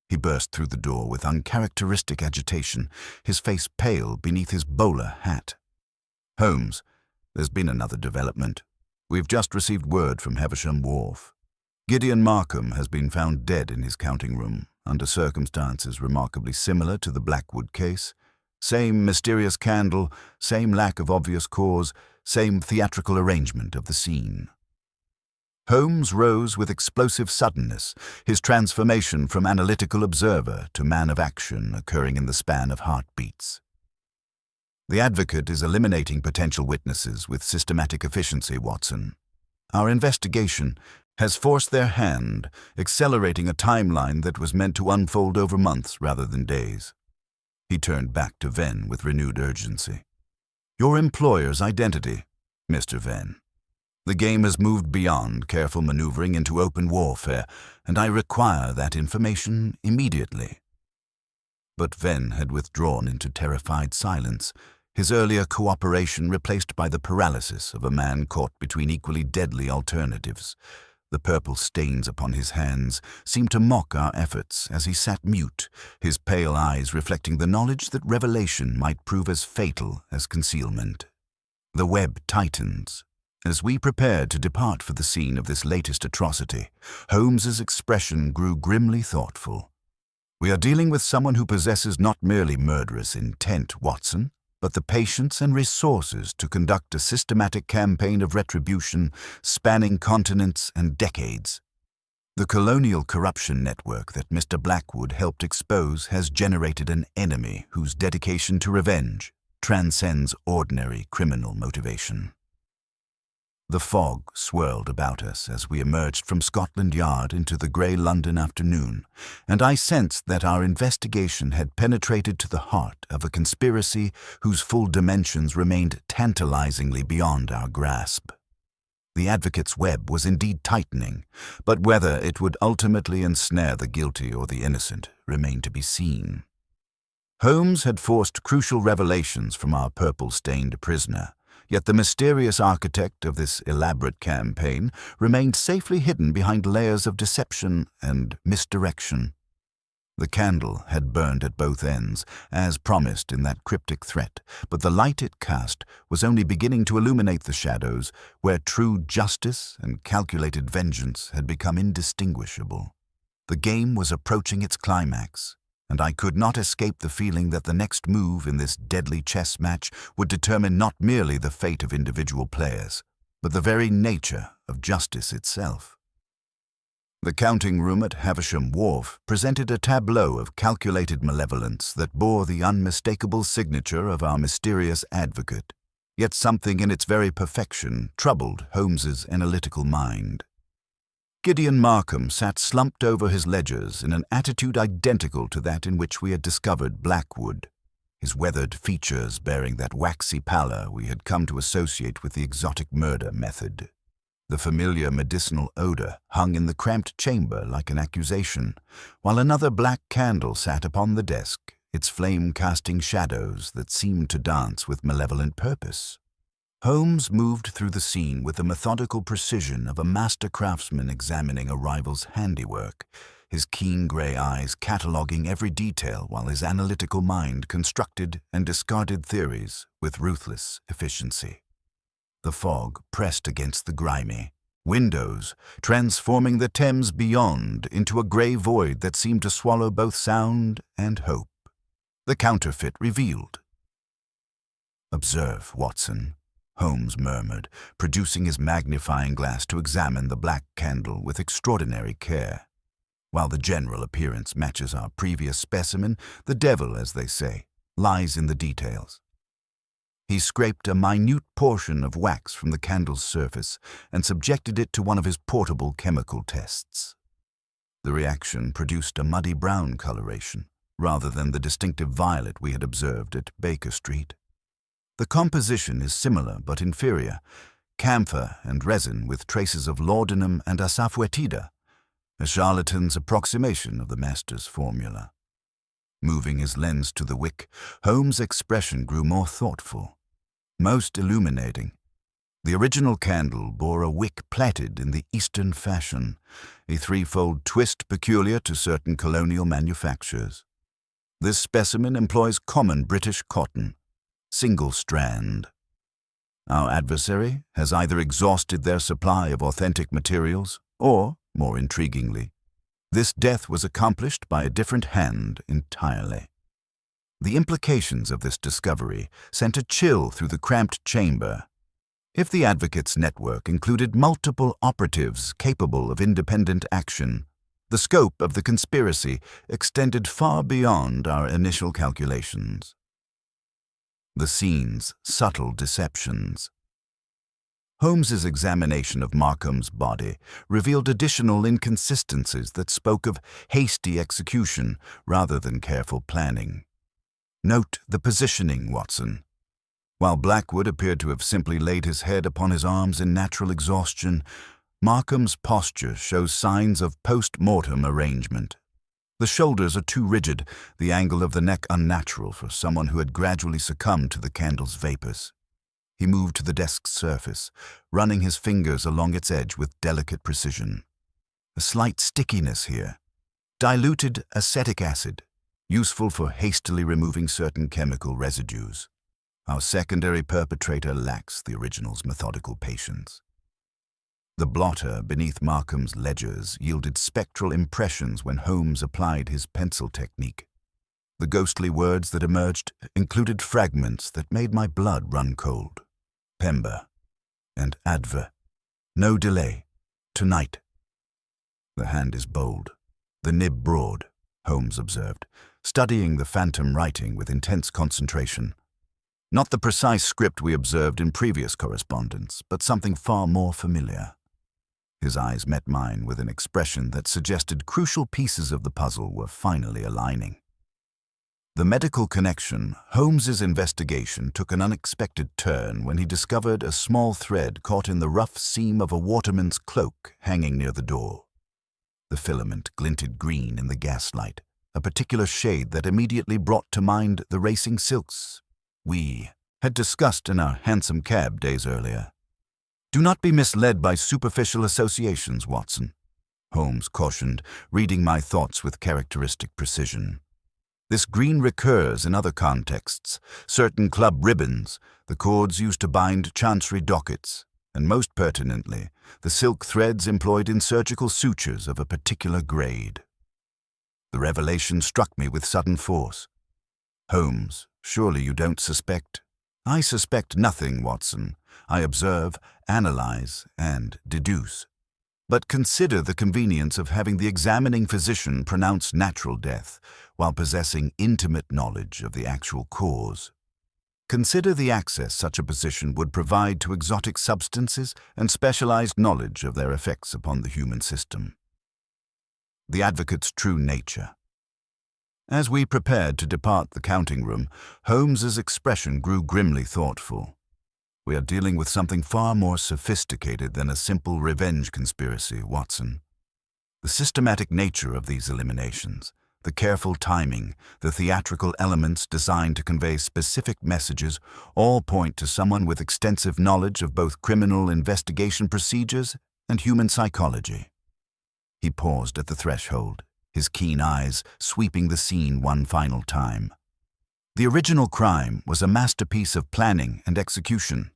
He burst through the door with uncharacteristic agitation, his face pale beneath his bowler hat. "Holmes, there's been another development. We've just received word from Havisham Wharf. Gideon Markham has been found dead in his counting room, under circumstances remarkably similar to the Blackwood case. Same mysterious candle, same lack of obvious cause, same theatrical arrangement of the scene." Holmes rose with explosive suddenness, his transformation from analytical observer to man of action occurring in the span of heartbeats. "The advocate is eliminating potential witnesses with systematic efficiency, Watson. Our investigation has forced their hand, accelerating a timeline that was meant to unfold over months rather than days." He turned back to Venn with renewed urgency. "Your employer's identity, Mr. Venn. The game has moved beyond careful maneuvering into open warfare, and I require that information immediately." But Venn had withdrawn into terrified silence, his earlier cooperation replaced by the paralysis of a man caught between equally deadly alternatives. The purple stains upon his hands seemed to mock our efforts as he sat mute, his pale eyes reflecting the knowledge that revelation might prove as fatal as concealment. The web tightens. As we prepared to depart for the scene of this latest atrocity, Holmes's expression grew grimly thoughtful. "We are dealing with someone who possesses not merely murderous intent, Watson, but the patience and resources to conduct a systematic campaign of retribution spanning continents and decades. The colonial corruption network that Mr. Blackwood helped expose has generated an enemy whose dedication to revenge transcends ordinary criminal motivation." The fog swirled about us as we emerged from Scotland Yard into the grey London afternoon, and I sensed that our investigation had penetrated to the heart of a conspiracy whose full dimensions remained tantalizingly beyond our grasp. The advocate's web was indeed tightening, but whether it would ultimately ensnare the guilty or the innocent remained to be seen. Holmes had forced crucial revelations from our purple-stained prisoner, yet the mysterious architect of this elaborate campaign remained safely hidden behind layers of deception and misdirection. The candle had burned at both ends, as promised in that cryptic threat, but the light it cast was only beginning to illuminate the shadows where true justice and calculated vengeance had become indistinguishable. The game was approaching its climax, and I could not escape the feeling that the next move in this deadly chess match would determine not merely the fate of individual players, but the very nature of justice itself. The counting room at Havisham Wharf presented a tableau of calculated malevolence that bore the unmistakable signature of our mysterious advocate, yet something in its very perfection troubled Holmes's analytical mind. Gideon Markham sat slumped over his ledgers in an attitude identical to that in which we had discovered Blackwood, his weathered features bearing that waxy pallor we had come to associate with the exotic murder method. The familiar medicinal odor hung in the cramped chamber like an accusation, while another black candle sat upon the desk, its flame casting shadows that seemed to dance with malevolent purpose. Holmes moved through the scene with the methodical precision of a master craftsman examining a rival's handiwork, his keen grey eyes cataloguing every detail while his analytical mind constructed and discarded theories with ruthless efficiency. The fog pressed against the grimy windows, transforming the Thames beyond into a grey void that seemed to swallow both sound and hope. The counterfeit revealed. "Observe, Watson," Holmes murmured, producing his magnifying glass to examine the black candle with extraordinary care. "While the general appearance matches our previous specimen, the devil, as they say, lies in the details." He scraped a minute portion of wax from the candle's surface and subjected it to one of his portable chemical tests. The reaction produced a muddy brown coloration, rather than the distinctive violet we had observed at Baker Street. The composition is similar but inferior, camphor and resin with traces of laudanum and asafoetida, a charlatan's approximation of the master's formula. Moving his lens to the wick, Holmes' expression grew more thoughtful, most illuminating. The original candle bore a wick plaited in the Eastern fashion, a threefold twist peculiar to certain colonial manufactures. This specimen employs common British cotton, single strand. Our adversary has either exhausted their supply of authentic materials, or, more intriguingly, this death was accomplished by a different hand entirely. The implications of this discovery sent a chill through the cramped chamber. If the advocate's network included multiple operatives capable of independent action, the scope of the conspiracy extended far beyond our initial calculations. The scene's subtle deceptions. Holmes's examination of Markham's body revealed additional inconsistencies that spoke of hasty execution rather than careful planning. Note the positioning, Watson. While Blackwood appeared to have simply laid his head upon his arms in natural exhaustion, Markham's posture shows signs of post-mortem arrangement. The shoulders are too rigid, the angle of the neck unnatural for someone who had gradually succumbed to the candle's vapors. He moved to the desk's surface, running his fingers along its edge with delicate precision. A slight stickiness here. Diluted acetic acid, useful for hastily removing certain chemical residues. Our secondary perpetrator lacks the original's methodical patience. The blotter beneath Markham's ledgers yielded spectral impressions when Holmes applied his pencil technique. The ghostly words that emerged included fragments that made my blood run cold. Pember and adver. No delay. Tonight. The hand is bold, the nib broad, Holmes observed, studying the phantom writing with intense concentration. Not the precise script we observed in previous correspondence, but something far more familiar. His eyes met mine with an expression that suggested crucial pieces of the puzzle were finally aligning. The medical connection, Holmes's investigation took an unexpected turn when he discovered a small thread caught in the rough seam of a waterman's cloak hanging near the door. The filament glinted green in the gaslight, a particular shade that immediately brought to mind the racing silks we had discussed in our hansom cab days earlier. Do not be misled by superficial associations, Watson. Holmes cautioned, reading my thoughts with characteristic precision. This green recurs in other contexts, certain club ribbons, the cords used to bind chancery dockets, and most pertinently, the silk threads employed in surgical sutures of a particular grade. The revelation struck me with sudden force. Holmes, surely you don't suspect? I suspect nothing, Watson. I observe, analyze, and deduce. But consider the convenience of having the examining physician pronounce natural death while possessing intimate knowledge of the actual cause. Consider the access such a position would provide to exotic substances and specialized knowledge of their effects upon the human system. The advocate's true nature. As we prepared to depart the counting room, Holmes's expression grew grimly thoughtful. We are dealing with something far more sophisticated than a simple revenge conspiracy, Watson. The systematic nature of these eliminations, the careful timing, the theatrical elements designed to convey specific messages, all point to someone with extensive knowledge of both criminal investigation procedures and human psychology. He paused at the threshold, his keen eyes sweeping the scene one final time. The original crime was a masterpiece of planning and execution.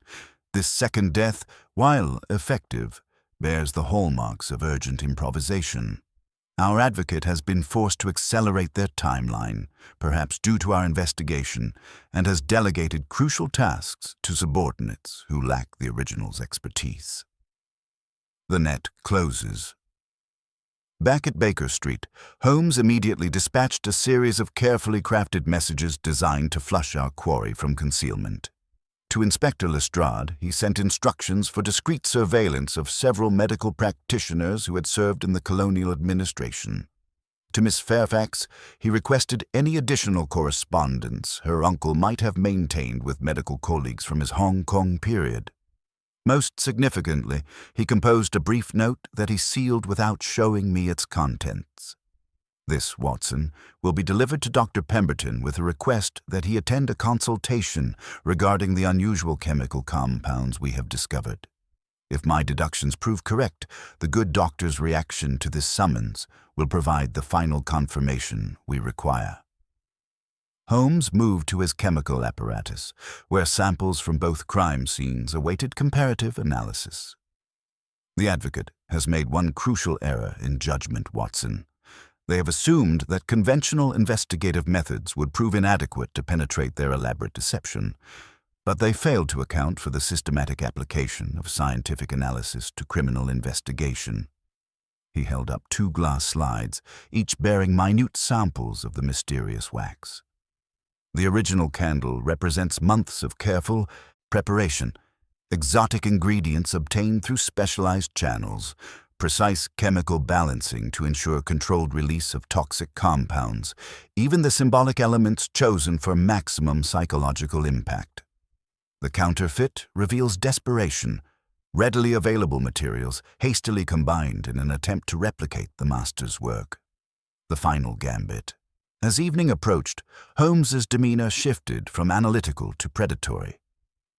This second death, while effective, bears the hallmarks of urgent improvisation. Our advocate has been forced to accelerate their timeline, perhaps due to our investigation, and has delegated crucial tasks to subordinates who lack the original's expertise. The net closes. Back at Baker Street, Holmes immediately dispatched a series of carefully crafted messages designed to flush our quarry from concealment. To Inspector Lestrade, he sent instructions for discreet surveillance of several medical practitioners who had served in the colonial administration. To Miss Fairfax, he requested any additional correspondence her uncle might have maintained with medical colleagues from his Hong Kong period. Most significantly, he composed a brief note that he sealed without showing me its contents. This, Watson, will be delivered to Dr. Pemberton with a request that he attend a consultation regarding the unusual chemical compounds we have discovered. If my deductions prove correct, the good doctor's reaction to this summons will provide the final confirmation we require. Holmes moved to his chemical apparatus, where samples from both crime scenes awaited comparative analysis. The advocate has made one crucial error in judgment, Watson. They have assumed that conventional investigative methods would prove inadequate to penetrate their elaborate deception, but they failed to account for the systematic application of scientific analysis to criminal investigation. He held up 2 glass slides, each bearing minute samples of the mysterious wax. The original candle represents months of careful preparation, exotic ingredients obtained through specialized channels, precise chemical balancing to ensure controlled release of toxic compounds, even the symbolic elements chosen for maximum psychological impact. The counterfeit reveals desperation, readily available materials hastily combined in an attempt to replicate the master's work. The final gambit. As evening approached, Holmes's demeanor shifted from analytical to predatory.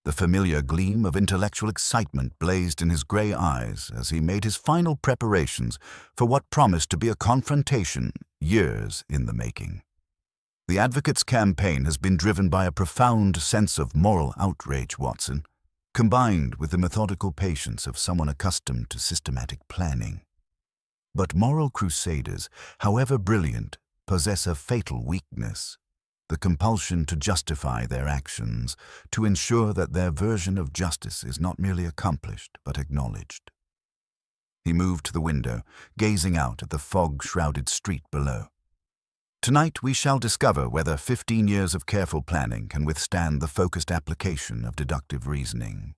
The familiar gleam of intellectual excitement blazed in his gray eyes as he made his final preparations for what promised to be a confrontation years in the making. The advocate's campaign has been driven by a profound sense of moral outrage, Watson, combined with the methodical patience of someone accustomed to systematic planning. But moral crusaders, however brilliant, possess a fatal weakness: the compulsion to justify their actions, to ensure that their version of justice is not merely accomplished but acknowledged. He moved to the window, gazing out at the fog-shrouded street below. Tonight we shall discover whether 15 years of careful planning can withstand the focused application of deductive reasoning.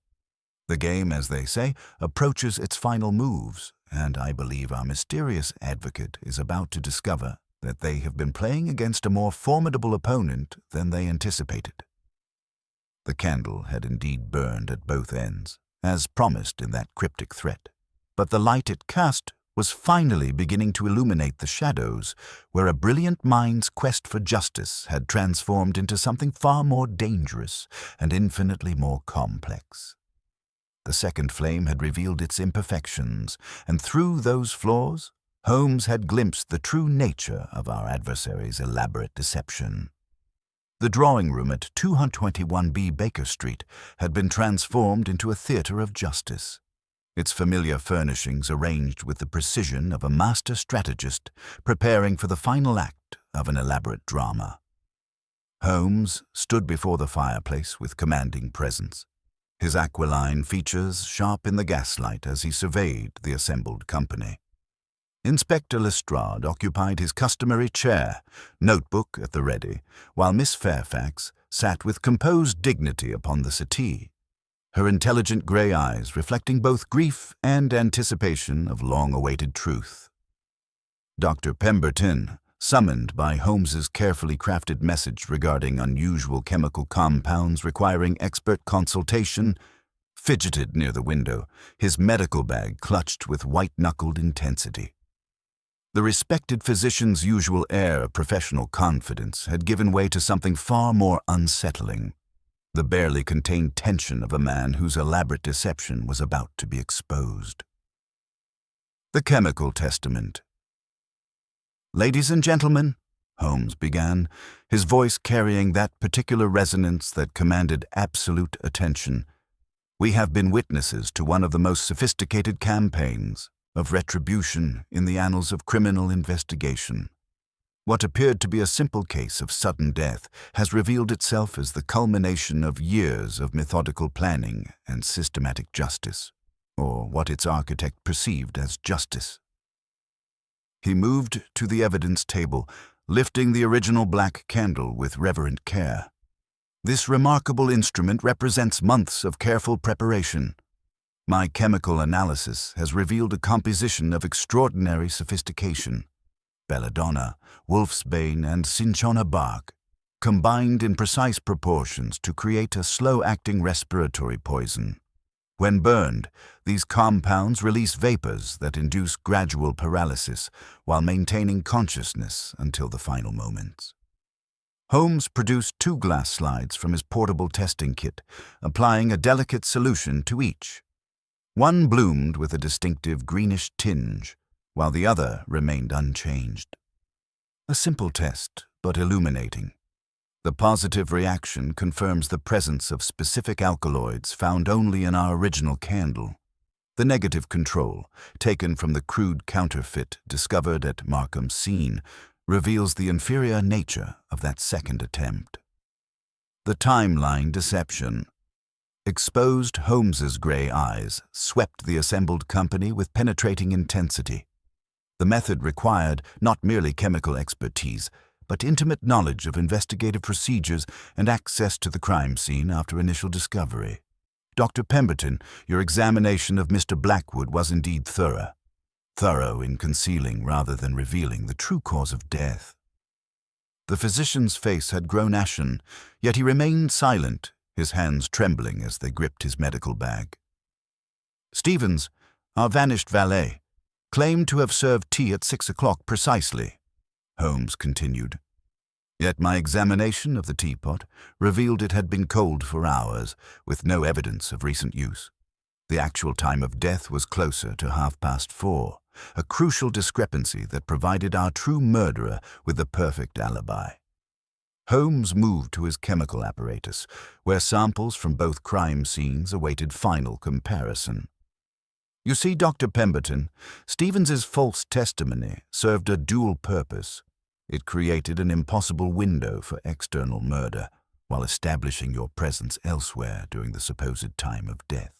The game, as they say, approaches its final moves, and I believe our mysterious advocate is about to discover that they have been playing against a more formidable opponent than they anticipated. The candle had indeed burned at both ends, as promised in that cryptic threat, but the light it cast was finally beginning to illuminate the shadows, where a brilliant mind's quest for justice had transformed into something far more dangerous and infinitely more complex. The second flame had revealed its imperfections, and through those flaws, Holmes had glimpsed the true nature of our adversary's elaborate deception. The drawing room at 221B Baker Street had been transformed into a theatre of justice, its familiar furnishings arranged with the precision of a master strategist preparing for the final act of an elaborate drama. Holmes stood before the fireplace with commanding presence, his aquiline features sharp in the gaslight as he surveyed the assembled company. Inspector Lestrade occupied his customary chair, notebook at the ready, while Miss Fairfax sat with composed dignity upon the settee, her intelligent grey eyes reflecting both grief and anticipation of long-awaited truth. Dr. Pemberton, summoned by Holmes's carefully crafted message regarding unusual chemical compounds requiring expert consultation, fidgeted near the window, his medical bag clutched with white-knuckled intensity. The respected physician's usual air of professional confidence had given way to something far more unsettling, the barely contained tension of a man whose elaborate deception was about to be exposed. The Chemical Testament. "Ladies and gentlemen," Holmes began, his voice carrying that particular resonance that commanded absolute attention, "we have been witnesses to one of the most sophisticated campaigns of retribution in the annals of criminal investigation. What appeared to be a simple case of sudden death has revealed itself as the culmination of years of methodical planning and systematic justice, or what its architect perceived as justice." He moved to the evidence table, lifting the original black candle with reverent care. "This remarkable instrument represents months of careful preparation. My chemical analysis has revealed a composition of extraordinary sophistication. Belladonna, wolfsbane, and cinchona bark, combined in precise proportions to create a slow-acting respiratory poison. When burned, these compounds release vapors that induce gradual paralysis while maintaining consciousness until the final moments." Holmes produced 2 glass slides from his portable testing kit, applying a delicate solution to each. One bloomed with a distinctive greenish tinge, while the other remained unchanged. A simple test, but illuminating. The positive reaction confirms the presence of specific alkaloids found only in our original candle. The negative control, taken from the crude counterfeit discovered at Markham's scene, reveals the inferior nature of that second attempt. The timeline deception. Exposed Holmes's grey eyes swept the assembled company with penetrating intensity. The method required not merely chemical expertise, but intimate knowledge of investigative procedures and access to the crime scene after initial discovery. Dr. Pemberton, your examination of Mr. Blackwood was indeed thorough. Thorough in concealing rather than revealing the true cause of death. The physician's face had grown ashen, yet he remained silent, his hands trembling as they gripped his medical bag. "Stevens, our vanished valet, claimed to have served tea at 6 o'clock precisely," Holmes continued. "Yet my examination of the teapot revealed it had been cold for hours, with no evidence of recent use. The actual time of death was closer to 4:30, a crucial discrepancy that provided our true murderer with the perfect alibi." Holmes moved to his chemical apparatus, where samples from both crime scenes awaited final comparison. "You see, Dr. Pemberton, Stevens's false testimony served a dual purpose. It created an impossible window for external murder, while establishing your presence elsewhere during the supposed time of death.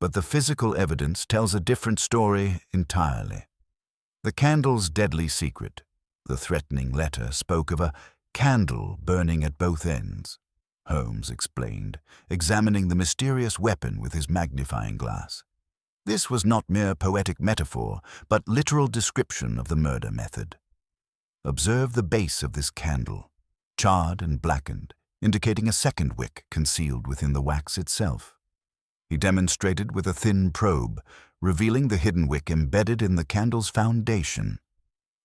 But the physical evidence tells a different story entirely. The candle's deadly secret, the threatening letter, spoke of a candle burning at both ends," Holmes explained, examining the mysterious weapon with his magnifying glass. This was not mere poetic metaphor, but literal description of the murder method. "Observe the base of this candle, charred and blackened, indicating a second wick concealed within the wax itself." He demonstrated with a thin probe, revealing the hidden wick embedded in the candle's foundation.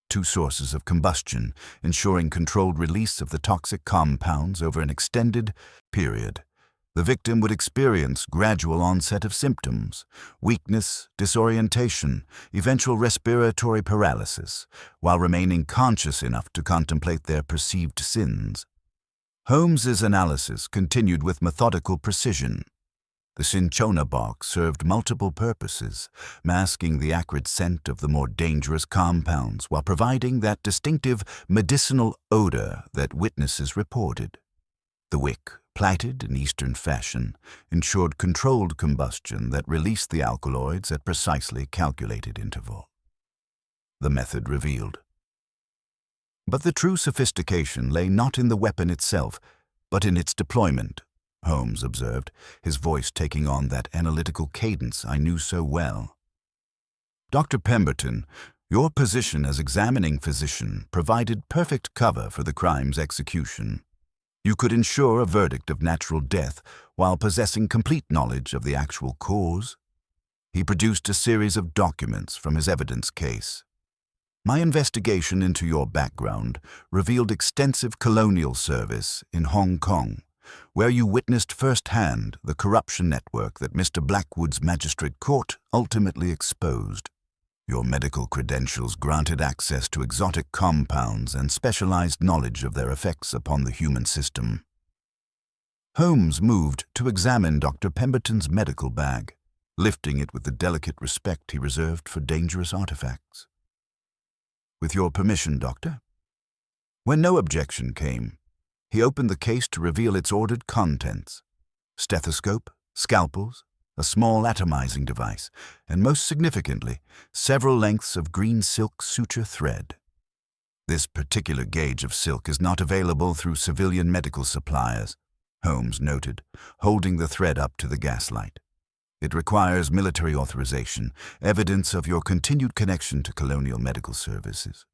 2 sources of combustion, ensuring controlled release of the toxic compounds over an extended period. The victim would experience gradual onset of symptoms, weakness, disorientation, eventual respiratory paralysis, while remaining conscious enough to contemplate their perceived sins. Holmes's analysis continued with methodical precision. The cinchona bark served multiple purposes, masking the acrid scent of the more dangerous compounds while providing that distinctive medicinal odor that witnesses reported. The wick, plaited in Eastern fashion, ensured controlled combustion that released the alkaloids at precisely calculated interval. The method revealed. But the true sophistication lay not in the weapon itself, but in its deployment, Holmes observed, his voice taking on that analytical cadence I knew so well. Dr. Pemberton, your position as examining physician provided perfect cover for the crime's execution. You could ensure a verdict of natural death while possessing complete knowledge of the actual cause. He produced a series of documents from his evidence case. My investigation into your background revealed extensive colonial service in Hong Kong, where you witnessed firsthand the corruption network that Mr. Blackwood's magistrate court ultimately exposed. Your medical credentials granted access to exotic compounds and specialized knowledge of their effects upon the human system. Holmes moved to examine Dr. Pemberton's medical bag, lifting it with the delicate respect he reserved for dangerous artifacts. With your permission, Doctor? When no objection came, he opened the case to reveal its ordered contents: stethoscope, scalpels, a small atomizing device, and most significantly, several lengths of green silk suture thread. This particular gauge of silk is not available through civilian medical suppliers, Holmes noted, holding the thread up to the gaslight. It requires military authorization, evidence of your continued connection to colonial medical services.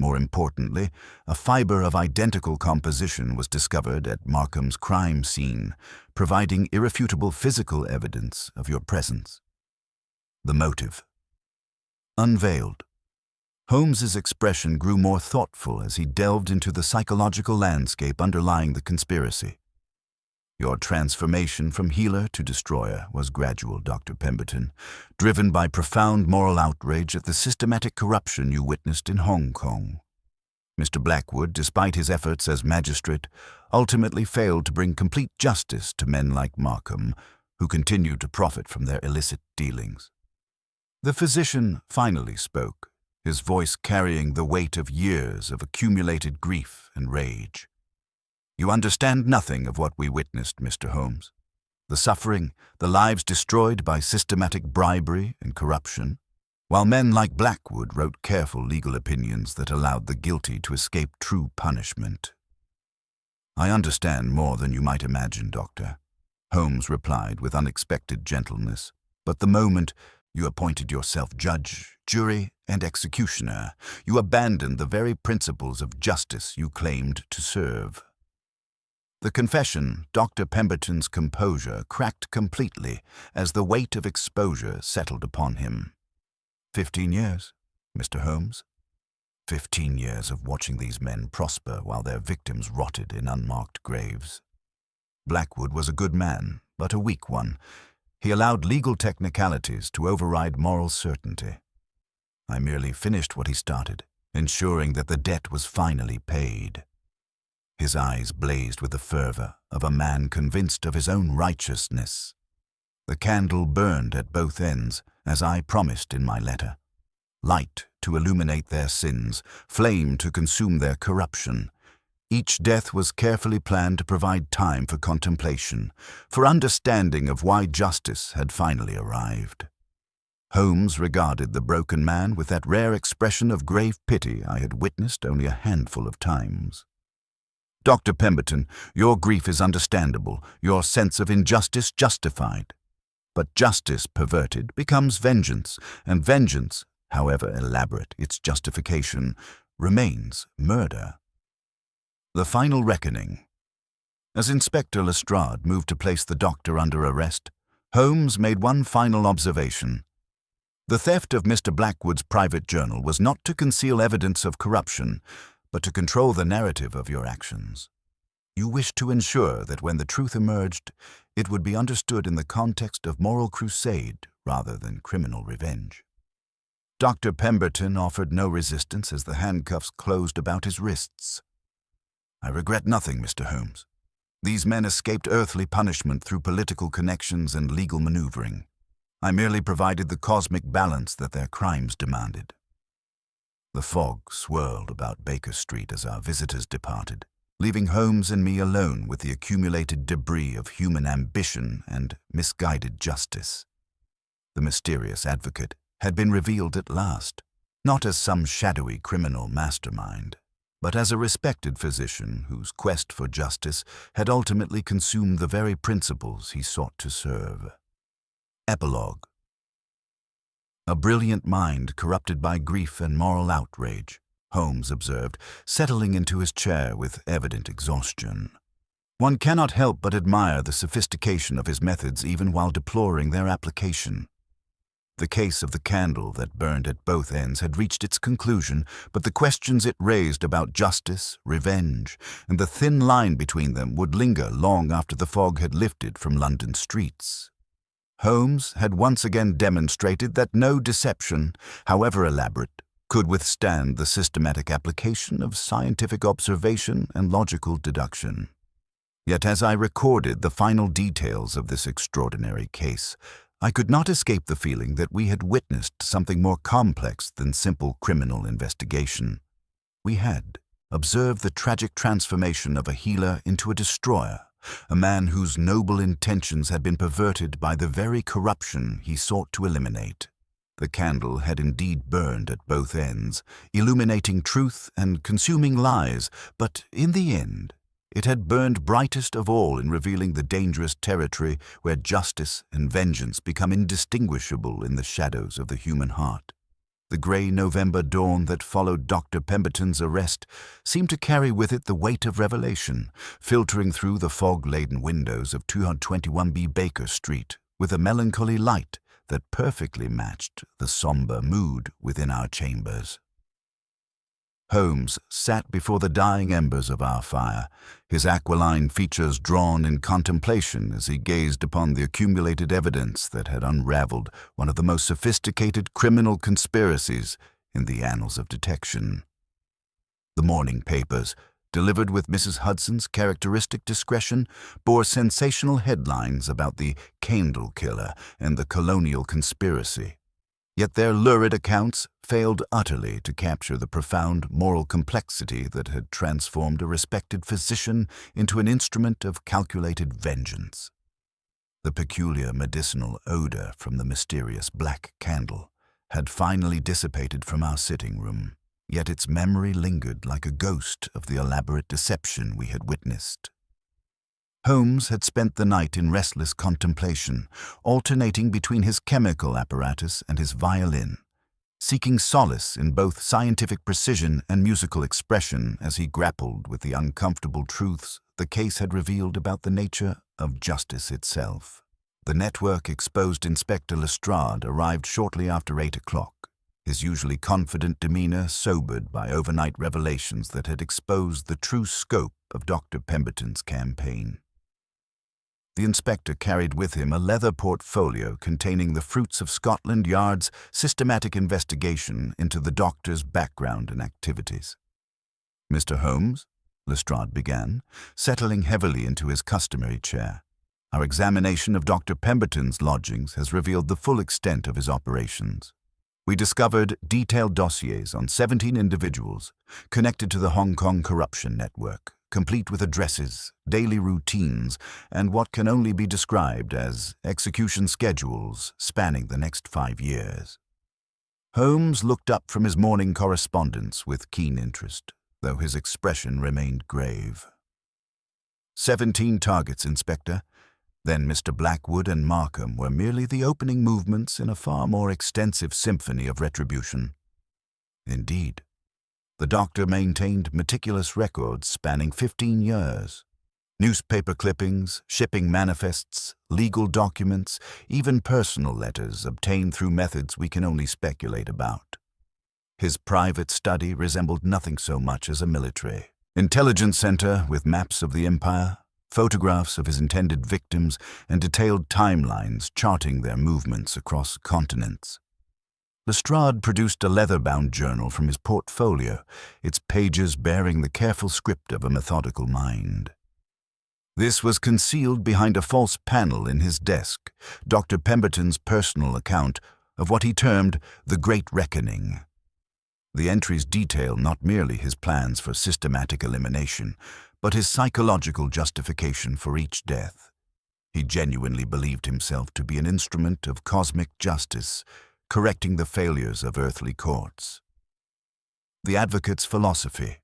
More importantly, a fiber of identical composition was discovered at Markham's crime scene, providing irrefutable physical evidence of your presence. The motive. Unveiled. Holmes's expression grew more thoughtful as he delved into the psychological landscape underlying the conspiracy. Your transformation from healer to destroyer was gradual, Dr. Pemberton, driven by profound moral outrage at the systematic corruption you witnessed in Hong Kong. Mr. Blackwood, despite his efforts as magistrate, ultimately failed to bring complete justice to men like Markham, who continued to profit from their illicit dealings. The physician finally spoke, his voice carrying the weight of years of accumulated grief and rage. You understand nothing of what we witnessed, Mr. Holmes. The suffering, the lives destroyed by systematic bribery and corruption, while men like Blackwood wrote careful legal opinions that allowed the guilty to escape true punishment. I understand more than you might imagine, Doctor, Holmes replied with unexpected gentleness. But the moment you appointed yourself judge, jury, and executioner, you abandoned the very principles of justice you claimed to serve. The confession, Dr. Pemberton's composure cracked completely as the weight of exposure settled upon him. 15 years, Mr. Holmes. 15 years of watching these men prosper while their victims rotted in unmarked graves. Blackwood was a good man, but a weak one. He allowed legal technicalities to override moral certainty. I merely finished what he started, ensuring that the debt was finally paid. His eyes blazed with the fervor of a man convinced of his own righteousness. The candle burned at both ends, as I promised in my letter. Light to illuminate their sins, flame to consume their corruption. Each death was carefully planned to provide time for contemplation, for understanding of why justice had finally arrived. Holmes regarded the broken man with that rare expression of grave pity I had witnessed only a handful of times. Dr. Pemberton, your grief is understandable, your sense of injustice justified. But justice perverted becomes vengeance, and vengeance, however elaborate its justification, remains murder. The final reckoning. As Inspector Lestrade moved to place the doctor under arrest, Holmes made one final observation. The theft of Mr. Blackwood's private journal was not to conceal evidence of corruption, but to control the narrative of your actions. You wished to ensure that when the truth emerged, it would be understood in the context of moral crusade rather than criminal revenge. Dr. Pemberton offered no resistance as the handcuffs closed about his wrists. "I regret nothing, Mr. Holmes. These men escaped earthly punishment through political connections and legal maneuvering. I merely provided the cosmic balance that their crimes demanded." The fog swirled about Baker Street as our visitors departed, leaving Holmes and me alone with the accumulated debris of human ambition and misguided justice. The mysterious advocate had been revealed at last, not as some shadowy criminal mastermind, but as a respected physician whose quest for justice had ultimately consumed the very principles he sought to serve. Epilogue. A brilliant mind corrupted by grief and moral outrage, Holmes observed, settling into his chair with evident exhaustion. One cannot help but admire the sophistication of his methods even while deploring their application. The case of the candle that burned at both ends had reached its conclusion, but the questions it raised about justice, revenge, and the thin line between them would linger long after the fog had lifted from London streets. Holmes had once again demonstrated that no deception, however elaborate, could withstand the systematic application of scientific observation and logical deduction. Yet as I recorded the final details of this extraordinary case, I could not escape the feeling that we had witnessed something more complex than simple criminal investigation. We had observed the tragic transformation of a healer into a destroyer, a man whose noble intentions had been perverted by the very corruption he sought to eliminate. The candle had indeed burned at both ends, illuminating truth and consuming lies, but in the end, it had burned brightest of all in revealing the dangerous territory where justice and vengeance become indistinguishable in the shadows of the human heart. The grey November dawn that followed Dr. Pemberton's arrest seemed to carry with it the weight of revelation, filtering through the fog-laden windows of 221B Baker Street with a melancholy light that perfectly matched the somber mood within our chambers. Holmes sat before the dying embers of our fire, his aquiline features drawn in contemplation as he gazed upon the accumulated evidence that had unraveled one of the most sophisticated criminal conspiracies in the annals of detection. The morning papers, delivered with Mrs. Hudson's characteristic discretion, bore sensational headlines about the candle killer and the colonial conspiracy. Yet their lurid accounts failed utterly to capture the profound moral complexity that had transformed a respected physician into an instrument of calculated vengeance. The peculiar medicinal odor from the mysterious black candle had finally dissipated from our sitting room, yet its memory lingered like a ghost of the elaborate deception we had witnessed. Holmes had spent the night in restless contemplation, alternating between his chemical apparatus and his violin, seeking solace in both scientific precision and musical expression as he grappled with the uncomfortable truths the case had revealed about the nature of justice itself. The network exposed Inspector Lestrade arrived shortly after 8 o'clock, his usually confident demeanor sobered by overnight revelations that had exposed the true scope of Dr. Pemberton's campaign. The inspector carried with him a leather portfolio containing the fruits of Scotland Yard's systematic investigation into the doctor's background and activities. "Mr. Holmes," Lestrade began, settling heavily into his customary chair, "our examination of Dr. Pemberton's lodgings has revealed the full extent of his operations. We discovered detailed dossiers on 17 individuals connected to the Hong Kong corruption network, complete with addresses, daily routines, and what can only be described as execution schedules spanning the next 5 years. Holmes looked up from his morning correspondence with keen interest, though his expression remained grave. 17 targets, Inspector. Then Mr. Blackwood and Markham were merely the opening movements in a far more extensive symphony of retribution. Indeed, the doctor maintained meticulous records spanning 15 years. Newspaper clippings, shipping manifests, legal documents, even personal letters obtained through methods we can only speculate about. His private study resembled nothing so much as a military, Intelligence Center with maps of the empire, photographs of his intended victims, and detailed timelines charting their movements across continents. Lestrade produced a leather-bound journal from his portfolio, its pages bearing the careful script of a methodical mind. This was concealed behind a false panel in his desk, Dr. Pemberton's personal account of what he termed the Great Reckoning. The entries detail not merely his plans for systematic elimination, but his psychological justification for each death. He genuinely believed himself to be an instrument of cosmic justice, correcting the failures of earthly courts. The advocate's philosophy.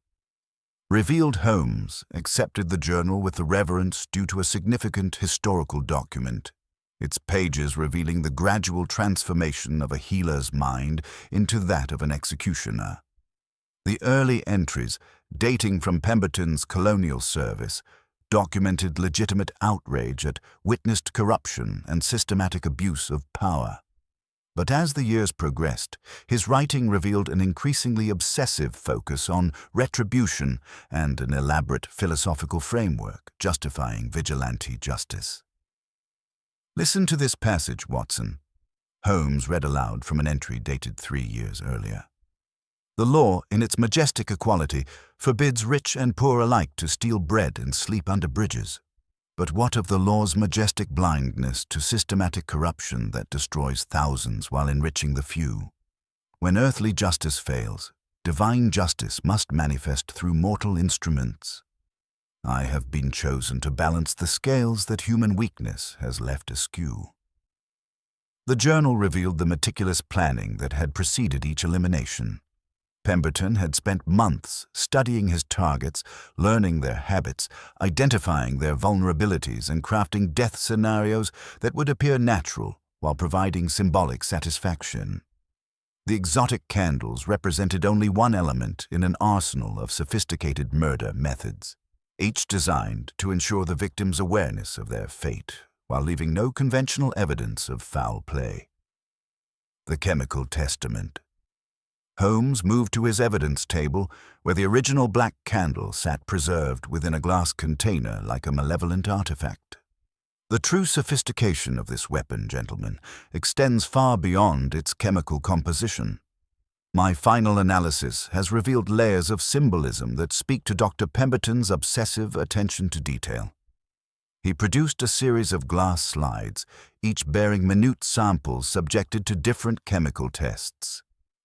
Revealed Holmes accepted the journal with the reverence due to a significant historical document, its pages revealing the gradual transformation of a healer's mind into that of an executioner. The early entries, dating from Pemberton's colonial service, documented legitimate outrage at witnessed corruption and systematic abuse of power. But as the years progressed, his writing revealed an increasingly obsessive focus on retribution and an elaborate philosophical framework justifying vigilante justice. "Listen to this passage, Watson," Holmes read aloud from an entry dated 3 years earlier. "The law, in its majestic equality, forbids rich and poor alike to steal bread and sleep under bridges. But what of the law's majestic blindness to systematic corruption that destroys thousands while enriching the few? When earthly justice fails, divine justice must manifest through mortal instruments. I have been chosen to balance the scales that human weakness has left askew." The journal revealed the meticulous planning that had preceded each elimination. Pemberton had spent months studying his targets, learning their habits, identifying their vulnerabilities, and crafting death scenarios that would appear natural while providing symbolic satisfaction. The exotic candles represented only one element in an arsenal of sophisticated murder methods, each designed to ensure the victim's awareness of their fate, while leaving no conventional evidence of foul play. The Chemical Testament. Holmes moved to his evidence table, where the original black candle sat preserved within a glass container like a malevolent artifact. The true sophistication of this weapon, gentlemen, extends far beyond its chemical composition. My final analysis has revealed layers of symbolism that speak to Dr. Pemberton's obsessive attention to detail. He produced a series of glass slides, each bearing minute samples subjected to different chemical tests.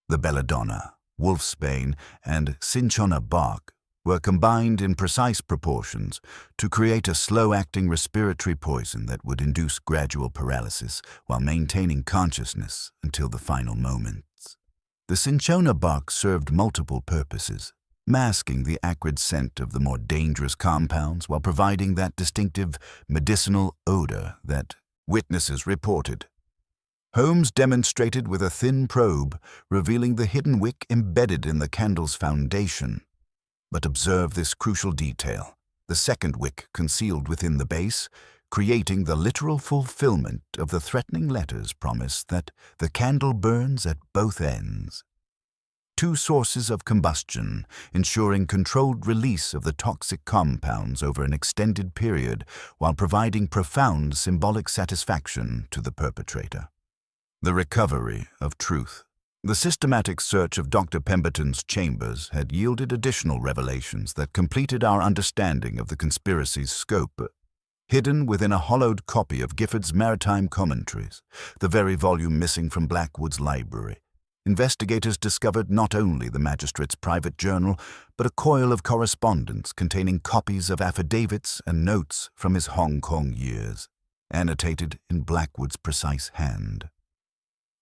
The belladonna, wolfsbane, and cinchona bark were combined in precise proportions to create a slow-acting respiratory poison that would induce gradual paralysis while maintaining consciousness until the final moments. The cinchona bark served multiple purposes, masking the acrid scent of the more dangerous compounds while providing that distinctive medicinal odor that witnesses reported. Holmes demonstrated with a thin probe, revealing the hidden wick embedded in the candle's foundation. But observe this crucial detail: the second wick concealed within the base, creating the literal fulfillment of the threatening letter's promise that the candle burns at both ends. Two sources of combustion, ensuring controlled release of the toxic compounds over an extended period while providing profound symbolic satisfaction to the perpetrator. The recovery of truth. The systematic search of Dr. Pemberton's chambers had yielded additional revelations that completed our understanding of the conspiracy's scope. Hidden within a hollowed copy of Gifford's Maritime Commentaries, the very volume missing from Blackwood's library, investigators discovered not only the magistrate's private journal, but a coil of correspondence containing copies of affidavits and notes from his Hong Kong years, annotated in Blackwood's precise hand.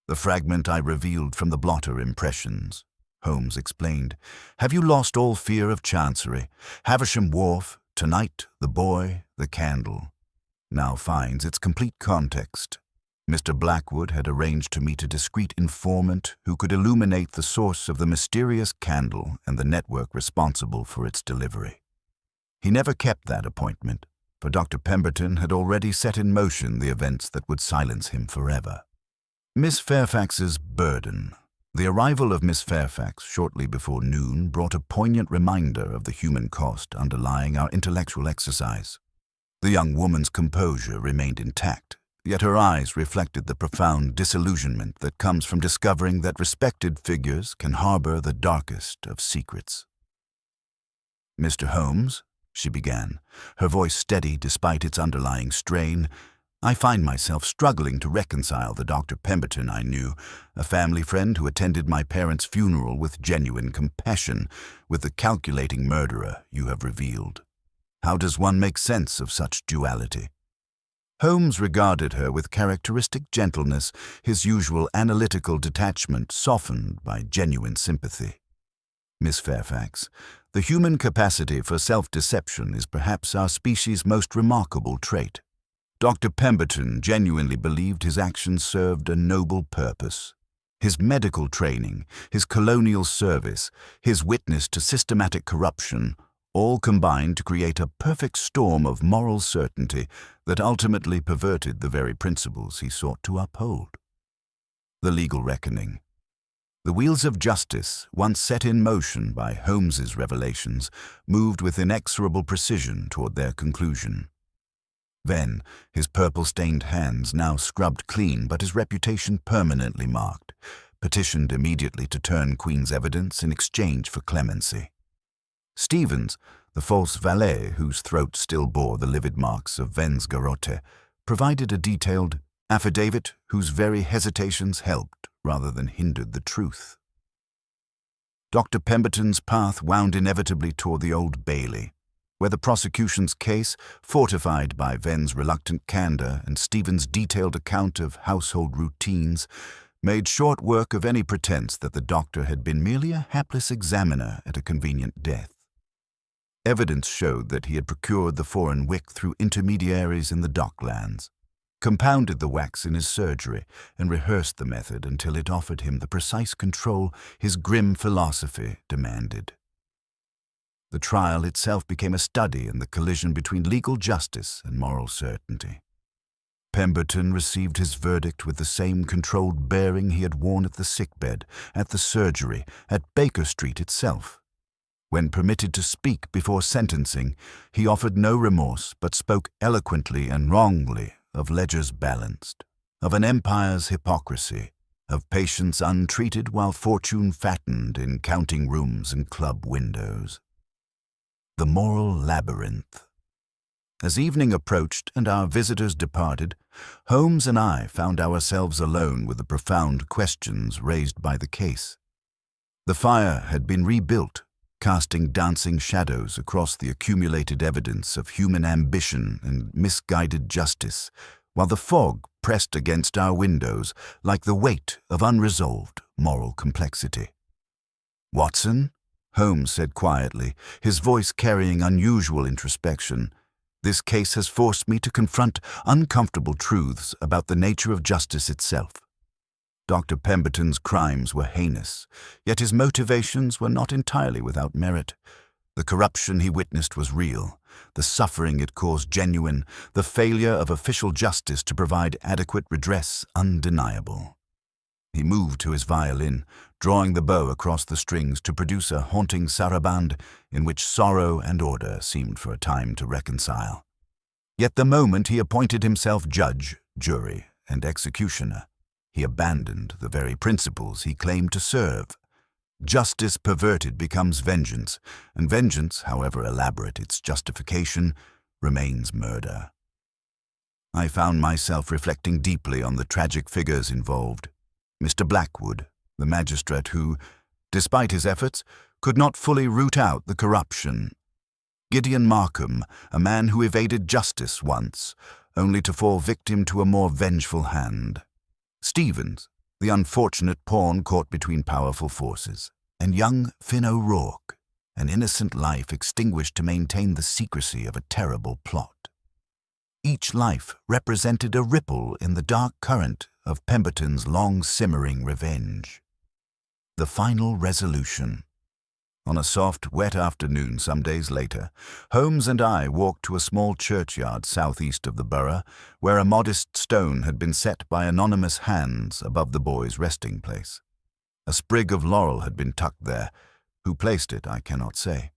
"The fragment I revealed from the blotter impressions," Holmes explained. "Have you lost all fear of chancery? Havisham Wharf, tonight, the boy, the candle, now finds its complete context. Mr. Blackwood had arranged to meet a discreet informant who could illuminate the source of the mysterious candle and the network responsible for its delivery. He never kept that appointment, for Dr. Pemberton had already set in motion the events that would silence him forever. Miss Fairfax's burden, The arrival of Miss Fairfax shortly before noon brought a poignant reminder of the human cost underlying our intellectual exercise. The young woman's composure remained intact, yet her eyes reflected the profound disillusionment that comes from discovering that respected figures can harbor the darkest of secrets. "Mr. Holmes," she began, her voice steady despite its underlying strain, "I find myself struggling to reconcile the Dr. Pemberton I knew, a family friend who attended my parents' funeral with genuine compassion, with the calculating murderer you have revealed. How does one make sense of such duality?" Holmes regarded her with characteristic gentleness, his usual analytical detachment softened by genuine sympathy. "Miss Fairfax, the human capacity for self-deception is perhaps our species' most remarkable trait. Dr. Pemberton genuinely believed his actions served a noble purpose. His medical training, his colonial service, his witness to systematic corruption, all combined to create a perfect storm of moral certainty that ultimately perverted the very principles he sought to uphold. The legal reckoning. The wheels of justice, once set in motion by Holmes's revelations, moved with inexorable precision toward their conclusion. Then, his purple-stained hands, now scrubbed clean but his reputation permanently marked, petitioned immediately to turn Queen's evidence in exchange for clemency. Stevens, the false valet whose throat still bore the livid marks of Ven's garrote, provided a detailed affidavit whose very hesitations helped rather than hindered the truth. Dr. Pemberton's path wound inevitably toward the Old Bailey, where the prosecution's case, fortified by Ven's reluctant candor and Stevens' detailed account of household routines, made short work of any pretense that the doctor had been merely a hapless examiner at a convenient death. Evidence showed that he had procured the foreign wick through intermediaries in the docklands, compounded the wax in his surgery, and rehearsed the method until it offered him the precise control his grim philosophy demanded. The trial itself became a study in the collision between legal justice and moral certainty. Pemberton received his verdict with the same controlled bearing he had worn at the sickbed, at the surgery, at Baker Street itself. When permitted to speak before sentencing, he offered no remorse but spoke eloquently and wrongly of ledgers balanced, of an empire's hypocrisy, of patients untreated while fortune fattened in counting rooms and club windows. The moral labyrinth. As evening approached and our visitors departed, Holmes and I found ourselves alone with the profound questions raised by the case. The fire had been rebuilt, casting dancing shadows across the accumulated evidence of human ambition and misguided justice, while the fog pressed against our windows like the weight of unresolved moral complexity. "Watson," Holmes said quietly, his voice carrying unusual introspection, "this case has forced me to confront uncomfortable truths about the nature of justice itself. Dr. Pemberton's crimes were heinous, yet his motivations were not entirely without merit. The corruption he witnessed was real, the suffering it caused genuine, the failure of official justice to provide adequate redress undeniable." He moved to his violin, drawing the bow across the strings to produce a haunting sarabande in which sorrow and order seemed for a time to reconcile. Yet the moment he appointed himself judge, jury, and executioner, he abandoned the very principles he claimed to serve. Justice perverted becomes vengeance, and vengeance, however elaborate its justification, remains murder. I found myself reflecting deeply on the tragic figures involved. Mr. Blackwood, the magistrate who, despite his efforts, could not fully root out the corruption. Gideon Markham, a man who evaded justice once, only to fall victim to a more vengeful hand. Stevens, the unfortunate pawn caught between powerful forces. And young Finn O'Rourke, an innocent life extinguished to maintain the secrecy of a terrible plot. Each life represented a ripple in the dark current of Pemberton's long-simmering revenge. The final resolution. On a soft, wet afternoon some days later, Holmes and I walked to a small churchyard southeast of the borough, where a modest stone had been set by anonymous hands above the boy's resting place. A sprig of laurel had been tucked there. Who placed it, I cannot say.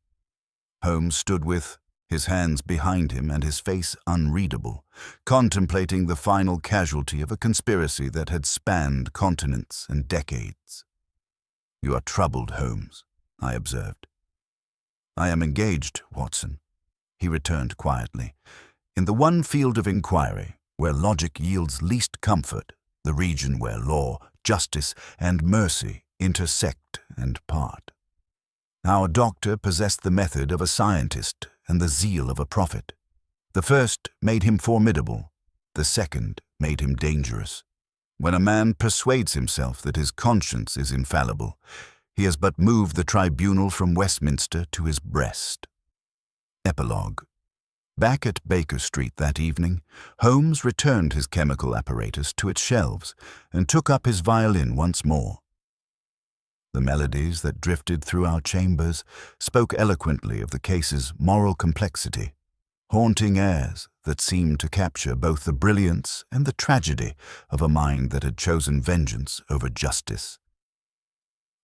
Holmes stood with his hands behind him and his face unreadable, contemplating the final casualty of a conspiracy that had spanned continents and decades. "You are troubled, Holmes," I observed. "I am engaged, Watson," he returned quietly, "in the one field of inquiry where logic yields least comfort, the region where law, justice, and mercy intersect and part. Our doctor possessed the method of a scientist and the zeal of a prophet. The first made him formidable, the second made him dangerous. When a man persuades himself that his conscience is infallible, he has but moved the tribunal from Westminster to his breast." Epilogue. Back at Baker Street that evening, Holmes returned his chemical apparatus to its shelves and took up his violin once more. The melodies that drifted through our chambers spoke eloquently of the case's moral complexity, haunting airs that seemed to capture both the brilliance and the tragedy of a mind that had chosen vengeance over justice.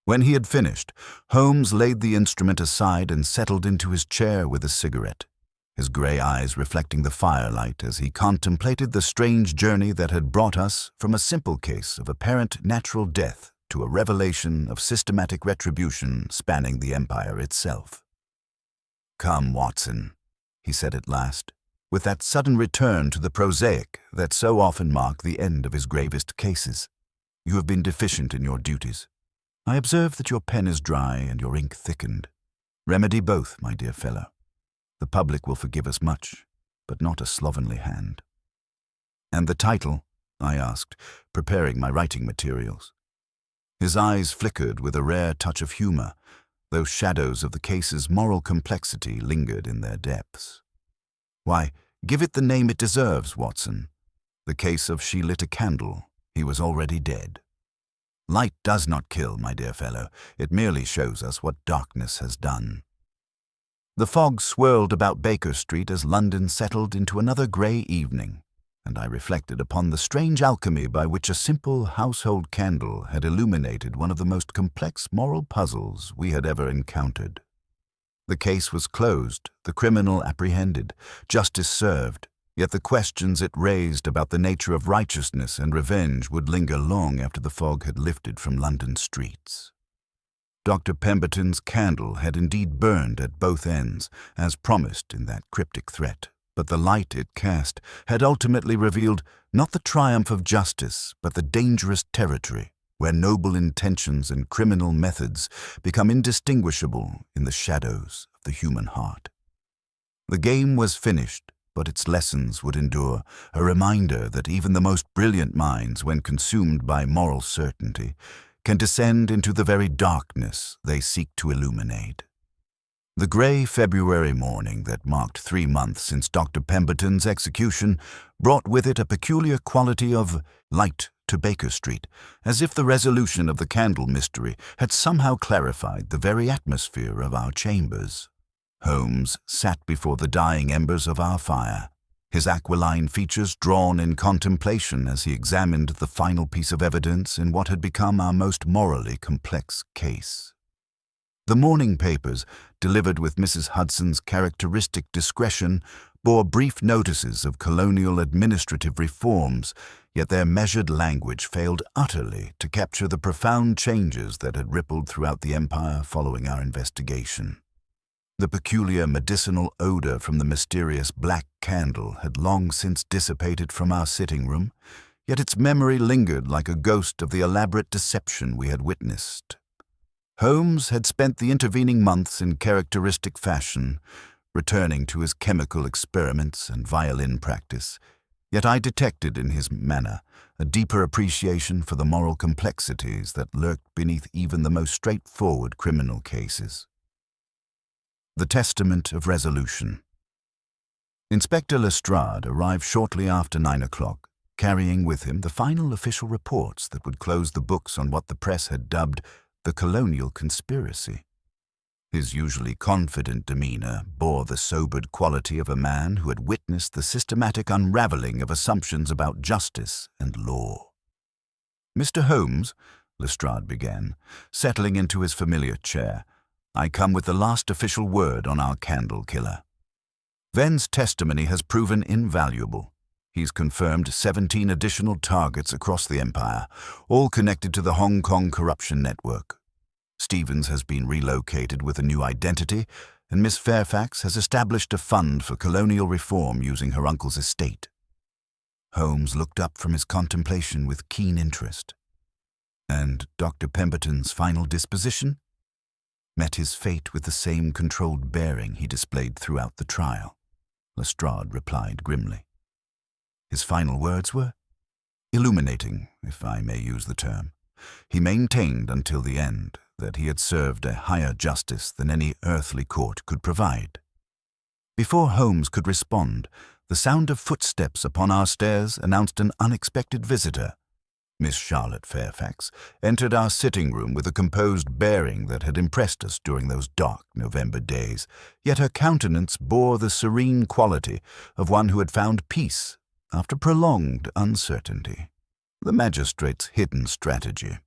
When he had finished, Holmes laid the instrument aside and settled into his chair with a cigarette, his gray eyes reflecting the firelight as he contemplated the strange journey that had brought us from a simple case of apparent natural death to a revelation of systematic retribution spanning the empire itself. "Come, Watson," he said at last, with that sudden return to the prosaic that so often marked the end of his gravest cases. "You have been deficient in your duties. I observe that your pen is dry and your ink thickened. Remedy both, my dear fellow. The public will forgive us much, but not a slovenly hand." "And the title?" I asked, preparing my writing materials. His eyes flickered with a rare touch of humor, though shadows of the case's moral complexity lingered in their depths. "Why, give it the name it deserves, Watson. The case of She Lit a Candle. He was already dead. Light does not kill, my dear fellow. It merely shows us what darkness has done." The fog swirled about Baker Street as London settled into another grey evening, and I reflected upon the strange alchemy by which a simple household candle had illuminated one of the most complex moral puzzles we had ever encountered. The case was closed, the criminal apprehended, justice served, yet the questions it raised about the nature of righteousness and revenge would linger long after the fog had lifted from London streets. Dr. Pemberton's candle had indeed burned at both ends, as promised in that cryptic threat, but the light it cast had ultimately revealed not the triumph of justice, but the dangerous territory where noble intentions and criminal methods become indistinguishable in the shadows of the human heart. The game was finished, but its lessons would endure, a reminder that even the most brilliant minds, when consumed by moral certainty, can descend into the very darkness they seek to illuminate. The grey February morning that marked 3 months since Dr. Pemberton's execution brought with it a peculiar quality of light to Baker Street, as if the resolution of the candle mystery had somehow clarified the very atmosphere of our chambers. Holmes sat before the dying embers of our fire, his aquiline features drawn in contemplation as he examined the final piece of evidence in what had become our most morally complex case. The morning papers, delivered with Mrs. Hudson's characteristic discretion, bore brief notices of colonial administrative reforms, yet their measured language failed utterly to capture the profound changes that had rippled throughout the empire following our investigation. The peculiar medicinal odor from the mysterious black candle had long since dissipated from our sitting room, yet its memory lingered like a ghost of the elaborate deception we had witnessed. Holmes had spent the intervening months in characteristic fashion, returning to his chemical experiments and violin practice, yet I detected in his manner a deeper appreciation for the moral complexities that lurked beneath even the most straightforward criminal cases. The Testament of Resolution. Inspector Lestrade arrived shortly after 9 o'clock, carrying with him the final official reports that would close the books on what the press had dubbed the colonial conspiracy. His usually confident demeanor bore the sobered quality of a man who had witnessed the systematic unraveling of assumptions about justice and law. "Mr. Holmes," Lestrade began, settling into his familiar chair. "I come with the last official word on our candle killer. Venn's testimony has proven invaluable. He's confirmed 17 additional targets across the empire, all connected to the Hong Kong corruption network. Stevens has been relocated with a new identity, and Miss Fairfax has established a fund for colonial reform using her uncle's estate." Holmes looked up from his contemplation with keen interest. "And Dr. Pemberton's final disposition?" "Met his fate with the same controlled bearing he displayed throughout the trial," Lestrade replied grimly. His final words were illuminating, if I may use the term. He maintained until the end that he had served a higher justice than any earthly court could provide. Before Holmes could respond, the sound of footsteps upon our stairs announced an unexpected visitor. Miss Charlotte Fairfax entered our sitting room with a composed bearing that had impressed us during those dark November days, yet her countenance bore the serene quality of one who had found peace after prolonged uncertainty. The magistrate's hidden strategy.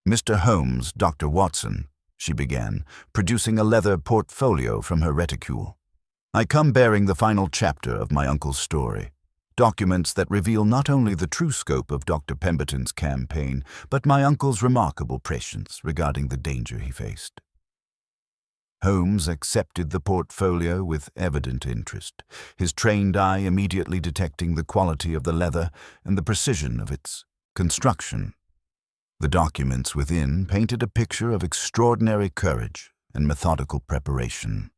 "Mr. Holmes, Dr. Watson," she began, producing a leather portfolio from her reticule. "I come bearing the final chapter of my uncle's story. Documents that reveal not only the true scope of Dr. Pemberton's campaign, but my uncle's remarkable prescience regarding the danger he faced." Holmes accepted the portfolio with evident interest, his trained eye immediately detecting the quality of the leather and the precision of its construction. The documents within painted a picture of extraordinary courage and methodical preparation.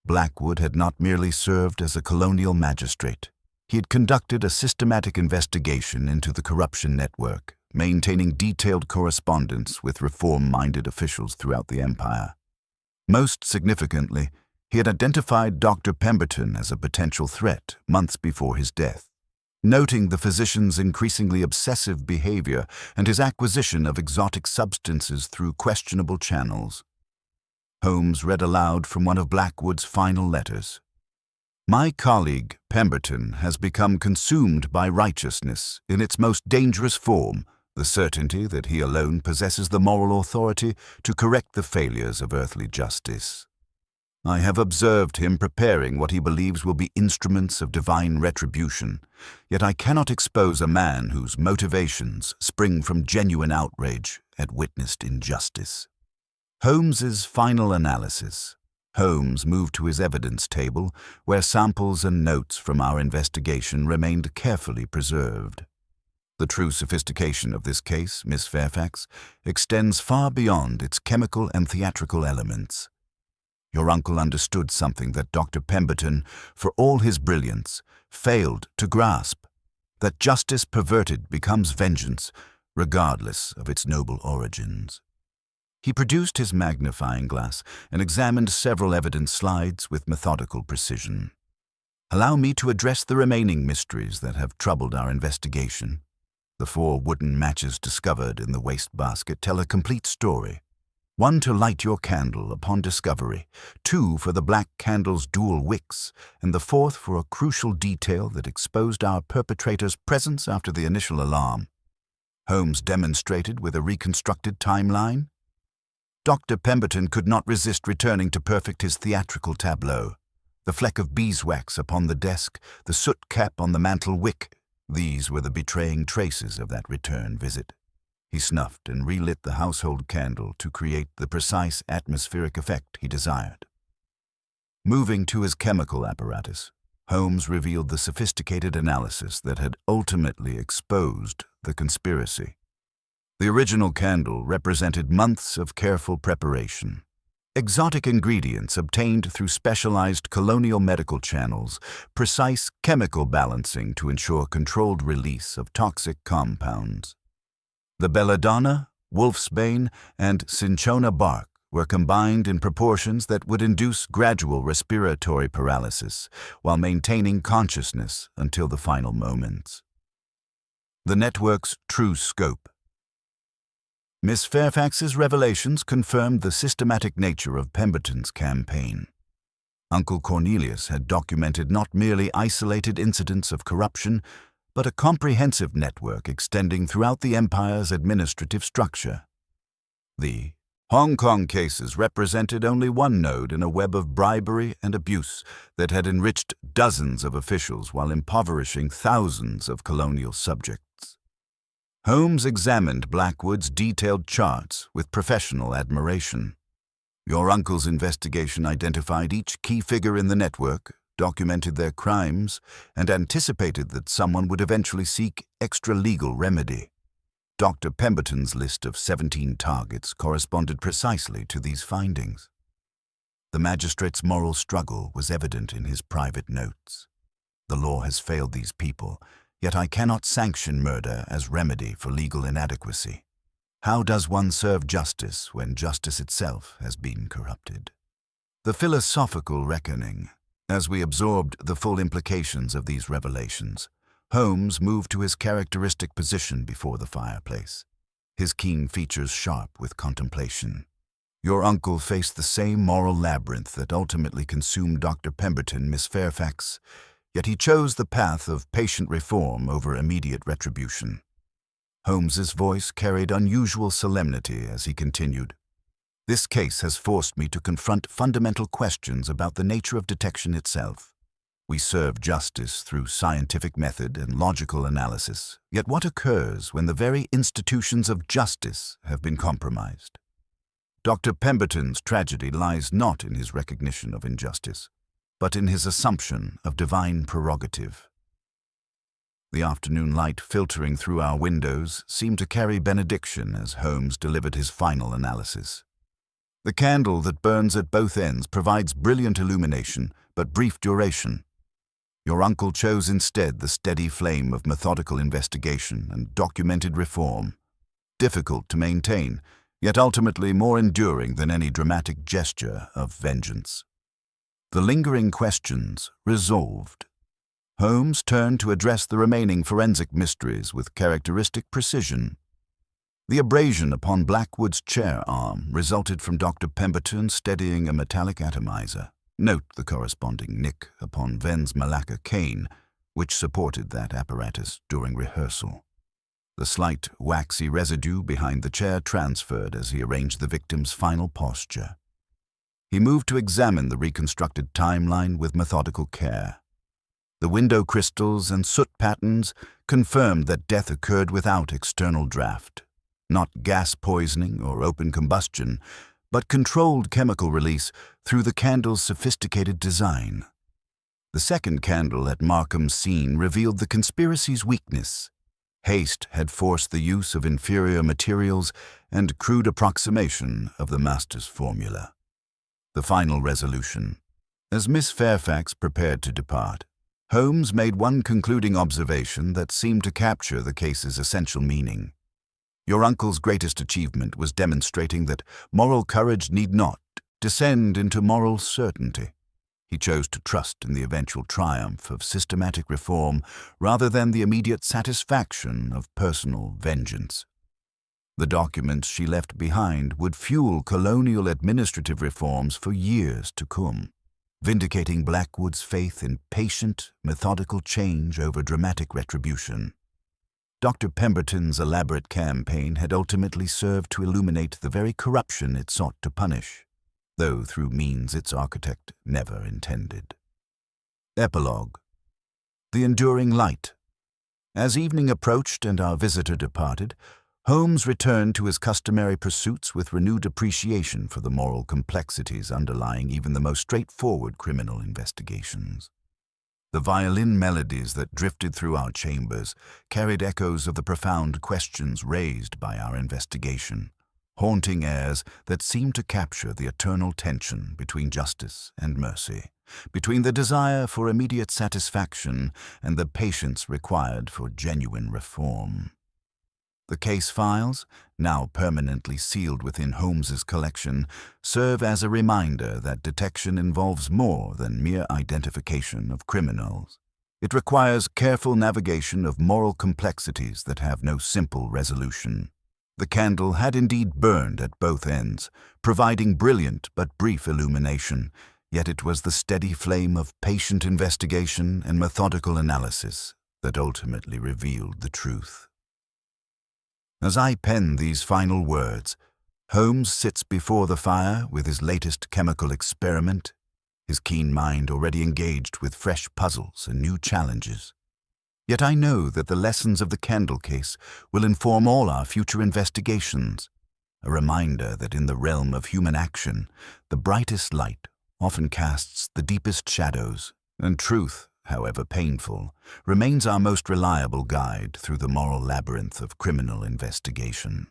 Blackwood had not merely served as a colonial magistrate. He had conducted a systematic investigation into the corruption network, maintaining detailed correspondence with reform-minded officials throughout the empire. Most significantly, he had identified Dr. Pemberton as a potential threat months before his death. Noting the physician's increasingly obsessive behavior and his acquisition of exotic substances through questionable channels, Holmes read aloud from one of Blackwood's final letters. "My colleague, Pemberton, has become consumed by righteousness in its most dangerous form, the certainty that he alone possesses the moral authority to correct the failures of earthly justice. I have observed him preparing what he believes will be instruments of divine retribution, yet I cannot expose a man whose motivations spring from genuine outrage at witnessed injustice." Holmes's final analysis. Holmes moved to his evidence table, where samples and notes from our investigation remained carefully preserved. "The true sophistication of this case, Miss Fairfax, extends far beyond its chemical and theatrical elements. Your uncle understood something that Dr. Pemberton, for all his brilliance, failed to grasp, that justice perverted becomes vengeance, regardless of its noble origins." He produced his magnifying glass and examined several evidence slides with methodical precision. "Allow me to address the remaining mysteries that have troubled our investigation. The 4 wooden matches discovered in the wastebasket tell a complete story. 1 to light your candle upon discovery, 2 for the black candle's dual wicks, and the 4th for a crucial detail that exposed our perpetrator's presence after the initial alarm." Holmes demonstrated with a reconstructed timeline. Dr. Pemberton could not resist returning to perfect his theatrical tableau. The fleck of beeswax upon the desk, the soot cap on the mantel wick, these were the betraying traces of that return visit. He snuffed and relit the household candle to create the precise atmospheric effect he desired. Moving to his chemical apparatus, Holmes revealed the sophisticated analysis that had ultimately exposed the conspiracy. The original candle represented months of careful preparation. Exotic ingredients obtained through specialized colonial medical channels, precise chemical balancing to ensure controlled release of toxic compounds. The belladonna, wolfsbane, and cinchona bark were combined in proportions that would induce gradual respiratory paralysis while maintaining consciousness until the final moments. The network's true scope. Miss Fairfax's revelations confirmed the systematic nature of Pemberton's campaign. Uncle Cornelius had documented not merely isolated incidents of corruption, but a comprehensive network extending throughout the empire's administrative structure. The Hong Kong cases represented only one node in a web of bribery and abuse that had enriched dozens of officials while impoverishing thousands of colonial subjects. Holmes examined Blackwood's detailed charts with professional admiration. Your uncle's investigation identified each key figure in the network, documented their crimes, and anticipated that someone would eventually seek extra-legal remedy. Dr. Pemberton's list of 17 targets corresponded precisely to these findings. The magistrate's moral struggle was evident in his private notes. The law has failed these people, yet I cannot sanction murder as remedy for legal inadequacy. How does one serve justice when justice itself has been corrupted? The philosophical reckoning. As we absorbed the full implications of these revelations, Holmes moved to his characteristic position before the fireplace, his keen features sharp with contemplation. Your uncle faced the same moral labyrinth that ultimately consumed Dr. Pemberton, Miss Fairfax, yet he chose the path of patient reform over immediate retribution. Holmes's voice carried unusual solemnity as he continued. This case has forced me to confront fundamental questions about the nature of detection itself. We serve justice through scientific method and logical analysis, yet what occurs when the very institutions of justice have been compromised? Dr. Pemberton's tragedy lies not in his recognition of injustice, but in his assumption of divine prerogative. The afternoon light filtering through our windows seemed to carry benediction as Holmes delivered his final analysis. The candle that burns at both ends provides brilliant illumination, but brief duration. Your uncle chose instead the steady flame of methodical investigation and documented reform, difficult to maintain, yet ultimately more enduring than any dramatic gesture of vengeance. The lingering questions resolved. Holmes turned to address the remaining forensic mysteries with characteristic precision. The abrasion upon Blackwood's chair arm resulted from Dr. Pemberton steadying a metallic atomizer. Note the corresponding nick upon Venn's Malacca cane, which supported that apparatus during rehearsal. The slight, waxy residue behind the chair transferred as he arranged the victim's final posture. He moved to examine the reconstructed timeline with methodical care. The window crystals and soot patterns confirmed that death occurred without external draft, not gas poisoning or open combustion, but controlled chemical release through the candle's sophisticated design. The second candle at Markham's scene revealed the conspiracy's weakness. Haste had forced the use of inferior materials and crude approximation of the master's formula. The final resolution. As Miss Fairfax prepared to depart, Holmes made one concluding observation that seemed to capture the case's essential meaning. Your uncle's greatest achievement was demonstrating that moral courage need not descend into moral certainty. He chose to trust in the eventual triumph of systematic reform rather than the immediate satisfaction of personal vengeance. The documents she left behind would fuel colonial administrative reforms for years to come, vindicating Blackwood's faith in patient, methodical change over dramatic retribution. Dr. Pemberton's elaborate campaign had ultimately served to illuminate the very corruption it sought to punish, though through means its architect never intended. Epilogue. The enduring light. As evening approached and our visitor departed, Holmes returned to his customary pursuits with renewed appreciation for the moral complexities underlying even the most straightforward criminal investigations. The violin melodies that drifted through our chambers carried echoes of the profound questions raised by our investigation, haunting airs that seemed to capture the eternal tension between justice and mercy, between the desire for immediate satisfaction and the patience required for genuine reform. The case files, now permanently sealed within Holmes's collection, serve as a reminder that detection involves more than mere identification of criminals. It requires careful navigation of moral complexities that have no simple resolution. The candle had indeed burned at both ends, providing brilliant but brief illumination, yet it was the steady flame of patient investigation and methodical analysis that ultimately revealed the truth. As I pen these final words, Holmes sits before the fire with his latest chemical experiment, his keen mind already engaged with fresh puzzles and new challenges. Yet I know that the lessons of the candle case will inform all our future investigations, a reminder that in the realm of human action, the brightest light often casts the deepest shadows, and truth, however painful, remains our most reliable guide through the moral labyrinth of criminal investigation.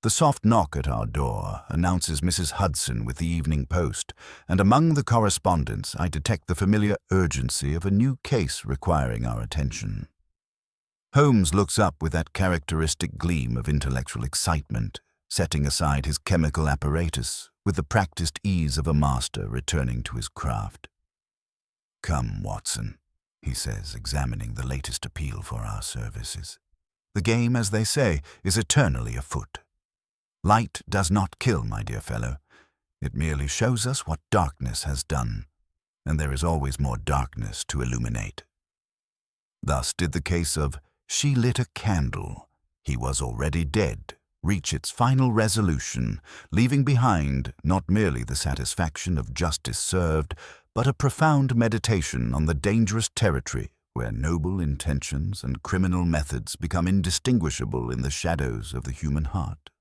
The soft knock at our door announces Mrs. Hudson with the Evening Post, and among the correspondence I detect the familiar urgency of a new case requiring our attention. Holmes looks up with that characteristic gleam of intellectual excitement, setting aside his chemical apparatus with the practiced ease of a master returning to his craft. "Come, Watson," he says, examining the latest appeal for our services. "The game, as they say, is eternally afoot. Light does not kill, my dear fellow. It merely shows us what darkness has done, and there is always more darkness to illuminate." Thus did the case of "She lit a candle, he was already dead" reach its final resolution, leaving behind not merely the satisfaction of justice served, but a profound meditation on the dangerous territory where noble intentions and criminal methods become indistinguishable in the shadows of the human heart.